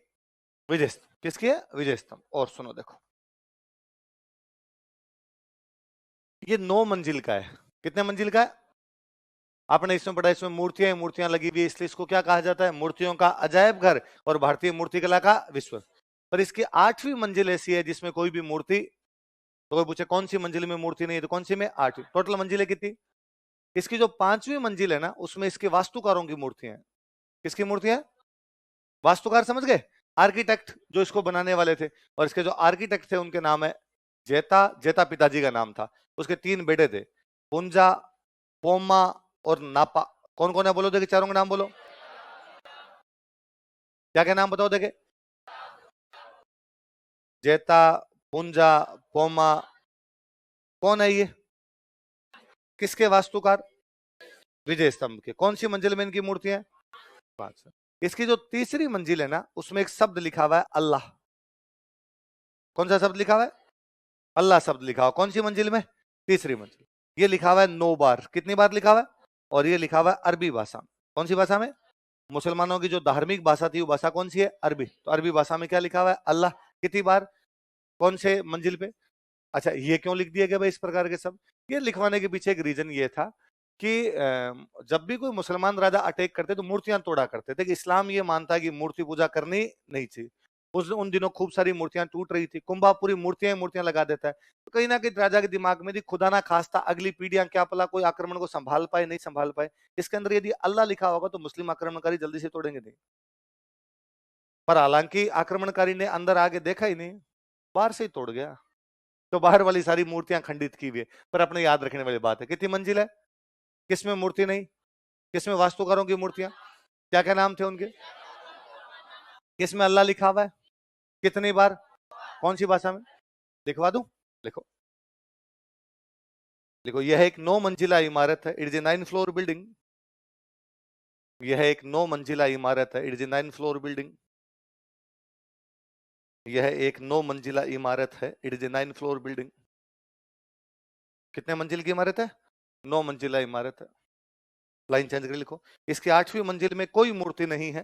Speaker 1: विजय स्तंभ। किसकी है? विजय स्तंभ। और सुनो देखो, ये 9 मंजिल का है। कितने मंजिल का है? आपने इसमें पढ़ा, इसमें मूर्तियां मूर्तियां लगी हुई है, इसलिए इसको क्या कहा जाता है? मूर्तियों का अजायब घर और भारतीय मूर्तिकला का विश्व। पर इसकी 8वीं मंजिल ऐसी है जिसमें कोई भी मूर्ति, तो कोई पूछे कौन सी मंजिल में मूर्ति नहीं है, तो कौन सी में? 8वीं। टोटल मंजिलें कितनी? इसकी जो 5वीं मंजिल है ना, उसमें इसके वास्तुकारों की मूर्तियां हैं। किसकी मूर्तियां? वास्तुकार समझ गए? आर्किटेक्ट जो इसको बनाने वाले थे। और इसके जो आर्किटेक्ट थे उनके नाम है जेता। जेता पिताजी का नाम था। उसके 3 बेटे थे, पुंजा, पोमा और नापा। कौन कौन है बोलो देखे, चारों के नाम बोलो। क्या क्या नाम बताओ देखे? जेता, पुंजा, पोमा। कौन है ये? किसके वास्तुकार? विजय स्तंभ के। कौन सी मंजिल में इनकी मूर्तियां? 5। इसकी जो तीसरी मंजिल है ना, उसमें एक शब्द लिखा हुआ है अल्लाह। कौन सा शब्द लिखा हुआ है? अल्लाह शब्द लिखा हुआ। कौन सी मंजिल में? तीसरी मंजिल। ये लिखा हुआ है 9 बार। कितनी बार लिखा हुआ है? और ये लिखा हुआ है अरबी भाषा में। कौन सी भाषा में? मुसलमानों की जो धार्मिक भाषा थी वो भाषा कौन सी है? अरबी। तो अरबी भाषा में क्या लिखा हुआ है? अल्लाह। कितनी बार? कौन से मंजिल पे? अच्छा, ये क्यों लिख दिया गया भाई इस प्रकार के शब्द? ये लिखवाने के पीछे एक रीजन ये था कि जब भी कोई मुसलमान राजा अटैक करते तो मूर्तियां तोड़ा करते थे। कि इस्लाम ये मानता है कि मूर्ति पूजा करनी नहीं चाहिए। उन दिनों खूब सारी मूर्तियां टूट रही थी। कुंभा पूरी मूर्तियां लगा देता है। तो कहीं ना कहीं राजा के दिमाग में खुदा ना खास्ता अगली पीढ़ियां क्या पला कोई आक्रमण को संभाल पाए, नहीं संभाल पाए। इसके अंदर यदि अल्लाह लिखा होगा तो मुस्लिम आक्रमणकारी जल्दी से तोड़ेंगे नहीं। पर हालांकि आक्रमणकारी ने अंदर आगे देखा ही नहीं, बाहर से ही तोड़ गया। तो बाहर वाली सारी मूर्तियां खंडित की हुई है। पर अपने याद रखने वाली बात है, कितनी मंजिल है, किसमें मूर्ति नहीं, किसमें वास्तुकारों की मूर्तियां, क्या क्या नाम थे उनके, किसमें अल्लाह लिखा हुआ है, कितनी बार, कौन सी भाषा में? लिखवा दूं? लिखो लिखो। यह एक 9 मंजिला इमारत है। It is a 9 floor building. यह एक 9 मंजिला इमारत है। It is a 9 floor building. यह एक 9 मंजिला इमारत है। It is a 9 floor building. कितने मंजिल की इमारत है? 9 मंजिला इमारत है। लाइन चेंज कर लिखो। इसकी 8वीं मंजिल में कोई मूर्ति नहीं है।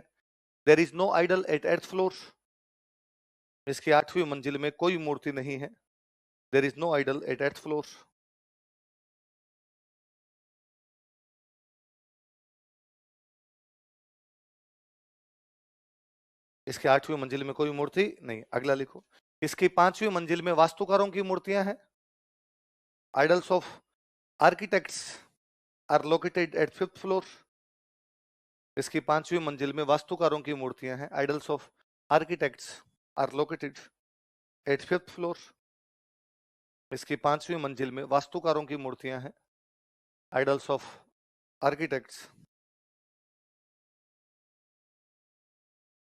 Speaker 1: There is no idol at eighth floor. इसकी 8वीं मंजिल में कोई मूर्ति नहीं है। There is no idol at eighth floor. इसकी 8वीं मंजिल में कोई मूर्ति नहीं। अगला लिखो। इसकी 5वीं मंजिल में वास्तुकारों की मूर्तियां हैं। Idols of architects are located at 5th floor. इसकी 5वीं मंजिल में वास्तुकारों की मूर्तियां हैं। Idols of architects are located at 5th floor. इसकी 5वीं मंजिल में वास्तुकारों की मूर्तियां हैं। Idols of architects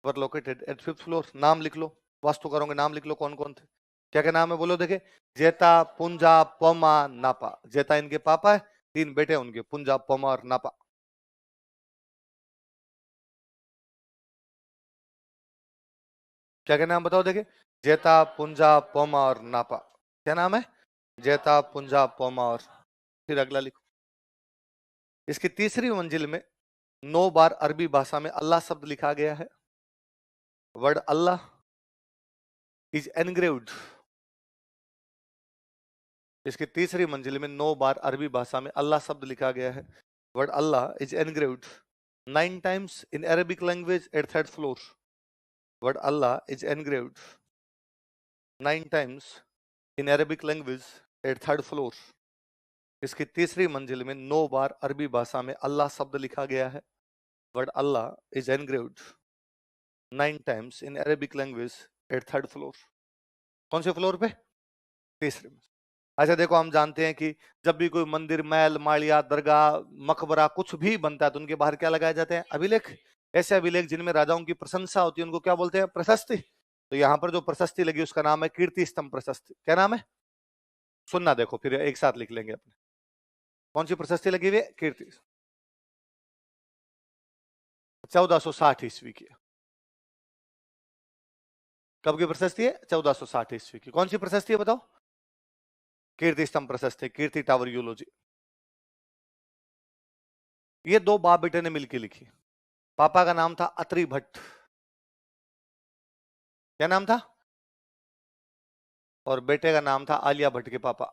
Speaker 1: were located at 5th floor. नाम लिख लो, वास्तुकारों के नाम लिख लो, कौन कौन थे, क्या क्या नाम है बोलो देखे। जेता, पुंजा, पोमा, नापा। जेता इनके पापा है, 3 बेटे उनके, पुंजा, पोमा और नापा। क्या क्या नाम बताओ देखे। जेता, पुंजा, पोमा और नापा। क्या नाम है? जेता, पुंजा, पोमा और। फिर अगला लिखो। इसकी तीसरी मंजिल में 9 बार अरबी भाषा में अल्लाह शब्द लिखा गया है। Word Allah is engraved. इसकी तीसरी मंजिल में 9 बार अरबी भाषा में अल्लाह शब्द लिखा गया है। Word Allah is engraved 9 times in Arabic language at 3rd floor. Word Allah is engraved 9 times in Arabic language at 3rd floor. इसकी तीसरी मंजिल में 9 बार अरबी भाषा में अल्लाह शब्द लिखा गया है। Word Allah is engraved 9 times in Arabic language at 3rd floor. कौन से फ्लोर पे? तीसरे में। अच्छा देखो, हम जानते हैं कि जब भी कोई मंदिर, महल, माड़िया, दरगाह, मकबरा कुछ भी बनता है तो उनके बाहर क्या लगाए जाते हैं? अभिलेख। ऐसे अभिलेख जिनमें राजाओं की प्रशंसा होती है उनको क्या बोलते हैं? प्रशस्ति। तो यहाँ पर जो प्रशस्ति लगी उसका नाम है कीर्ति स्तंभ प्रशस्ति। क्या नाम है? सुनना, देखो फिर एक साथ लिख लेंगे अपने। कौन सी प्रशस्ति लगी हुई है? कीर्ति। 1460 ईस्वी की। कब की प्रशस्ति है? 1460 ईस्वी की। कौन सी प्रशस्ति है बताओ? कीर्ति स्तंभ प्रशस्ति, कीर्ति टावर यूलॉजी। ये दो बाप बेटे ने मिलकर लिखी। पापा का नाम था अत्रि भट्ट, क्या नाम था, और बेटे का नाम था आलिया भट्ट के पापा।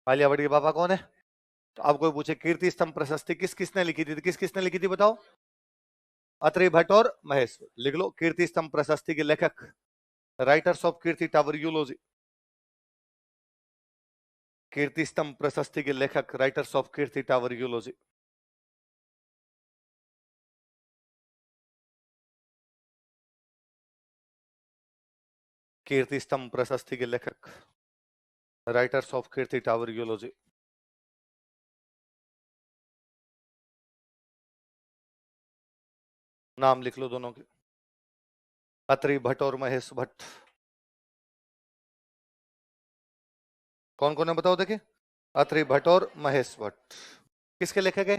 Speaker 1: आलिया भट्ट के पापा कौन है? तो अब कोई पूछे कीर्ति स्तंभ प्रशस्ति किस किसने लिखी थी, किस किसने लिखी थी बताओ? अत्रि भट्ट और महेश। लिख लो, कीर्ति स्तंभ प्रशस्ति के लेखक, राइटर्स ऑफ कीर्ति टावर यूलॉजी। कीर्ति स्तंभ प्रशस्ति के लेखक, राइटर्स ऑफ कीर्ति टावर यूलॉजी। कीर्ति स्तंभ प्रशस्ति के लेखक, राइटर्स ऑफ कीर्ति टावर यूलॉजी। नाम लिख लो दोनों के, अत्रि भट्ट और महेश भट्ट। कौन कौन है बताओ देखिए? अत्रि भट्ट और महेश भट्ट। किसके लेखक है?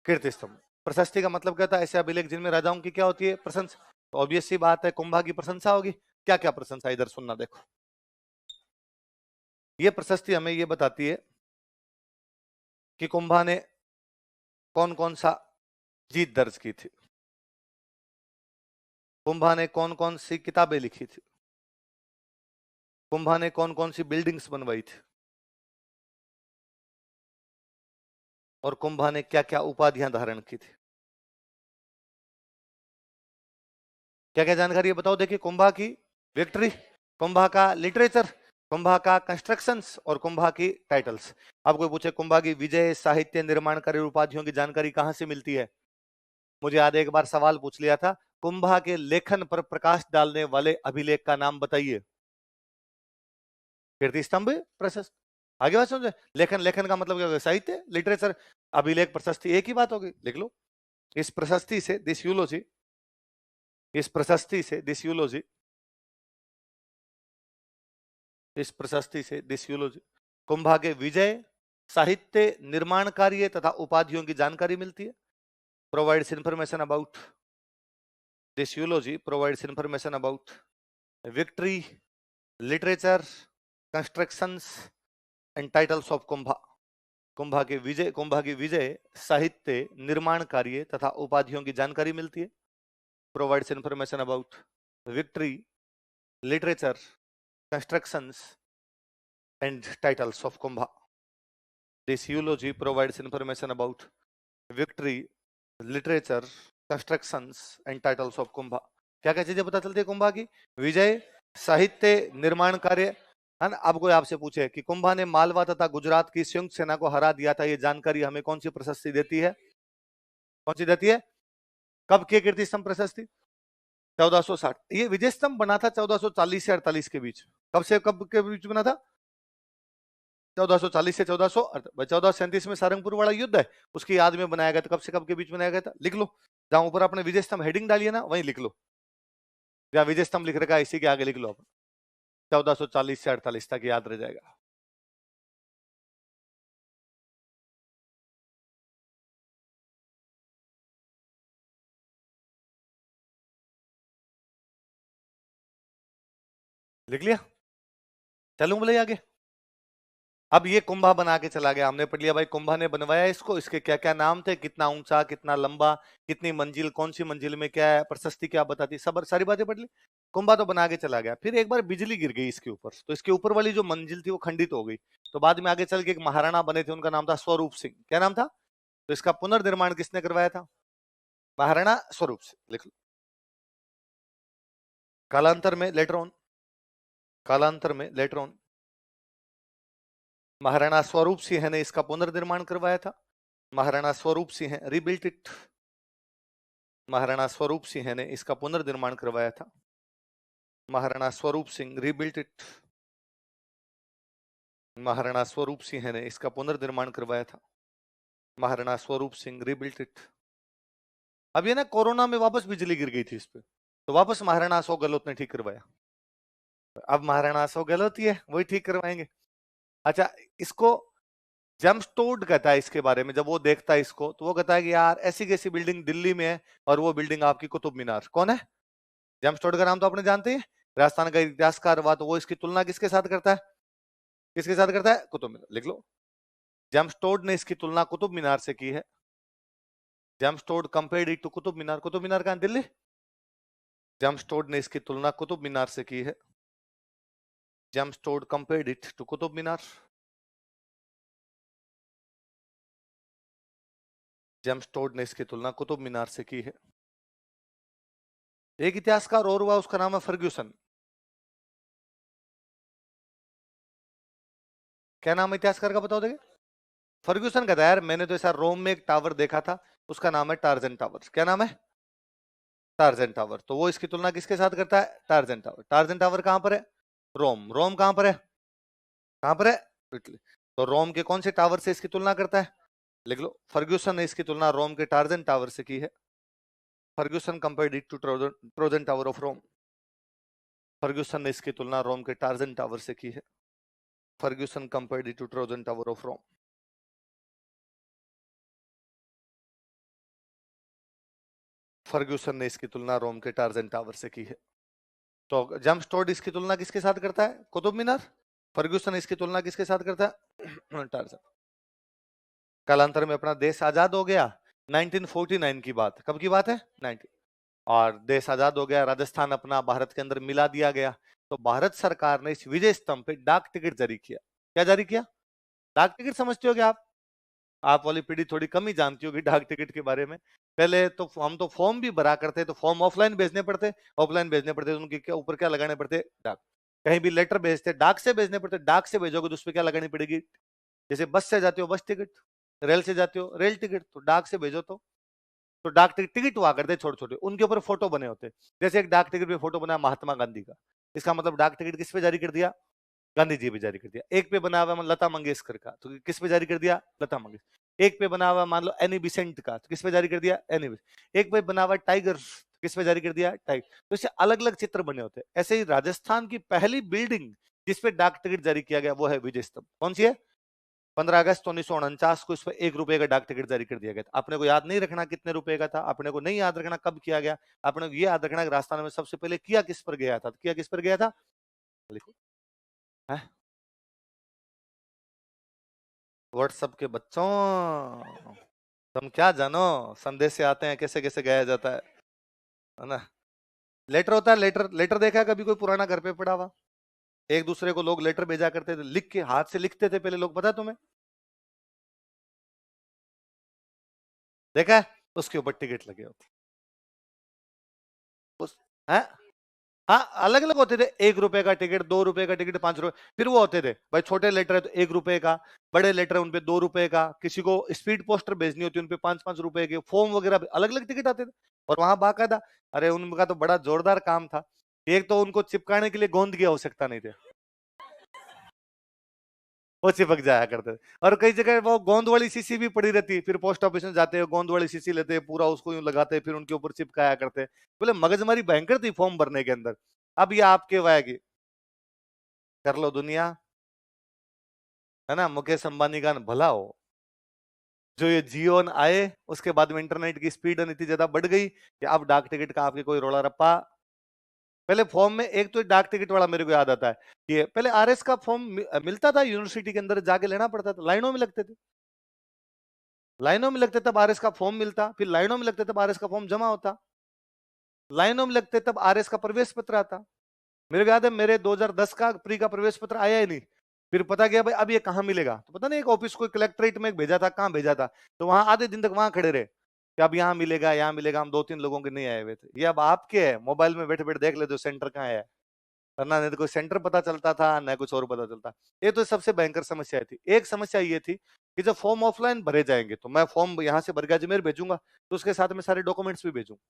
Speaker 1: कीर्ति स्तंभ प्रशस्ति का मतलब क्या था? ऐसे अभिलेख जिनमें राजाओं की क्या होती है? प्रशंसा। ऑब्वियस सी बात है, कुंभा की प्रशंसा होगी। क्या क्या प्रशंसा, इधर सुनना देखो। ये प्रशस्ति हमें ये बताती है कि कुंभा ने कौन कौन सा जीत दर्ज की थी, कुंभा ने कौन कौन सी किताबें लिखी थी, कुंभा ने कौन कौन सी बिल्डिंग्स बनवाई थी, और कुंभा ने क्या क्या उपाधियां धारण की थी। क्या क्या जानकारी है बताओ देखिए? कुंभा की विक्ट्री, कुंभा का लिटरेचर, कुंभा का कंस्ट्रक्शंस, और कुंभा की टाइटल्स। अब कोई पूछे कुंभा की विजय, साहित्य, निर्माणकारी उपाधियों की जानकारी कहां से मिलती है? मुझे आज एक बार सवाल पूछ लिया था, कुंभा के लेखन पर प्रकाश डालने वाले अभिलेख का नाम बताइए। कीर्ति स्तंभ प्रशस्ति। आगे बात समझे? लेखन, लेखन का मतलब क्या होगा? साहित्य, लिटरेचर, अभिलेख, प्रशस्ति, एक ही बात होगी। लिख लो, इस प्रशस्ति से दिस यूलॉजी, इस प्रशस्ति से दिस यूलॉजी, इस प्रशस्ति से दिस यूलॉजी कुंभा के विजय, साहित्य, निर्माण कार्य तथा उपाधियों की जानकारी मिलती है। Provides information about, this eulogy provides information about victory, literature, constructions and titles of Kumbha. Kumbha के विजय, कुंभा की विजय, साहित्य, निर्माण कार्य तथा उपाधियों की जानकारी मिलती है। Provides information about victory, literature, constructions and titles of Kumbha. This eulogy provides information about victory, literature, constructions and titles of Kumbha. क्या क्या चीजें पता चलती है कुंभा की? विजय, साहित्य, निर्माण कार्य, है ना। अब कोई आपसे पूछे कि कुंभा ने मालवा तथा गुजरात की संयुक्त सेना को हरा दिया था, ये जानकारी हमें कौन सी प्रशस्ति देती है? कौन सी देती है? कब की कीर्ति स्तंभ प्रशस्ति? 1460। ये विजय स्तंभ बना था 1440 से 48 के बीच। कब से कब के बीच बना था? 1440 से 1437 में सारंगपुर वाला युद्ध है, उसकी याद में बनाया गया था। कब से कब के बीच बनाया गया था? लिख लो, जहां ऊपर आपने विजय स्तंभ हेडिंग डाली है ना, वहीं लिख लो। जहां विजय स्तंभ लिख रखा है इसी के आगे लिख लो आप, 1440 से 48 तक याद रह जाएगा। लिख लिया? चलूं बोले आगे? अब ये कुंभा बना के चला गया, हमने पढ़ लिया भाई कुंभा ने बनवाया इसको, इसके क्या क्या नाम थे, कितना ऊंचा, कितना लंबा, कितनी मंजिल, कौन सी मंजिल में क्या है, प्रशस्ति क्या बताती, सब सारी बातें पढ़ ली। कुंभा तो बना के चला गया। फिर एक बार बिजली गिर गई इसके ऊपर, तो इसके ऊपर वाली जो मंजिल थी वो खंडित हो गई। तो बाद में आगे चल के एक महाराणा बने थे, उनका नाम था स्वरूप सिंह। क्या नाम था? तो इसका पुनर्निर्माण किसने करवाया था? महाराणा स्वरूप सिंह। लिख लो। कालांतर में लेटर ऑन, कालांतर में लेटर ऑन महाराणा स्वरूप सिंह ने इसका पुनर्निर्माण करवाया था। महाराणा स्वरूप सिंह रिबिल्ट इट, महाराणा स्वरूप सिंह ने इसका पुनर्निर्माण करवाया था। महाराणा स्वरूप सिंह रिबिल्ट इट, महाराणा स्वरूप सिंह ने इसका पुनर्निर्माण करवाया था। Maharana Swaroop Singh rebuilt it. अब ये ना कोरोना में वापस बिजली गिर गई थी इस पे, तो वापस महाराणा अशोक गहलोत ने ठीक करवाया। अब महाराणा अशोक गहलोत ही है, वही ठीक करवाएंगे। अच्छा, इसको जेम्सटोड कहता है इसके बारे में, जब वो देखता है इसको तो वो कहता है कि यार ऐसी कैसी बिल्डिंग दिल्ली में है और वो बिल्डिंग आपकी कुतुब मीनार। कौन है? जेम्सटोड का नाम तो आपने जानते हैं, राजस्थान का इतिहासकार हुआ, तो वो इसकी तुलना किसके साथ करता है? किसके साथ करता है? कुतुब मीनार। लिख लो, जेम्स टोड ने इसकी तुलना कुतुब मीनार से की है। James Tod compared it to Qutub Minar. Qutub Minar कहां? दिल्ली। जेम्स टोड ने इसकी तुलना कुतुब मीनार से की है। James Tod compared it to Qutub Minar. James Tod ने इसकी तुलना कुतुब मीनार से की है। एक इतिहासकार और हुआ, उसका नाम है फर्ग्यूसन। क्या नाम है इतिहासकार का? बताओ देखिए। फर्ग्यूसन का था यार। मैंने तो ऐसा रोम में एक टावर देखा था, उसका नाम है टार्जन टावर। क्या नाम है? Torsion tower. तो वो इसकी तुलना किसके साथ करता है? Torsion tower. टार्जन टावर कहां पर है? रोम। रोम कहां पर है? कहां पर है? इटली। तो रोम के कौन से टावर से इसकी तुलना करता है? लिख लो, फर्ग्यूसन ने इसकी तुलना रोम के टार्जन टावर से की है। Fergusson compared it to Trojan tower of Rome. Fergusson ने इसकी तुलना रोम के टार्जन टावर से की है। Fergusson compared it to Trojan tower of Rome. Fergusson ने इसकी तुलना रोम के टार्जन टावर से की है। तो जेम्स टोड इसकी तुलना किसके साथ करता है? कुतुब मीनार। फर्ग्यूसन इसकी तुलना किसके साथ करता है? टार्जन। कालांतर में अपना देश आजाद हो गया। 1949 की बात। कब की बात है? 19। और देश आजाद हो गया, राजस्थान अपना भारत के अंदर मिला दिया गया। तो भारत सरकार ने इस विजय स्तंभ पे डाक टिकट जारी किया। क्या जारी किया? डाक टिकट। समझते हो क्या आप वाली पीढ़ी थोड़ी कम ही जानती होगी डाक टिकट के बारे में। पहले तो हम तो फॉर्म भी भरा करते, तो फॉर्म ऑफलाइन भेजने पड़ते, ऑफलाइन भेजने पड़ते, उनके क्या ऊपर क्या लगाने पड़ते? डाक। कहीं भी लेटर भेजते, डाक से भेजने पड़ते। डाक से भेजोगे तो उस पर क्या लगानी पड़ेगी? जैसे बस से जाते हो बस टिकट, रेल से जाते हो रेल टिकट, तो डाक से भेजो तो डाक टिकट टिकट हुआ करते छोटे छोटे, उनके ऊपर फोटो बने होते। जैसे एक डाक टिकट पे फोटो बना महात्मा गांधी का, इसका मतलब डाक टिकट किस पे जारी कर दिया? गांधी जी पे जारी कर दिया। एक पे बना हुआ लता मंगेशकर का, तो किस पे जारी कर दिया? लता मंगेशकर। एक पे बना हुआ मान लो एनी बिसेंट का, तो किस पे जारी कर दिया? Any Besant. एक पे बना हुआ टाइगर, किस पे जारी कर दिया? टाइगर। तो इससे अलग अलग चित्र बने होते हैं। ऐसे ही राजस्थान की पहली बिल्डिंग जिसपे डाक टिकट जारी किया गया वो है विजय स्तंभ। कौन सी है? 15 अगस्त 1949 को इस पर 1 रुपए का डाक टिकट जारी कर दिया गया था। आपने को याद नहीं रखना कितने रुपए का था, आपने को नहीं याद रखना कब किया गया, आपने को ये याद रखना कि राजस्थान में सबसे पहले किया किस पर गया था। किया किस पर गया था? लिखो। व्हाट्सएप के बच्चों, तुम क्या जानो संदेश से आते हैं कैसे कैसे गया जाता है ना। लेटर होता है, लेटर। लेटर देखा है कभी कोई पुराना घर पे पड़ा हुआ? एक दूसरे को लोग लेटर भेजा करते थे, लिख के हाथ से लिखते थे पहले लोग, पता है तुम्हें? देखा है? उसके ऊपर टिकट लगे होते उस है। हाँ, अलग अलग होते थे। 1 रुपए का टिकट, 2 रुपए का टिकट, 5 रुपए। फिर वो होते थे भाई, छोटे लेटर है तो 1 रुपए का, बड़े लेटर है उनपे 2 रुपए का, किसी को स्पीड पोस्टर भेजनी होती है उनपे 5-5 रुपए के, फॉर्म वगैरह अलग अलग टिकट आते थे। और वहां बाकायदा, अरे उनका तो बड़ा जोरदार काम था। एक तो उनको चिपकाने के लिए गोंद की आवश्यकता नहीं थी, वो चिपक जाया करते थे। और कई जगह वो गोंद वाली शीशी भी पड़ी रहती, फिर पोस्ट ऑफिस में जाते हैं, गोंद वाली शीशी लेते हैं, पूरा उसको यूं लगाते हैं, फिर उनके ऊपर चिपकाया करते। बोले मगजमारी भयंकर थी फॉर्म भरने के अंदर। अब ये आपके वायगी कर लो दुनिया, है ना। मुकेश अंबानी का भला हो, जो ये जियो आए उसके बाद में इंटरनेट की स्पीड इतनी ज्यादा बढ़ गई कि अब डाक टिकट का आपके कोई रोला रप्पा। पहले फॉर्म में एक तो डाक टिकट वाला मेरे को याद आता है कि पहले आरएस का फॉर्म मिलता था, यूनिवर्सिटी के अंदर जाके लेना पड़ता था, लाइनों में लगते थे। लाइनों में लगते तब आरएस का फॉर्म मिलता, फिर लाइनों में लगते तब आरएस का फॉर्म जमा होता, लाइनों में लगते तब आरएस का प्रवेश पत्र आता। मेरे को याद है मेरे 2010 का प्री का प्रवेश पत्र आया ही नहीं। फिर पता गया भाई अब ये कहाँ मिलेगा, तो पता नहीं एक ऑफिस को कलेक्ट्रेट में भेजा था, कहाँ भेजा था, तो वहां आधे दिन तक वहां खड़े रहे कि अब यहाँ मिलेगा यहाँ मिलेगा। हम 2-3 लोगों के नहीं आए हुए थे। ये अब आपके है, मोबाइल में बैठे बैठे देख लेते हो सेंटर कहाँ है, वरना नहीं तो कोई सेंटर पता चलता था न कुछ और पता चलता। ये तो सबसे भयंकर समस्या थी। एक समस्या ये थी कि जब फॉर्म ऑफलाइन भरे जाएंगे तो मैं फॉर्म यहाँ से भर के अजमेर भेजूंगा, तो उसके साथ में सारे डॉक्यूमेंट्स भी भेजूंगा।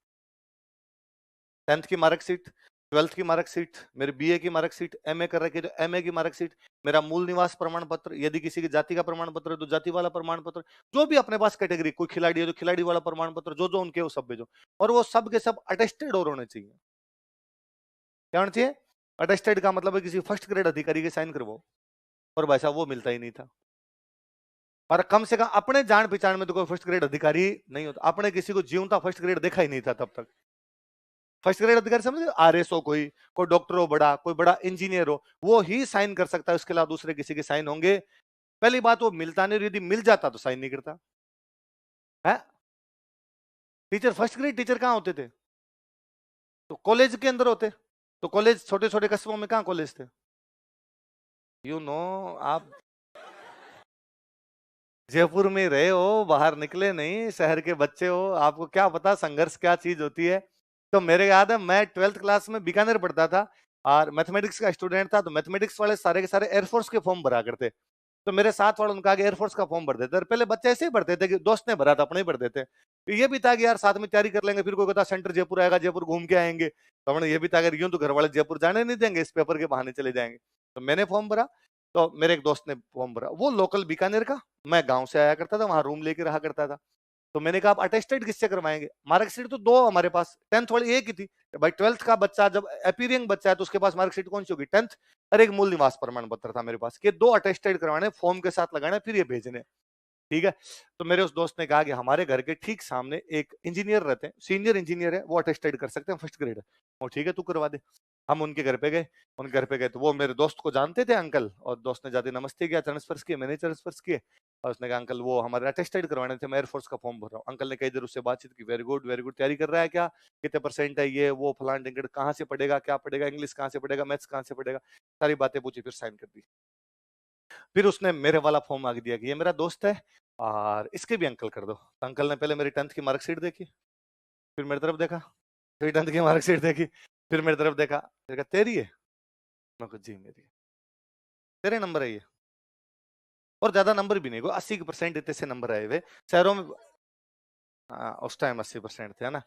Speaker 1: 10th की मार्कशीट, 12th की मार्कशीट, मेरे बीए की मार्कशीट, एमए कर रखे तो एमए की मार्कशीट, मेरा मूल निवास प्रमाण पत्र, यदि किसी की जाति का प्रमाण पत्र है तो जाति वाला प्रमाण पत्र, जो भी अपने पास कैटेगरी, कोई खिलाड़ी है तो खिलाड़ी वाला प्रमाण पत्र, जो जो उनके वो सब भेजो। और वो सब के सब अटेस्टेड और होने चाहिए। क्या होना चाहिए? अटेस्टेड का मतलब है किसी फर्स्ट ग्रेड अधिकारी के साइन करवाओ, और भाई साहब वो मिलता ही नहीं था। और कम से कम अपने जान पहचान में तो कोई फर्स्ट ग्रेड अधिकारी नहीं होता। आपने किसी को जीवता फर्स्ट ग्रेड देखा ही नहीं था तब तक। फर्स्ट ग्रेड अधिकारी समझे, आरएस हो, कोई डॉक्टर हो बड़ा, कोई बड़ा इंजीनियर हो, वो ही साइन कर सकता है, उसके अलावा दूसरे किसी के साइन होंगे? पहली बात वो मिलता नहीं, यदि मिल जाता तो साइन नहीं करता है। टीचर फर्स्ट ग्रेड टीचर कहां होते थे? तो कॉलेज के अंदर होते। तो कॉलेज छोटे छोटे कस्बों में कहां कॉलेज थे? आप जयपुर में रहे हो, बाहर निकले नहीं, शहर के बच्चे हो, आपको क्या पता संघर्ष क्या चीज होती है। तो मेरे याद है मैं 12th क्लास में बीकानेर पढ़ता था और मैथमेटिक्स का स्टूडेंट था, तो मैथमेटिक्स वाले सारे के सारे एयरफोर्स के फॉर्म भरा करते। तो मेरे साथ वाले उनका आगे एयरफोर्स का फॉर्म भर देते, और पहले बच्चे ऐसे ही भरते थे कि दोस्त ने भरा था, अपने ही भर देते। तो ये भी था कि यार साथ में तैयारी कर लेंगे, फिर कोई कहता सेंटर जयपुर आएगा, जयपुर घूम के आएंगे। तो हमने ये भी था अगर यूं तो घर वाले जयपुर जाने नहीं देंगे, इस पेपर के बहाने चले जाएंगे। तो मैंने फॉर्म भरा, तो मेरे एक दोस्त ने फॉर्म भरा, वो लोकल बीकानेर का, मैं गांव से आया करता था, वहां रूम लेके रहा करता था। तो मैंने कहा आप अटेस्टेड किससे करवाएंगे? मार्कशीट तो दो हमारे पास, 10th वाली एक ही थी भाई। 12th का बच्चा जब अपीयरिंग बच्चा है तो उसके पास मार्कशीट कौन सी होगी? 10th। और एक मूल निवास प्रमाण पत्र था मेरे पास, कि दो अटेस्टेड करवाने, फॉर्म के साथ लगाने, फिर ये भेजने। ठीक है। तो मेरे उस दोस्त ने कहा कि हमारे घर के ठीक सामने एक इंजीनियर रहते हैं, सीनियर इंजीनियर है, वो अटेस्टेड कर सकते हैं फर्स्ट ग्रेड। वो ठीक है, तू करवा दे। हम उनके घर पे गए, उनके घर पे गए तो वो मेरे दोस्त को जानते थे अंकल, और दोस्त ने जाते नमस्ते किया, चरण स्पर्श किए, मैंने चरण स्पर्श किए, और उसने कहा अंकल वो हमारे अटेस्टेड करवाने थे, मैं एयरफोर्स का फॉर्म भर रहा हूँ। अंकल ने कई देर उससे बातचीत की, वेरी गुड वेरी गुड, तैयारी कर रहा है क्या, कितने परसेंट है, ये वो फलान टिकट, कहाँ से पढ़ेगा, क्या पढ़ेगा, इंग्लिश कहाँ से पढ़ेगा, मैथ्स कहाँ से पढ़ेगा, सारी बातें पूछी, फिर साइन कर दी। फिर उसने मेरे वाला फॉर्म आगे दिया कि ये मेरा दोस्त है और इसके भी अंकल कर दो। तो अंकल ने पहले मेरी 10th की मार्कशीट देखी, फिर मेरी तरफ देखा, फिर 10th की मार्कशीट देखी, फिर मेरी तरफ देखा, फिर कहा तेरी है? मैं कहा जी मेरी है। तेरे नंबर है ये? और ज्यादा नंबर भी नहीं, 80% इतने से नंबर आए हुए शहरों में। उस टाइम 80% थे, है ना।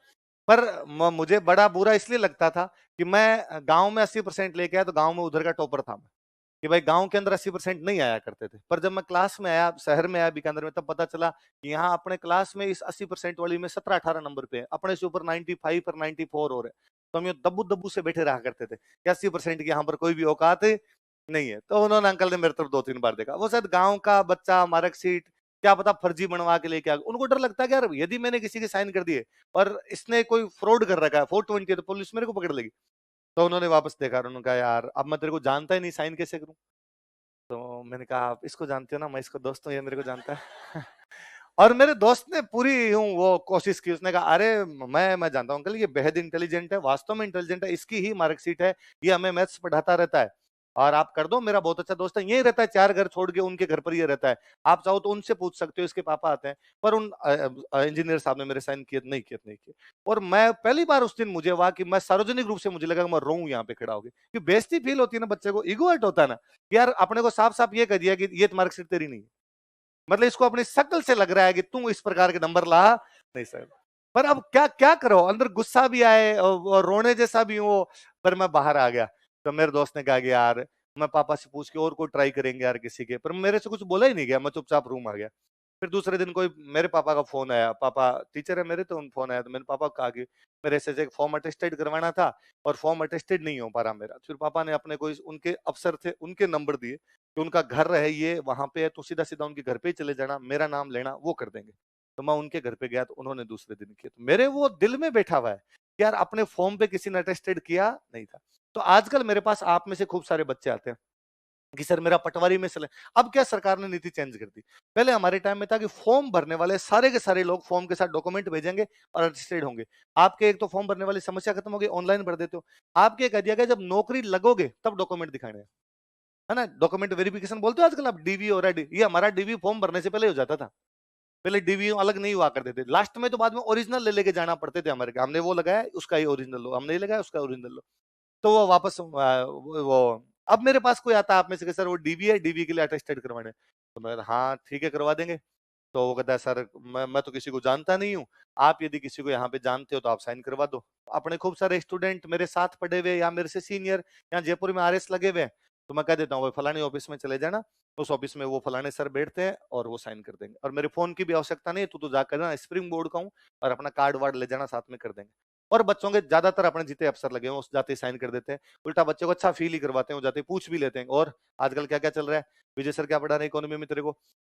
Speaker 1: पर मुझे बड़ा बुरा इसलिए लगता था कि मैं गांव में 80% लेके आया, तो गांव में उधर का टॉपर था मैं, कि भाई गांव के अंदर 80% नहीं आया करते थे। पर जब मैं क्लास में आया, शहर में आया बीकानेर में, तब पता चला कि यहाँ अपने क्लास में इस 80% वाली में 17-18 नंबर पे है, अपने से ऊपर 95 पर 94 और है। तो हम ये दब्बू दब्बू से बैठे रहा करते थे कि 80% की यहाँ पर कोई भी औकात नहीं है। तो उन्होंने अंकल ने मेरे तरफ 2-3 बार देखा, वो शायद गाँव का बच्चा मार्कशीट क्या पता फर्जी बनवा के लेके आ, उनको डर लगता है कि यार यदि मैंने किसी के साइन कर दिए और इसने कोई फ्रॉड कर रखा है 420, तो पुलिस मेरे को पकड़ लेगी। तो उन्होंने वापस देखा और उन्होंने कहा यार अब मैं तेरे को जानता ही नहीं, साइन कैसे करूं? तो मैंने कहा आप इसको जानते हो ना, मैं इसको दोस्त हूँ, ये मेरे को जानता है। और मेरे दोस्त ने पूरी यूं वो कोशिश की, उसने कहा अरे मैं जानता हूँ अंकल, ये बेहद इंटेलिजेंट है, वास्तव में इंटेलिजेंट है, इसकी ही मार्कशीट है, ये हमें मैथ्स पढ़ाता रहता है, और आप कर दो, मेरा बहुत अच्छा दोस्त है, यही रहता है, 4 घर छोड़ के उनके घर पर ये रहता है, आप चाहो तो उनसे पूछ सकते हो, इसके पापा आते हैं। पर उन इंजीनियर साहब ने मेरे साइन किए नहीं किए नहीं किए। और मैं पहली बार उस दिन मुझे हुआ कि मैं सार्वजनिक रूप से, मुझे लगा मैं रोऊं यहाँ पे खड़ा होगी, कि बेइज्जती फील होती है ना, बच्चे को ईगो हर्ट होता है ना, कि यार अपने को साफ साफ ये कह दिया कि ये मार्कशीट तेरी नहीं है, मतलब इसको अपनी शक्ल से लग रहा है कि तू इस प्रकार के नंबर ला नहीं सर। पर अब क्या क्या करो, अंदर गुस्सा भी आए और रोने जैसा भी हो, पर मैं बाहर आ गया। तो मेरे दोस्त ने कहा कि यार मैं पापा से पूछ के और कोई ट्राई करेंगे यार किसी के, पर मेरे से कुछ बोला ही नहीं गया, मैं चुपचाप रूम आ गया। फिर दूसरे दिन कोई मेरे पापा का फोन आया, पापा टीचर है मेरे, तो उन फोन आया, तो मैंने पापा को कहा कि मेरे से एक फॉर्म अटेस्टेड करवाना था और फॉर्म अटेस्टेड नहीं हो पा रहा मेरा। फिर पापा ने अपने कोई उनके अफसर थे उनके नंबर दिए कि उनका घर है ये वहां पे है, तो सीधा सीधा उनके घर पे ही चले जाना, मेरा नाम लेना, वो कर देंगे। तो मैं उनके घर पे गया, तो उन्होंने दूसरे दिन किया। तो मेरे वो दिल में बैठा हुआ है कि यार अपने फॉर्म पे किसी ने अटेस्टेड किया नहीं था। तो आजकल मेरे पास आप में से खूब सारे बच्चे आते हैं कि सर मेरा पटवारी में चले। अब क्या सरकार ने नीति चेंज कर दी, पहले हमारे टाइम में था कि फॉर्म भरने वाले सारे के सारे लोग फॉर्म के साथ डॉक्यूमेंट भेजेंगे और अटेस्टेड होंगे। आपके एक तो फॉर्म भरने वाली समस्या खत्म हो गई, ऑनलाइन भर देते हो। आपके कह दिया गया जब नौकरी लगोगे तब डॉक्यूमेंट दिखाने हैं, है ना, डॉक्यूमेंट वेरिफिकेशन बोलते हो आजकल आप, डीवी और आईडी। ये हमारा डीवी फॉर्म भरने से पहले हो जाता था, पहले डीवी अलग नहीं हुआ करते थे, लास्ट में तो बाद में ओरिजिनल ले लेके जाना पड़ते थे हमारे, हमने वो लगाया उसका ही ओरिजिनल लो, हमने लगाया उसका ओरिजिनल लो। तो वो वापस वो अब मेरे पास कोई आता है आप में से कि सर वो डीवी है, डीवी के लिए अटेस्टेड करवाने, तो मैं हाँ ठीक है करवा देंगे। तो वो कहता है सर मैं तो किसी को जानता नहीं हूँ, आप यदि किसी को यहाँ पे जानते हो तो आप साइन करवा दो। अपने खूब सारे स्टूडेंट मेरे साथ पढ़े हुए या मेरे से सीनियर यहाँ जयपुर में आरएस लगे हुए हैं, तो मैं कह देता हूँ फलाने ऑफिस में चले जाना, उस ऑफिस में वो फलाने सर बैठते हैं और वो साइन कर देंगे, और मेरे फोन की भी आवश्यकता नहीं है, तू तो जाकर ना स्प्रिंग बोर्ड का हूँ और अपना कार्ड वार्ड ले जाना, साथ में कर देंगे। और बच्चों के ज्यादातर अपने जितने अफसर लगे हैं उस जाते ही साइन कर देते हैं, उल्टा बच्चे को अच्छा फील ही करवाते हैं, वो जाते ही पूछ भी लेते हैं। और आजकल क्या क्या चल रहा है, विजय सर क्या पढ़ा रहे इकोनॉमी में तेरे को,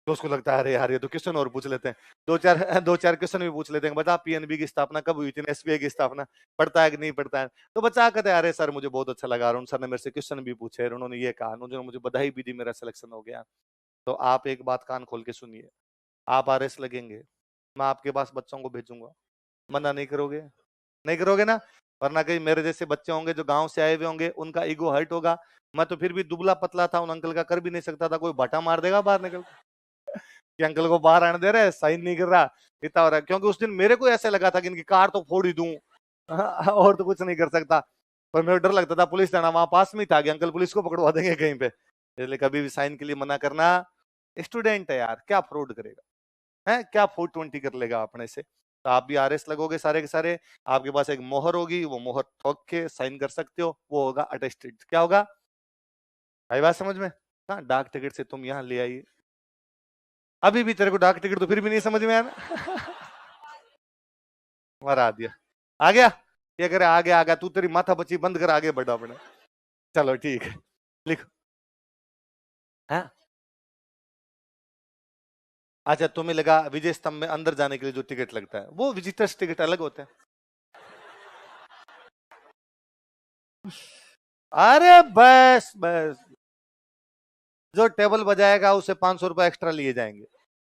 Speaker 1: तो उसको लगता है अरे यार ये तो क्वेश्चन और पूछ लेते हैं, दो चार क्वेश्चन भी पूछ लेते हैं, बता पीएनबी की स्थापना कब हुई थी, एसबीआई की स्थापना पढ़ता है कि नहीं पढ़ता है। तो बच्चा कहता है अरे सर मुझे बहुत अच्छा लगा, अरुण सर ने मेरे से क्वेश्चन भी पूछे और उन्होंने ये कहा, उन्होंने मुझे बधाई भी दी, मेरा सिलेक्शन हो गया। तो आप एक बात कान खोल के सुनिए, आप आरएस लगेंगे, मैं आपके पास बच्चों को भेजूंगा, मना नहीं करोगे? नहीं करोगे ना? वरना कहीं मेरे जैसे बच्चे होंगे जो गांव से आए हुए होंगे, उनका ईगो हर्ट होगा। मैं तो फिर भी दुबला पतला था, उन अंकल का कर भी नहीं सकता था, कोई बाटा मार देगा बाहर निकल कि अंकल को बाहर आने दे रहे, साइन नहीं कर रहा, इतना हो रहा है। क्योंकि उस दिन मेरे को ऐसे लगा था कि इनकी कार तो फोड़ ही दूं और तो कुछ नहीं कर सकता, पर मेरे डर लगता था पुलिस थाना वहां पास में था कि अंकल पुलिस को पकड़वा देंगे कहीं पे, इसलिए कभी भी साइन के लिए मना करना। स्टूडेंट है यार, क्या फ्रॉड करेगा है, क्या 420 कर लेगा अपने से। तो आप भी आरएस लगोगे सारे के सारे, आपके पास एक मोहर होगी, वो मोहर ठोक के साइन कर सकते हो, वो होगा अटेस्टेड। क्या होगा भाई, बात समझ में? हाँ, डाक टिकट से तुम यहाँ ले आइए। अभी भी तेरे को डाक टिकट तो फिर भी नहीं समझ में आया मरा दिया, आ गया ये करे, आ गया तू, तेरी माथा बची, बंद कर, आगे बढ़ा अपने। चलो ठीक है, लिखो। हाँ अच्छा, तुम्हें लगा विजय स्तंभ में अंदर जाने के लिए जो टिकट लगता है वो विजिटर्स टिकट अलग होता है। अरे बस बस, जो टेबल बजाएगा उसे 500 रुपए एक्स्ट्रा लिए जाएंगे।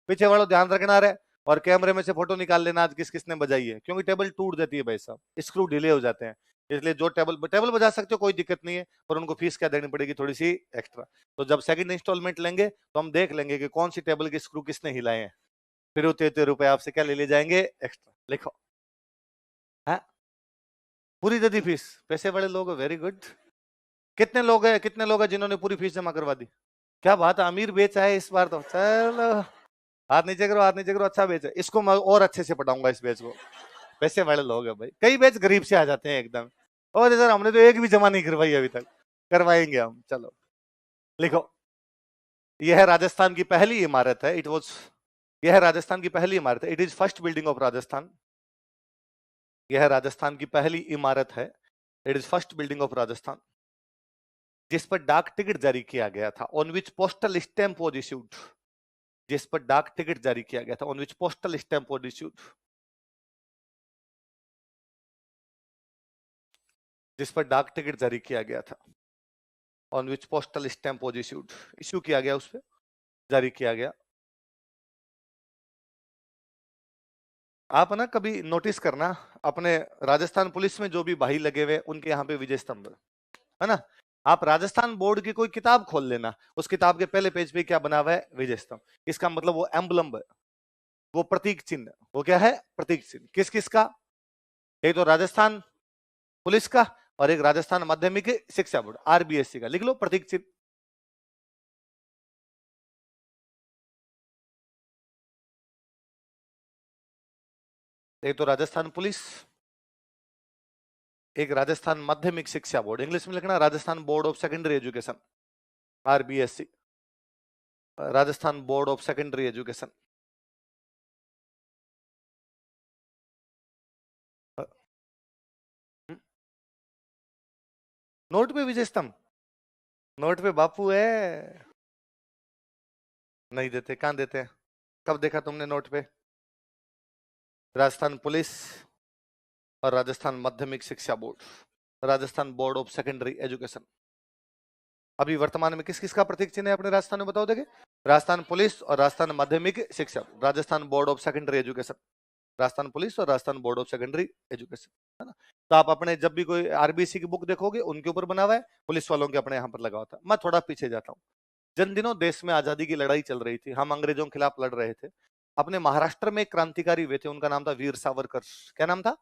Speaker 1: पीछे वालों ध्यान रखना रहे, और कैमरे में से फोटो निकाल लेना आज किस किसने बजाई है, क्योंकि टेबल टूट जाती है भाई साहब, स्क्रू ढीले हो जाते हैं। इसलिए जो टेबल बजा सकते हो कोई दिक्कत नहीं है, पर उनको फीस क्या देनी पड़ेगी, थोड़ी सी एक्स्ट्रा। तो जब सेकंड इंस्टॉलमेंट लेंगे तो हम देख लेंगे कि कौन सी टेबल के स्क्रू किसने हिलाए हैं, फिर उतने रुपए आपसे क्या ले लिए जाएंगे एक्स्ट्रा। लिखो है, पूरी दे दी फीस, पैसे वाले लोग, वेरी गुड। कितने लोग हैं जिन्होंने पूरी फीस जमा करवा दी? क्या बात है, अमीर बेचा है इस बार तो, चलो हाथ नीचे करो, हाथ नीचे करो, अच्छा बेच है, इसको मैं और अच्छे से पढ़ाऊंगा इस बेच को। पैसे वाले लोग हैं भाई, कई बेच गरीब से आ जाते हैं एकदम, और सर हमने तो एक भी जमा नहीं करवाई अभी तक, करवाएंगे हम। चलो लिखो, यह है राजस्थान की पहली इमारत है, यह है राजस्थान की पहली इमारत है, it is first building of Rajasthan. यह राजस्थान की पहली इमारत है, it is first building of Rajasthan, जिस पर डाक टिकट जारी किया गया था, on which postal stamp was issued. जिस पर डाक टिकट जारी किया गया था, on which postal stamp was issued. जिस पर डाक टिकट जारी किया गया था, on which postal stamp was issued, issue किया गया, उस पर जारी किया गया। आप ना कभी नोटिस करना, अपने राजस्थान पुलिस में जो भी भाई लगे हुए उनके यहाँ पे विजय स्तंभ है ना, आप राजस्थान बोर्ड की कोई किताब खोल लेना, उस किताब के पहले पेज पे क्या बना हुआ है, विजय स्तंभ। इसका मतलब वो एम्बलम है, वो प्रतीक चिन्ह, वो क्या है, प्रतीक चिन्ह। किस किस का? एक तो राजस्थान पुलिस का, और एक राजस्थान माध्यमिक शिक्षा बोर्ड आरबीएससी का। लिख लो प्रतीक चिन्ह। एक तो राजस्थान पुलिस, एक राजस्थान माध्यमिक शिक्षा बोर्ड, इंग्लिश में लिखना Rajasthan board of secondary education, RBSC, Rajasthan board of secondary education. Note पे विजय स्तंभ, नोट पे बापू है, नहीं देते, कहां देते हैं, कब देखा तुमने नोट पे? राजस्थान पुलिस और राजस्थान माध्यमिक शिक्षा board, Rajasthan board of secondary education. अभी वर्तमान में किस किस का प्रतीक चिन्ह है अपने राजस्थान में, बताओ देखे? राजस्थान पुलिस और राजस्थान माध्यमिक शिक्षा, Rajasthan board of secondary education, Rajasthan police और Rajasthan board of secondary education, है ना। तो आप अपने जब भी कोई आरबीसी की बुक देखोगे उनके ऊपर बना हुआ है, पुलिस वालों के अपने यहाँ पर लगा होता है। मैं थोड़ा पीछे जाता हूँ, जिन दिनों देश में आजादी की लड़ाई चल रही थी, हम अंग्रेजों के खिलाफ लड़ रहे थे, अपने महाराष्ट्र में एक क्रांतिकारी हुए थे, उनका नाम था वीर सावरकर। क्या नाम था?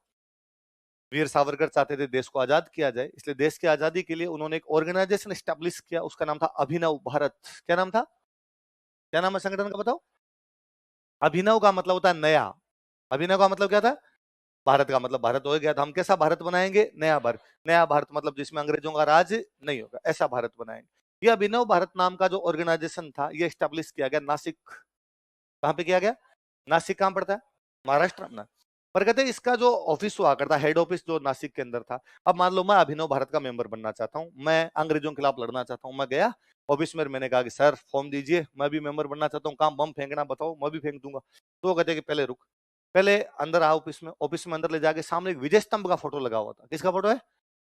Speaker 1: वीर सावरकर चाहते थे देश को आजाद किया जाए, इसलिए देश की आजादी के लिए उन्होंने एक ऑर्गेनाइजेशन स्टैब्लिश किया, उसका नाम था अभिनव भारत। क्या नाम था? क्या नाम है संगठन का, बताओ? अभिनव का मतलब होता है नया, अभिनव का मतलब क्या था? भारत का मतलब भारत हो गया, तो हम कैसा भारत बनाएंगे? नया भारत। नया भारत मतलब जिसमें अंग्रेजों का राज नहीं होगा, ऐसा भारत बनाएंगे। ये अभिनव भारत नाम का जो ऑर्गेनाइजेशन था, ये स्टैब्लिश किया गया नासिक। कहां पे किया गया? नासिक कहां पड़ता है? महाराष्ट्र में। पर कहते हैं इसका जो ऑफिस हुआ करता, हेड ऑफिस जो नासिक के अंदर था, अब मान लो मैं अभिनव भारत का मेंबर बनना चाहता हूँ, मैं अंग्रेजों के खिलाफ लड़ना चाहता हूँ, मैं गया ऑफिस में, मैंने कहा कि सर फॉर्म दीजिए, मैं भी मेंबर बनना चाहता हूँ, काम बम फेंकना बताओ, मैं भी फेंक दूंगा। तो वो कहते हैं कि पहले रुक, पहले अंदर आओ ऑफिस में अंदर ले जाके सामने एक विजय स्तंभ का फोटो लगा हुआ था, किसका फोटो है,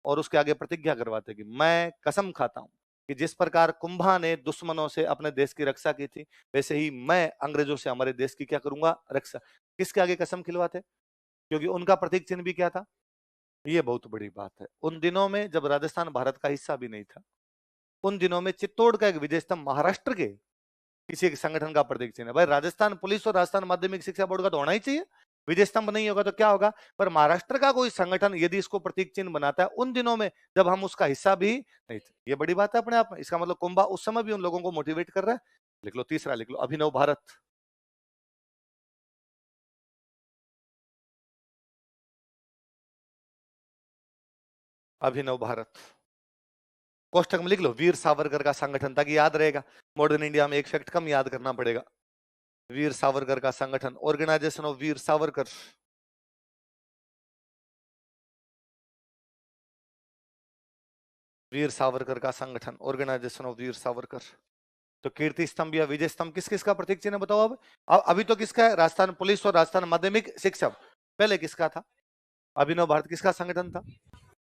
Speaker 1: और उसके आगे प्रतिज्ञा करवाते कि मैं कसम खाता हूं कि जिस प्रकार कुंभा ने दुश्मनों से अपने देश की रक्षा की थी, वैसे ही मैं अंग्रेजों से हमारे देश की क्या करूंगा, रक्षा। किसके आगे कसम खिलवाते, क्योंकि उनका प्रतीक चिन्ह भी क्या था, ये बहुत बड़ी बात है। उन दिनों में जब राजस्थान भारत का हिस्सा भी नहीं था, उन दिनों में चित्तौड़ का एक विजय स्तंभ महाराष्ट्र के किसी एक संगठन का प्रतीक चिन्ह है। भाई राजस्थान पुलिस और राजस्थान माध्यमिक शिक्षा बोर्ड का तो होना ही चाहिए, विजय स्तंभ नहीं होगा तो क्या होगा, पर महाराष्ट्र का कोई संगठन यदि इसको प्रतीक चिन्ह बनाता है उन दिनों में जब हम उसका हिस्सा भी नहीं थे, ये बड़ी बात है अपने आप में। इसका मतलब कुंभा उस समय भी उन लोगों को मोटिवेट कर रहा है। लिख लो, तीसरा लिख लो, अभिनव भारत। अभिनव भारत कोष्टक में लिख लो, वीर सावरकर का संगठन, ताकि याद रहेगा। मॉडर्न इंडिया में एक फैक्ट कम याद करना पड़ेगा। वीर सावरकर का संगठन, ऑर्गेनाइजेशन ऑफ वीर सावरकर। वीर सावरकर का संगठन, ऑर्गेनाइजेशन ऑफ वीर सावरकर। तो कीर्ति स्तंभ या विजय स्तंभ किस किस का प्रतीक चिन्ह बताओ। अब अभी तो किसका है, राजस्थान पुलिस और राजस्थान माध्यमिक शिक्षा। पहले किसका था, अभिनव भारत किसका संगठन था,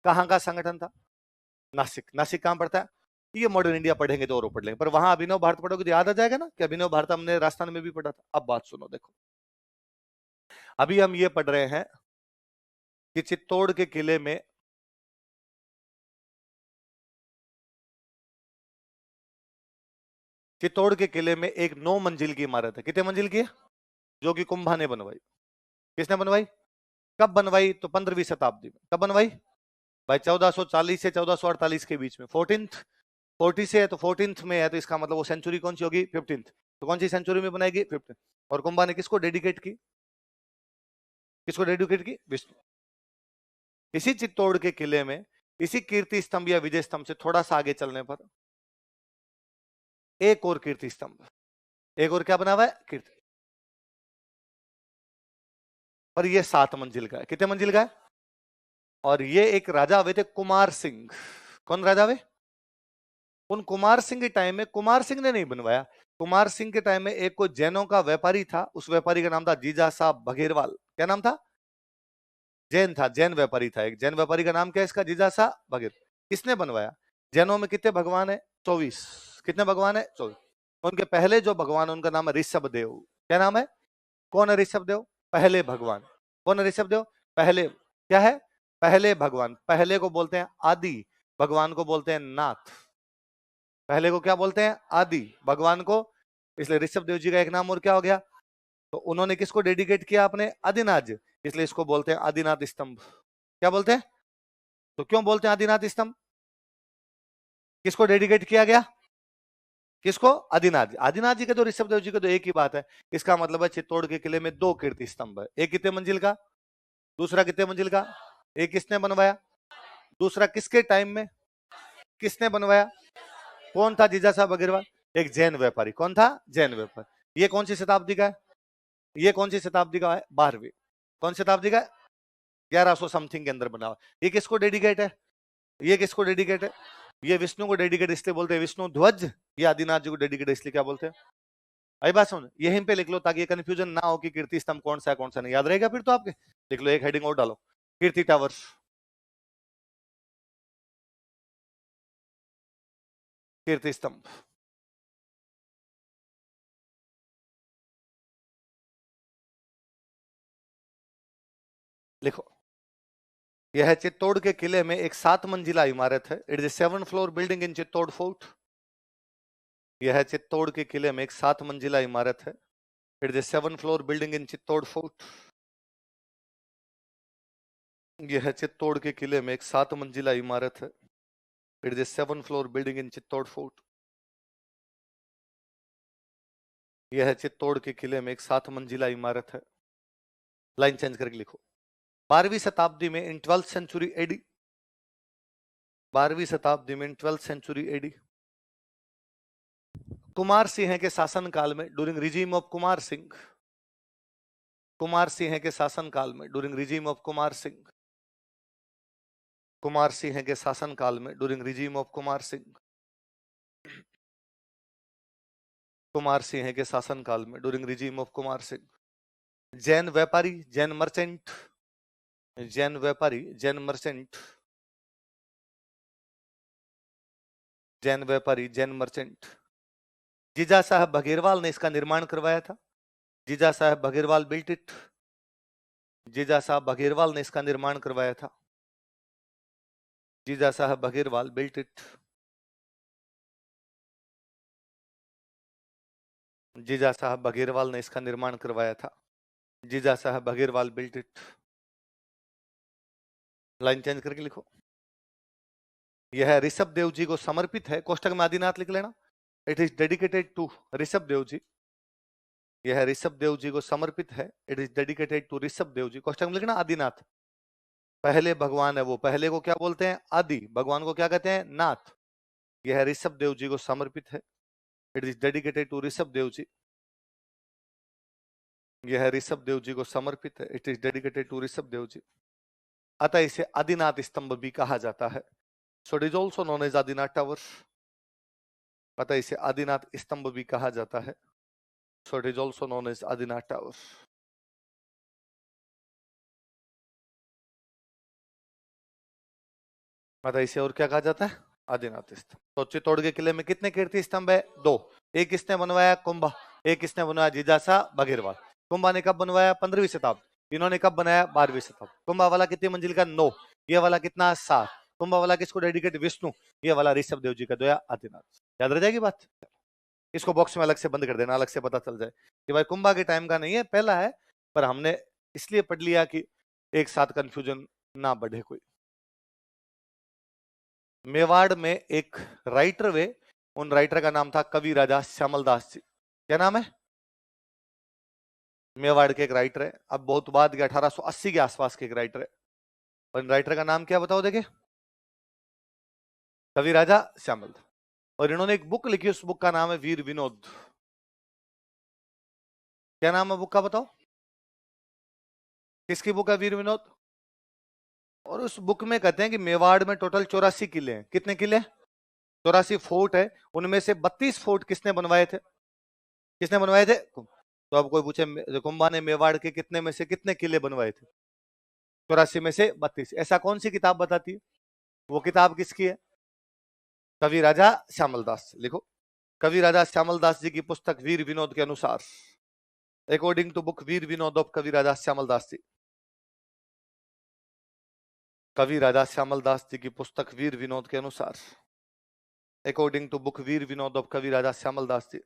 Speaker 1: कहां का संगठन था, नासिक। नासिक कहां पड़ता है, ये मॉडर्न इंडिया पढ़ेंगे तो और पढ़ लेंगे, पर वहां अभिनव भारत पढ़ोगे तो याद आ जाएगा ना कि अभिनव भारत हमने राजस्थान में भी पढ़ा था। अब बात सुनो, देखो अभी हम ये पढ़ रहे हैं कि चित्तौड़ के किले में चित्तौड़ के किले में एक 9 मंजिल की इमारत है। कितने मंजिल की है, जो कि कुंभा ने बनवाई। किसने बनवाई, कब बनवाई, तो 15वीं शताब्दी में। कब बनवाई भाई, 1440 से 1448 के बीच में। 1440 से है तो 14th में है, तो इसका मतलब वो सेंचुरी कौन सी होगी, 15th। तो कौन सी सेंचुरी में बनाएगी, 15th। और कुंभा ने किसको डेडिकेट की, किसको डेडिकेट की, विष्णु। इसी चित्तौड़ के किले में, इसी कीर्ति स्तंभ या विजय स्तंभ से थोड़ा सा आगे चलने पर एक और कीर्ति स्तंभ, एक और क्या बना हुआ है, कीर्ति, पर ये 7 मंजिल का है। कितने मंजिल का है, और ये एक राजा हुए थे कुमार सिंह। कौन राजा हुए, उन कुमार सिंह के टाइम में, कुमार सिंह ने नहीं बनवाया, कुमार सिंह के टाइम में एक कोई जैनों का व्यापारी था, उस व्यापारी का नाम था जीजा साहब बघेरवाल। क्या नाम था, जैन था, जैन व्यापारी था एक। जैन व्यापारी का नाम क्या है इसका, जीजा साहब बघेर। किसने बनवाया, जैनों में कितने भगवान है, 24। कितने भगवान है, 24। उनके पहले जो भगवान है उनका नाम है ऋषभ देव। क्या नाम है, कौन है ऋषभ देव, पहले भगवान। कौन है ऋषभ देव, पहले, क्या है, पहले भगवान। पहले को बोलते हैं आदि, भगवान को बोलते हैं नाथ। पहले को क्या बोलते हैं, आदि, भगवान को, इसलिए ऋषभ देव जी का एक नाम और क्या हो गया। तो उन्होंने किसको डेडिकेट किया, अपने आदिनाथ, इसलिए इसको बोलते हैं आदिनाथ स्तंभ। क्या बोलते हैं, तो क्यों बोलते हैं आदिनाथ स्तंभ, किसको डेडिकेट किया गया, किसको, आदिनाथ जी। आदिनाथ जी के तो ऋषभ देव जी के तो एक ही बात है। इसका मतलब है चित्तौड़ के किले में 2 कीर्ति स्तंभ है, एक कितने मंजिल का, दूसरा कितने मंजिल का। एक किसने बनवाया, दूसरा किसके टाइम में, किसने बनवाया, कौन था, जीजा साहब अग्रवाल, एक जैन व्यापारी। कौन था, जैन व्यापारी। ये कौन सी शताब्दी का है, ये कौन सी शताब्दी का है, 12वीं। कौन शताब्दी का है, 1100 समथिंग के अंदर बना हुआ। ये किसको डेडिकेट है, ये किसको डेडिकेट है, ये विष्णु को डेडिकेट इसलिए बोलते हैं विष्णु ध्वज। ये आदिनाथ जी को डेडिकेट इसलिए क्या बोलते हैं। आई बात समझ, यहीं पे लिख लो ताकि ये कंफ्यूजन ना हो कि कीर्ति स्तंभ कौन सा है कौन सा नहीं, याद रहेगा फिर तो आपके। लिख लो, एक हेडिंग और डालो, कीर्ति टावर। कीर्ति स्तंभ, लिखो। यह है चित्तौड़ के किले में एक 7 मंजिला इमारत है। It is a 7 floor building in Chittor fort. यह है चित्तौड़ के किले में एक 7 मंजिला इमारत है। It is a 7 floor building in Chittor fort. यह है चित्तौड़ के किले में एक 7 मंजिला इमारत है। It is a 7 floor building in Chittor fort. यह है चित्तौड़ के किले में एक 7 मंजिला इमारत है। लाइन चेंज करके लिखो। 12वीं शताब्दी में, इन 12th सेंचुरी एडी, 12वीं शताब्दी में, in 12th century AD, Kumar Singh के शासन काल में, during regime of Kumar Singh, Kumar Singh के शासनकाल में, during regime of Kumar Singh, Kumar Singh के शासनकाल में, during regime of Kumar Singh, Kumar Singh के शासनकाल में, during regime of Kumar Singh. Jain व्यापारी, जैन मर्चेंट, जैन व्यापारी, जैन मर्चेंट, जैन व्यापारी, जैन मर्चेंट। जीजा साहब बघेरवाल ने इसका निर्माण करवाया था। जीजा साहब बघेरवाल बिल्ट इट, जीजा साहब बघेरवाल ने इसका निर्माण करवाया था। जीजा साहब बघेरवाल बिल्ट इट, जीजा साहब बघेरवाल ने इसका निर्माण करवाया था। जीजा साहब Bagherwal built it. Line change करके लिखो। यह ऋषभ देव जी को समर्पित है, कोष्टक में आदिनाथ लिख लेना। It is dedicated to Rishabh Dev ji, यह ऋषभ देव जी को समर्पित है। It is dedicated to Rishabh Dev ji, कोष्टक में लिखना आदिनाथ। पहले भगवान है वो, पहले को क्या बोलते हैं? आदि। भगवान को क्या कहते हैं? नाथ। यह ऋषभ देव जी को समर्पित है। It is dedicated to Rishabh Dev ji, यह ऋषभ देव जी को समर्पित है। It is dedicated to Rishabh Dev ji. अतः इसे आदिनाथ स्तंभ भी कहा जाता है। So it is also known as Adinath tower. अतः इसे आदिनाथ स्तंभ भी कहा जाता है। So it is also known as Adinath tower. अतः इसे और क्या कहा जाता है? आदिनाथ स्तंभ। तो चित्तौड़ के किले में कितने कीर्ति स्तंभ है? 2। एक किसने बनवाया? कुंभा। एक किसने बनवाया? जीजासा बघेरवाल। कुंभा ने कब बनवाया? 15वीं शताब्दी। इन्होंने कब बनाया? 12वीं शताब्दी। कुंभा वाला कितनी मंजिल का? 9। ये वाला कितना? 7। कुंभा वाला किसको डेडिकेट? विष्णु। ये वाला ऋषभ देव जी का दोया आदिनाथ। याद रह जाएगी बात? इसको बॉक्स में अलग से बंद कर देना, अलग से पता चल जाए कि भाई कुंभा के टाइम का नहीं है, पहला है, पर हमने इसलिए पढ़ लिया कि एक साथ कंफ्यूजन ना बढ़े कोई। मेवाड़ में एक राइटर वे, उन राइटर का नाम था कवि राजा श्यामल दास जी। क्या नाम है? मेवाड़ के एक राइटर है, अब बहुत बाद के 1880 के आसपास के एक राइटर है। और राइटर का नाम क्या बताओ देखे? कवि राजा श्यामल। और इन्होंने एक बुक लिखी, उस बुक का नाम है वीर विनोद। क्या नाम है बुक का बताओ? किसकी बुक है वीर विनोद? और उस बुक में कहते हैं कि मेवाड़ में टोटल 84 किले हैं। कितने किले? 84 फोर्ट है। उनमें से 32 फोर्ट किसने बनवाए थे? किसने बनवाए थे? तो अब कोई पूछे कुंभा ने मेवाड़ के कितने में से कितने किले बनवाए थे? 84 में से 32। ऐसा कौन सी किताब बताती है? वो किताब किसकी है? कवि राजा श्यामल दास। लिखो, कवि राजा श्यामल दास जी की पुस्तक वीर विनोद के अनुसार, according to book Veer Vinod of Kavi Raja Shyamal Das ji, कवि राजा श्यामल दास जी की पुस्तक वीर विनोद के अनुसार, according to book Veer Vinod of Kavi Raja Shyamal Das ji,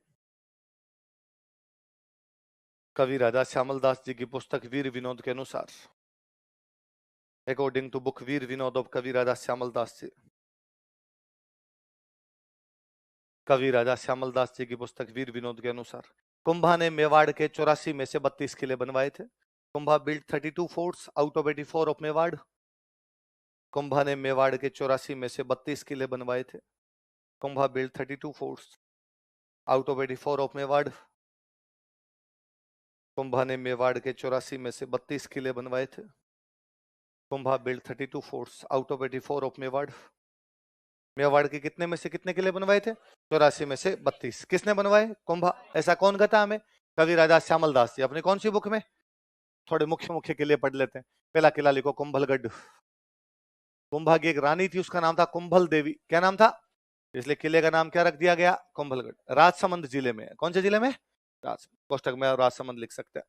Speaker 1: कवि राजा श्यामल दास जी की पुस्तक वीर विनोद के अनुसार, according to book Veer Vinod of Kavi Raja Shyamal Das ji, कवि राजा श्यामल दास जी की पुस्तक वीर विनोद के अनुसार, कुंभा ने मेवाड़ के 84 में से 32 किले बनवाए थे। Kumbha built 32 forts out of 84 of Mewar. Kumbha ने मेवाड़ के 84 में से 32 किले बनवाए थे। Kumbha built 32 forts out of 84 of Mewar. Kumbha ने मेवाड़ के 84 में से 32 किले बनवाए थे। Kumbha built 32 forts out of 84 of Mewar. Mewar के कितने में से कितने किले बनवाए थे? 84 में से 32। किसने बनवाए? कुंभा। ऐसा कौन कहता हमें? कवि राजा श्यामल दास जी। अपनी कौन सी बुक में? थोड़े मुख्य मुख्य किले पढ़ लेते हैं। पहला किला लिखो कुंभलगढ़। कुंभा की एक रानी थी, उसका नाम था कुंभल देवी। क्या नाम था? इसलिए किले का नाम क्या रख दिया गया? कुंभलगढ़। राजसमंद जिले में। कौन से जिले में? कोष्टक में राजसमंद लिख सकते हैं।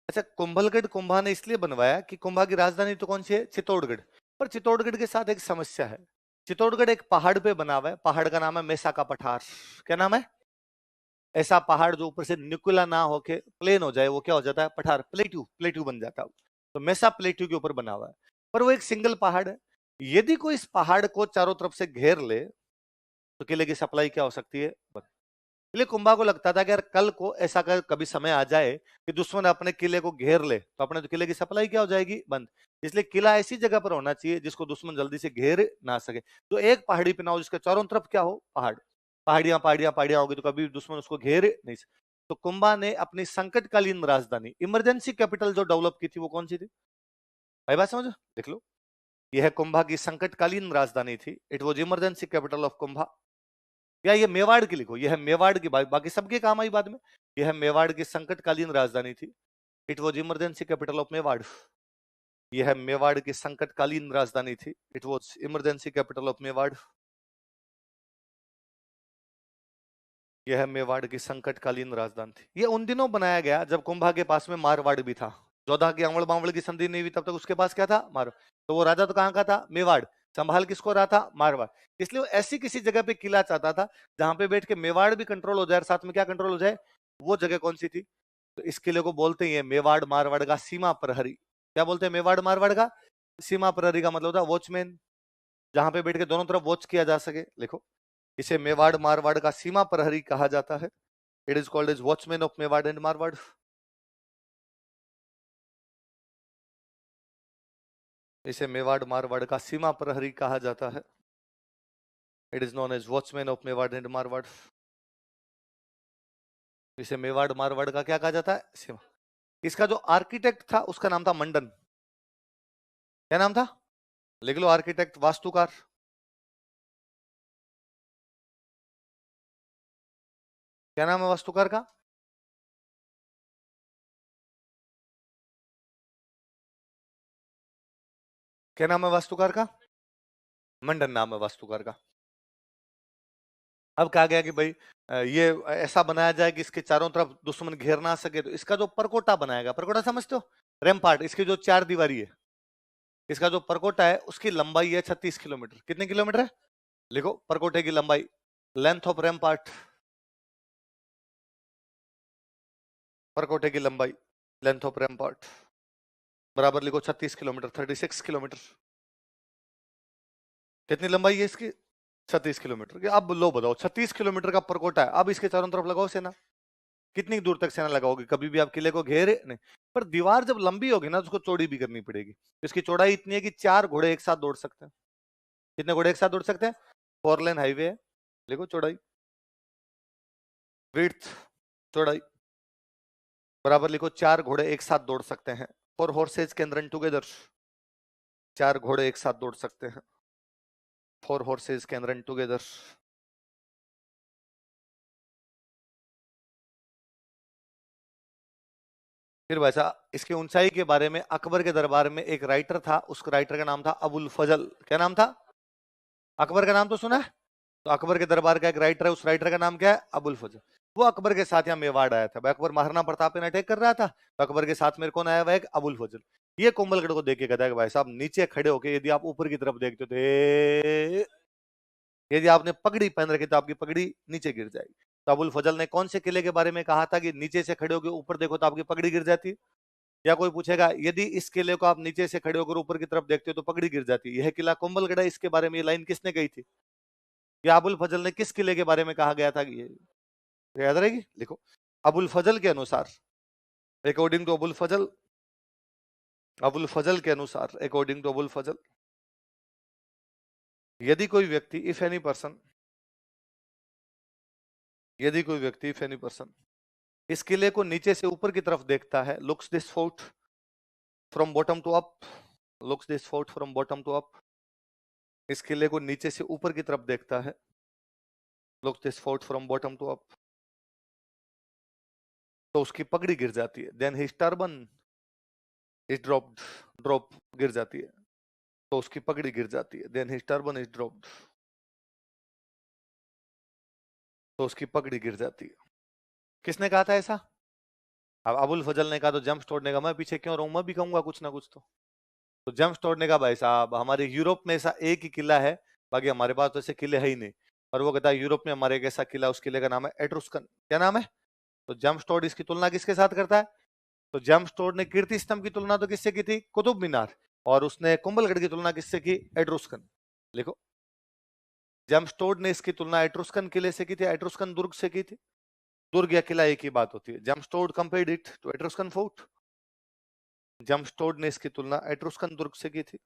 Speaker 1: अच्छा, कुंभलगढ़ कुंभा ने इसलिए बनवाया कि कुंभा की राजधानी तो कौन सी है? चित्तौड़गढ़। पर चित्तौड़गढ़ के साथ एक समस्या है। चित्तौड़गढ़ एक पहाड़ पे बना हुआ है, पहाड़ का नाम है मेसा का पठार। क्या नाम है? ऐसा पहाड़ जो ऊपर से निकुला ना होके प्लेन हो जाए, वो क्या हो जाता है? पठार। प्लेट्यू, प्लेट्यू बन जाता है। तो मेसा प्लेट्यू के ऊपर बना हुआ है, पर वो एक सिंगल पहाड़ है। यदि कोई इस पहाड़ को चारों तरफ से घेर ले तो किले की सप्लाई क्या हो सकती है? इसलिए कुंभा को लगता था कि यार कल को ऐसा कभी समय आ जाए कि दुश्मन अपने किले को घेर ले तो अपने किले की सप्लाई क्या हो जाएगी, बंद। इसलिए किला ऐसी जगह पर होना चाहिए जिसको दुश्मन जल्दी से घेर ना सके। तो एक पहाड़ी पे ना हो जिसके चारों तरफ क्या हो, पहाड़, पहाड़ियां पहाड़ियां पहाड़ियां होगी तो कभी दुश्मन उसको घेर नहीं सके। तो कुंभा ने अपनी संकटकालीन राजधानी, इमरजेंसी कैपिटल जो डेवलप की थी वो कौन सी थी भाई, बात समझो, देख लो। यह है कुंभा की संकटकालीन राजधानी थी, it was emergency capital of Kumbha. या ये मेवाड़ की लिखो, यह है मेवाड़ की, बाकी सबके काम आई बाद में। यह है मेवाड़ की संकटकालीन राजधानी थी, it was emergency capital of Mewar. यह है मेवाड़ की संकटकालीन राजधानी थी, it was emergency capital of Mewar. यह मेवाड़ की संकटकालीन राजधानी थी। यह उन दिनों बनाया गया जब कुंभा के पास में मारवाड़ भी था। जोधा की अमड़ बावड़ की संधि नहीं हुई तब तक उसके पास क्या था, मारवाड़। तो वो राजा तो कहां का था, मेवाड़। संभाल किसको रहा था, मारवाड़। इसलिए वो ऐसी किसी जगह पे किला चाहता था जहां पे बैठ के मेवाड़ भी कंट्रोल हो जाए और साथ में क्या कंट्रोल हो जाए, वो जगह कौन सी थी। तो इस किले को बोलते हैं मेवाड़ मारवाड़ का सीमा प्रहरी। क्या बोलते हैं, मेवाड़ मारवाड़ का सीमा प्रहरी का मतलब होता है वॉचमैन, जहां पे बैठ के दोनों तरफ वॉच किया जा सके। लिखो, इसे मेवाड़ मारवाड़ का सीमा प्रहरी कहा जाता है। It is called as watchman of Mewar and Marwar. इसे मेवाड़ मारवाड़ का सीमा प्रहरी कहा जाता है। It is known as watchman of Mewar and Marwar. इसे मेवाड़ मारवाड़ का क्या कहा जाता है, सीमा। इसका जो आर्किटेक्ट था उसका नाम था मंडन। क्या नाम था, लिख लो, आर्किटेक्ट, वास्तुकार। क्या नाम है वास्तुकार का, क्या नाम है वास्तुकार का, मंडन नाम है वास्तुकार का। अब कहा गया कि भाई ये ऐसा बनाया जाए कि इसके चारों तरफ दुश्मन घेर ना सके। तो इसका जो परकोटा बनाएगा, परकोटा समझते हो, रैम्पार्ट, इसकी जो 4 दीवारी है, इसका जो परकोटा है उसकी लंबाई है 36 किलोमीटर। कितने किलोमीटर है, लिखो, परकोटे की लंबाई, लेंथ ऑफ रैम्पार्ट, परकोटे की लंबाई, लेंथ ऑफ रैम्पार्ट बराबर लिखो 36 किलोमीटर, 36 किलोमीटर। कितनी लंबाई है इसकी, 36 किलोमीटर। अब लो बताओ, 36 किलोमीटर का परकोटा है, अब इसके चारों तरफ लगाओ सेना। कितनी दूर तक सेना लगाओगे, कभी भी आप किले को घेरे नहीं। पर दीवार जब लंबी होगी ना तो उसको चौड़ी भी करनी पड़ेगी। इसकी चौड़ाई इतनी है कि 4 घोड़े एक साथ दौड़ सकते हैं। कितने घोड़े एक साथ दौड़ सकते हैं, 4 लेन हाईवे है, देखो चौड़ाई, विड्थ, चौड़ाई बराबर लिखो 4 घोड़े एक साथ दौड़ सकते हैं। 4 horses can run together, 4 घोड़े एक साथ दौड़ सकते हैं। 4 horses can run together। फिर वैसा इसकी ऊंचाई के बारे में अकबर के दरबार में एक राइटर था, उस राइटर का नाम था अबुल फजल। क्या नाम था, अकबर का नाम तो सुना है। तो अकबर के दरबार का एक राइटर है, उस राइटर का नाम क्या है, अबुल फजल। वो अकबर के साथ यहाँ मेवाड़ आया था। अकबर महाराणा प्रताप ने अटैक कर रहा था, तो अकबर के साथ मेरे कौन आया हुआ है, अबुल फजल। ये कोमलगढ़ को देख के कहता है कि भाई साहब नीचे खड़े होके यदि आप ऊपर की तरफ देखते थे, यदि आपने पगड़ी पहन रखी तो आपकी पगड़ी नीचे गिर जाएगी। तो अबुल फजल ने कौन से किले के बारे में कहा था कि नीचे से खड़े होकर ऊपर देखो तो आपकी पगड़ी गिर जाती है। या कोई पूछेगा यदि इस किले को आप नीचे से खड़े होकर ऊपर की तरफ देखते हो तो पगड़ी गिर जाती है, यह किला कोमलगढ़ है, इसके बारे में ये लाइन किसने कही थी, या अबुल फजल ने किस किले के बारे में कहा गया था कि ये याद रहेगी। लिखो, अबुल फजल के अनुसार, अकॉर्डिंग टू अबुल फजल, अबुल फजल के अनुसार, अकॉर्डिंग टू अबुल फजल, यदि कोई व्यक्ति, इफ एनी पर्सन, यदि कोई व्यक्ति, इफ एनी पर्सन इस किले को नीचे से ऊपर की तरफ देखता है, looks this fort from bottom to up, looks this fort from bottom to up, इस किले को नीचे से ऊपर की तरफ देखता है, looks this fort from bottom to up, तो उसकी पगड़ी गिर जाती है। Then his turban is dropped, drop गिर जाती है, तो उसकी पगड़ी गिर जाती है। Then his turban is dropped, तो उसकी पगड़ी गिर जाती है। किसने कहा था ऐसा, अब अबुल फजल ने कहा तो जेम्स टोड ने कहा, मैं पीछे क्यों रहूं, मैं भी कहूंगा कुछ ना कुछ। तो जेम्स टोड ने कहा भाई साहब हमारे यूरोप में ऐसा एक ही किला है, बाकी हमारे पास तो ऐसे किले है ही नहीं। और वो कहता है यूरोप में हमारे एक ऐसा किला, उस किले का नाम है एट्रुस्कन। क्या नाम है, तो जेम्स टोड इसकी तुलना किसके साथ करता है, तो जेम्स टोड ने कीर्ति स्तंभ की तुलना तो किससे की थी, कुतुब मीनार, और उसने कुंभलगढ़ की तुलना किससे की, एट्रुस्कन। लिखो, जेम्स टोड ने इसकी तुलना एट्रुस्कन किले से की थी, एट्रुस्कन दुर्ग से की थी। दुर्ग या किला एक ही बात होती है। जमस्टोड compared it to Etruscan fort. जमस्टोड ने इसकी तुलना एट्रुस्कन दुर्ग से की थी।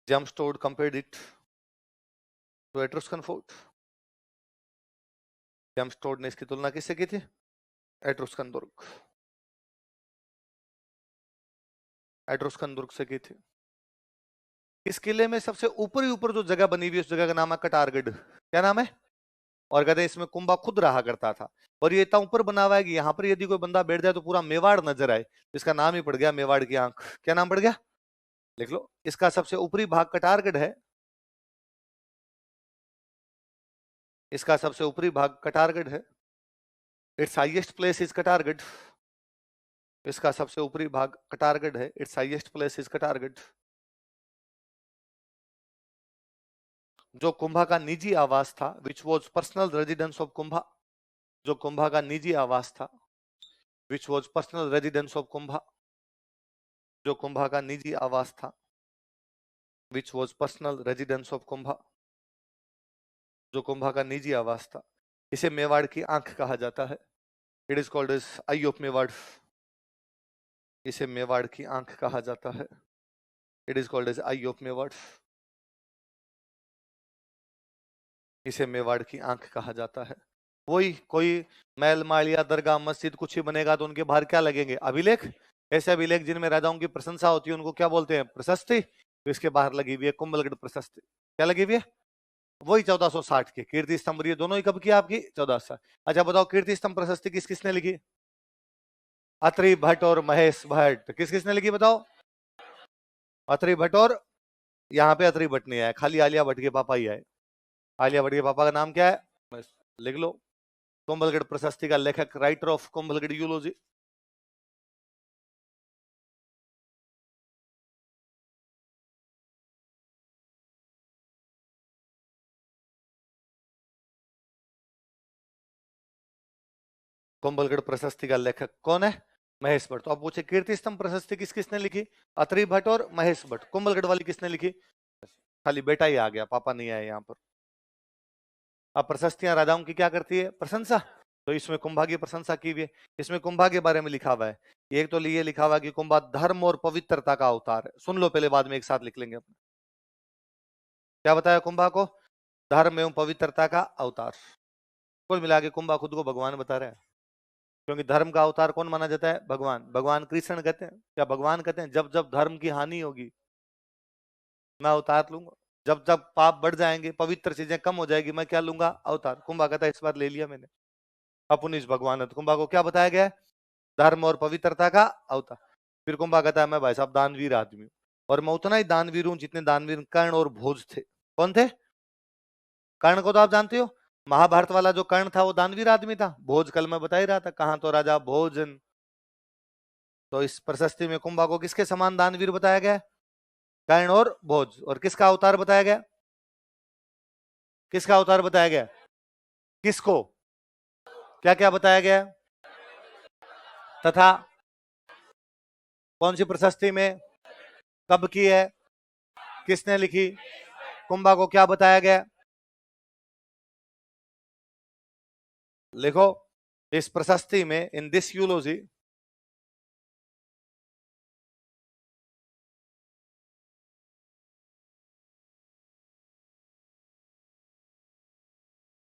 Speaker 1: जमस्टोड compared it to Etruscan fort. जमस्टोड ने इसकी तुलना किससे की थी? एट्रुस्कन दुर्ग। एट्रुस्कन दुर्ग से की थी। इस किले में सबसे ऊपर जो जगह बनी हुई उस जगह का नाम है कटारगढ़। क्या नाम है? और कहते हैं इसमें कुंभा खुद रहा करता था। और ये इतना ऊपर बना हुआ है कि यहाँ पर यदि कोई बंदा बैठ जाए तो पूरा मेवाड़ नजर आए। इसका नाम ही पड़ गया मेवाड़ की आंख। क्या नाम पड़ गया? लिख लो। इसका सबसे ऊपरी भाग कटारगढ़ है। इसका सबसे ऊपरी भाग कटारगढ़ है। It's highest place is Katargarh. इसका सबसे ऊपरी भाग कटारगढ़ है। It's highest place is Katargarh. जो कुंभा का निजी आवास था, which was personal residence of Kumbha. जो कुंभा का निजी आवास था, which was personal residence of Kumbha. जो कुंभा का निजी आवास था, which was personal residence of Kumbha. जो कुंभा का निजी आवास था, इसे मेवाड़ की आंख कहा जाता है। It is called as eye of Mewar. इसे मेवाड़ की आंख कहा जाता है। It is called as eye of Mewar. इसे मेवाड़ की आंख कहा जाता है। वही कोई महल मालिया दरगाह मस्जिद कुछ ही बनेगा तो उनके बाहर क्या लगेंगे? अभिलेख। ऐसे अभिलेख जिनमें राजाओं की प्रशंसा होती है उनको क्या बोलते हैं? प्रशस्ति। तो इसके बाहर लगी हुई है कुंभलगढ़ प्रशस्ति। क्या लगी हुई है? वही 1460 की कीर्ति स्तंभ। ये दोनों ही कब की आपकी? 1400। अच्छा बताओ, कीर्ति स्तंभ प्रशस्ति किस किसने लिखी? अत्रि भट्ट और महेश भट्ट। किस किसने लिखी बताओ? अत्रि भट्ट और, यहाँ पे अत्रि भट्ट नहीं आया, खाली आलिया भट्ट के पापा ही आए। आलिया भट्ट के पापा का नाम क्या है? बस लिख लो। कुंभलगढ़ प्रशस्ति का लेखक, राइटर ऑफ कुंभलगढ़ यूलॉजी। कुंभलगढ़ प्रशस्ति का लेखक कौन है? महेश भट्ट। तो आप पूछे कीर्ति स्तंभ प्रशस्ति किस किसने लिखी? अत्रि भट्ट और महेश भट्ट। कुंभलगढ़ वाली किसने लिखी? खाली बेटा ही आ गया, पापा नहीं आए यहाँ पर। अब प्रशस्तियां राजाओं की क्या करती है? प्रशंसा। तो इसमें कुंभा की प्रशंसा की हुई है। इसमें कुंभा के बारे में लिखा हुआ है। एक तो ये लिखा हुआ है कि कुंभा धर्म और पवित्रता का अवतार है। सुन लो पहले, बाद में एक साथ लिख लेंगे अपने। क्या बताया कुंभा को? धर्म एवं पवित्रता का अवतार। कुल मिला के कुंभा खुद को भगवान बता रहा है, क्योंकि धर्म का अवतार कौन माना जाता है? भगवान। भगवान कृष्ण कहते हैं क्या? भगवान कहते हैं जब जब धर्म की हानि होगी मैं अवतार लूंगा। जब जब पाप बढ़ जाएंगे, पवित्र चीजें कम हो जाएगी, मैं क्या लूंगा? अवतार। कुंभा कहता है इस बार ले लिया मैंने, अपन इस भगवान है। तो कुंभा को क्या बताया गया है? धर्म और पवित्रता का अवतार। फिर कुंभा कहता है मैं भाई साहब दानवीर आदमी हूं, और मैं उतना ही दानवीर हूं जितने दानवीर कर्ण और भोज थे। कौन थे? कर्ण को तो आप जानते हो, महाभारत वाला जो कर्ण था वो दानवीर आदमी था। भोज कल मैं बता ही रहा था, कहां तो राजा भोजन। तो इस प्रशस्ति में कुंभा को किसके समान दानवीर बताया गया? कर्ण और भोज। और किसका अवतार बताया गया? किसका अवतार बताया गया? किसको? क्या क्या बताया गया? तथा कौन सी प्रशस्ति में, कब की है, किसने लिखी, कुंभा को क्या बताया गया? लिखो। इस प्रशस्ति में, इन दिस यूलॉजी,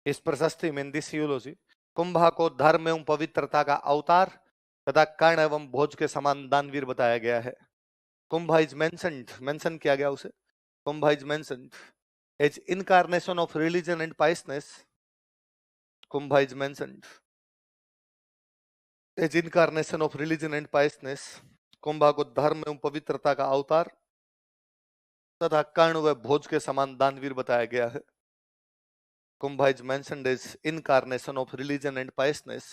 Speaker 1: इस प्रशस्ति में, इन दिस यूलॉजी, कुंभा को धर्म एवं पवित्रता का अवतार तथा कर्ण एवं भोज के समान दानवीर बताया गया है। कुंभा इज मेंशन्ड, मेंशन किया गया उसे। Kumbha is mentioned as incarnation of religion and piousness. Kumbha is mentioned as incarnation of religion and piousness. Kumbha को धर्म एवं पवित्रता का अवतार तथा कर्ण व भोज के समान दानवीर बताया गया है। Kumbha is mentioned as incarnation of religion and piousness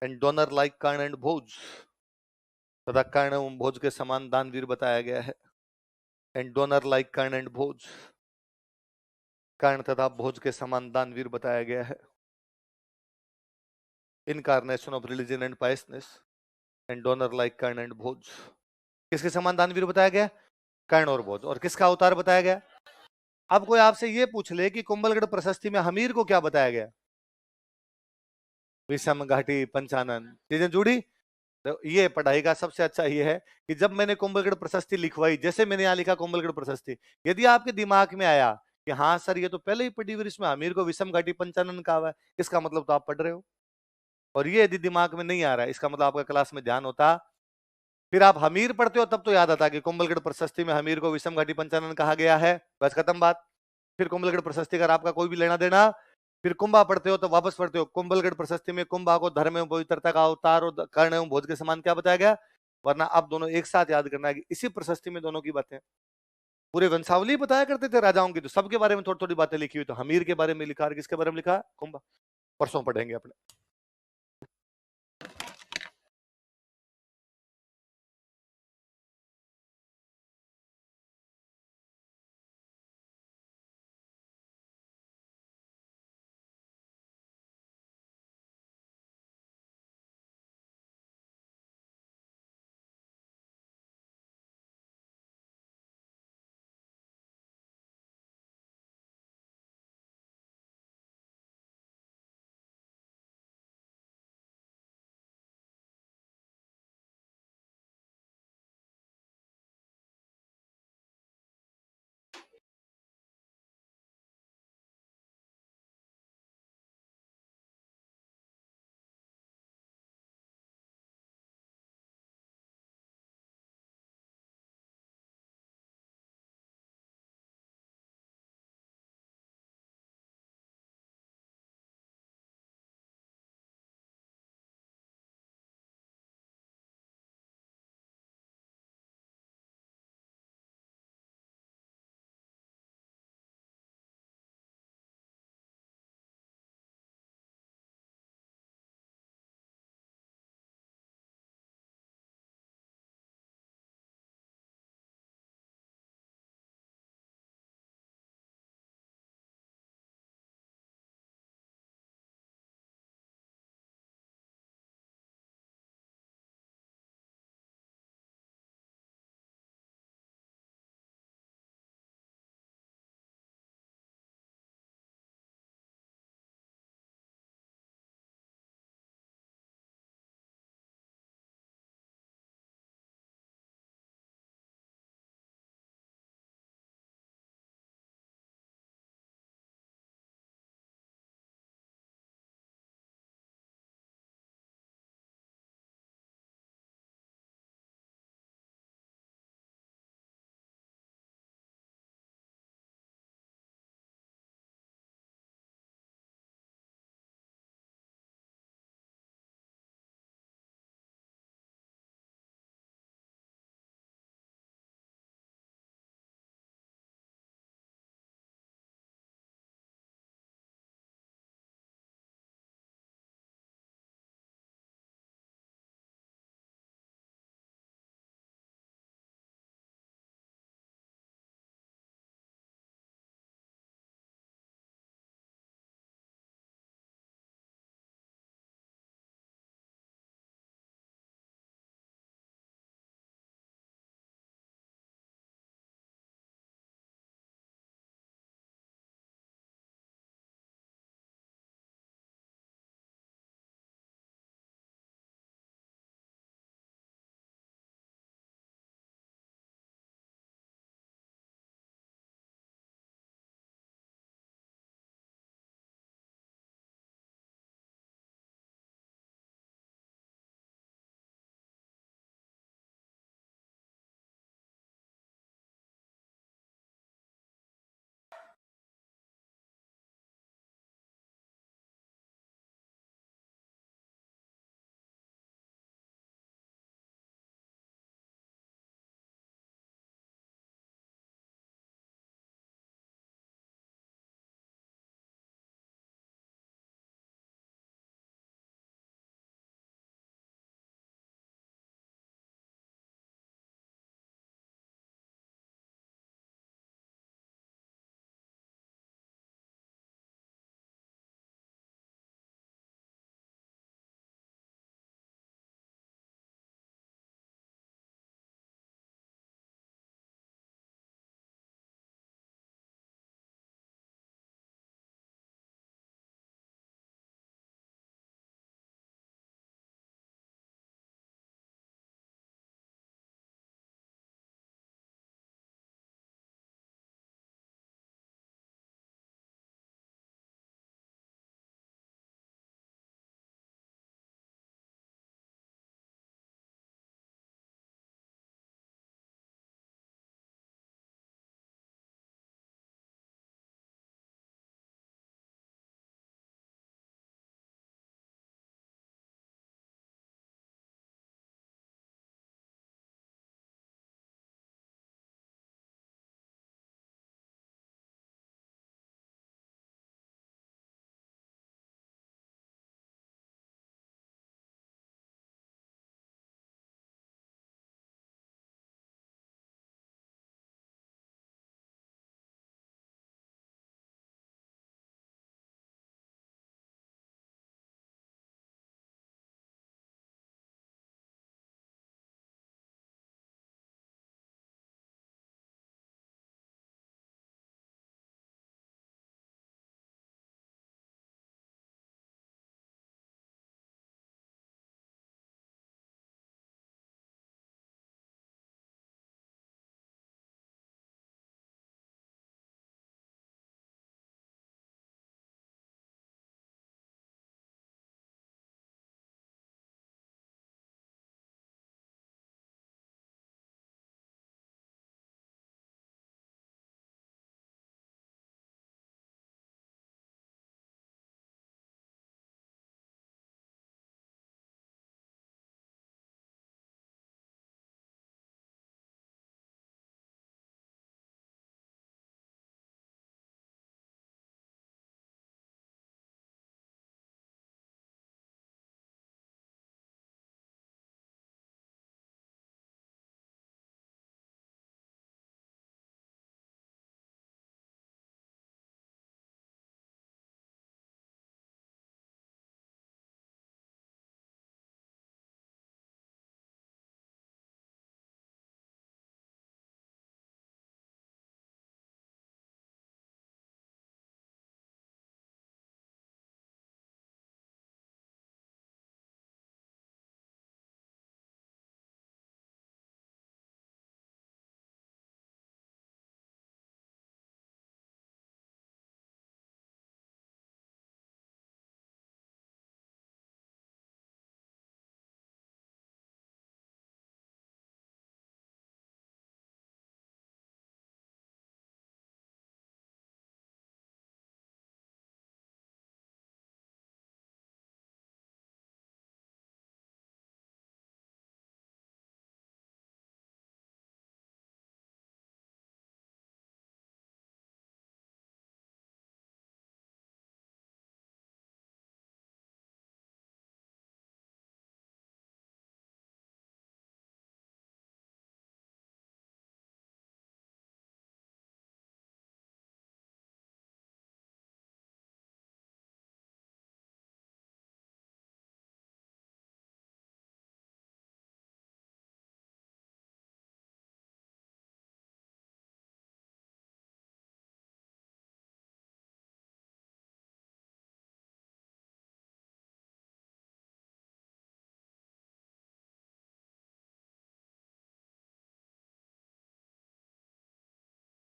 Speaker 1: and donor like Karna and Bhoj. तथा कर्ण एवं भोज के समान दानवीर बताया गया है। And donor like Karna and Bhoj. Karna तथा भोज के समान दानवीर बताया गया है। Incarnation of religion and piousness and donor like Karna and Bhoj. किसके समान दानवीर बताया गया? कर्ण और भोज। और किसका अवतार बताया गया? अब कोई आपसे ये पूछ ले कि कुंभलगढ़ प्रशस्ति में हमीर को क्या बताया गया, विषम घाटी पंचानन, चीजें जुड़ी। तो ये पढ़ाई का सबसे अच्छा ये है कि जब मैंने कुंभलगढ़ प्रशस्ति लिखवाई, जैसे मैंने यहाँ लिखा कुंभलगढ़ प्रशस्ति, यदि आपके दिमाग में आया कि हाँ सर ये तो पहले ही पढ़ी हुई, इसमें हमीर को विषम घाटी पंचानन कहा हुआ है, इसका मतलब तो आप पढ़ रहे हो। और ये यदि दिमाग में नहीं आ रहा है, इसका मतलब आपका क्लास में ध्यान होता, फिर आप हमीर पढ़ते हो तब तो याद आता कि कुंभलगढ़ प्रशस्ति में हमीर को विषम घाटी पंचानन कहा गया है, बस खत्म बात। फिर कुंभलगढ़ प्रशस्ति का आपका कोई भी लेना देना, फिर कुंभा पढ़ते हो तो वापस पढ़ते हो कुंभलगढ़ प्रशस्ति में कुंभा को धर्म एवं पवित्रता का अवतार और कर्ण एवं भोज के समान क्या बताया गया, वरना आप दोनों एक साथ याद करना है कि इसी प्रशस्ति में दोनों की बातें, पूरे वंशावली बताया करते थे राजाओं की, तो सबके बारे में थोड़ी थोड़ी बातें लिखी हुई, तो हमीर के बारे में लिखा, किसके बारे में लिखा, कुंभा। परसों पढ़ेंगे अपने।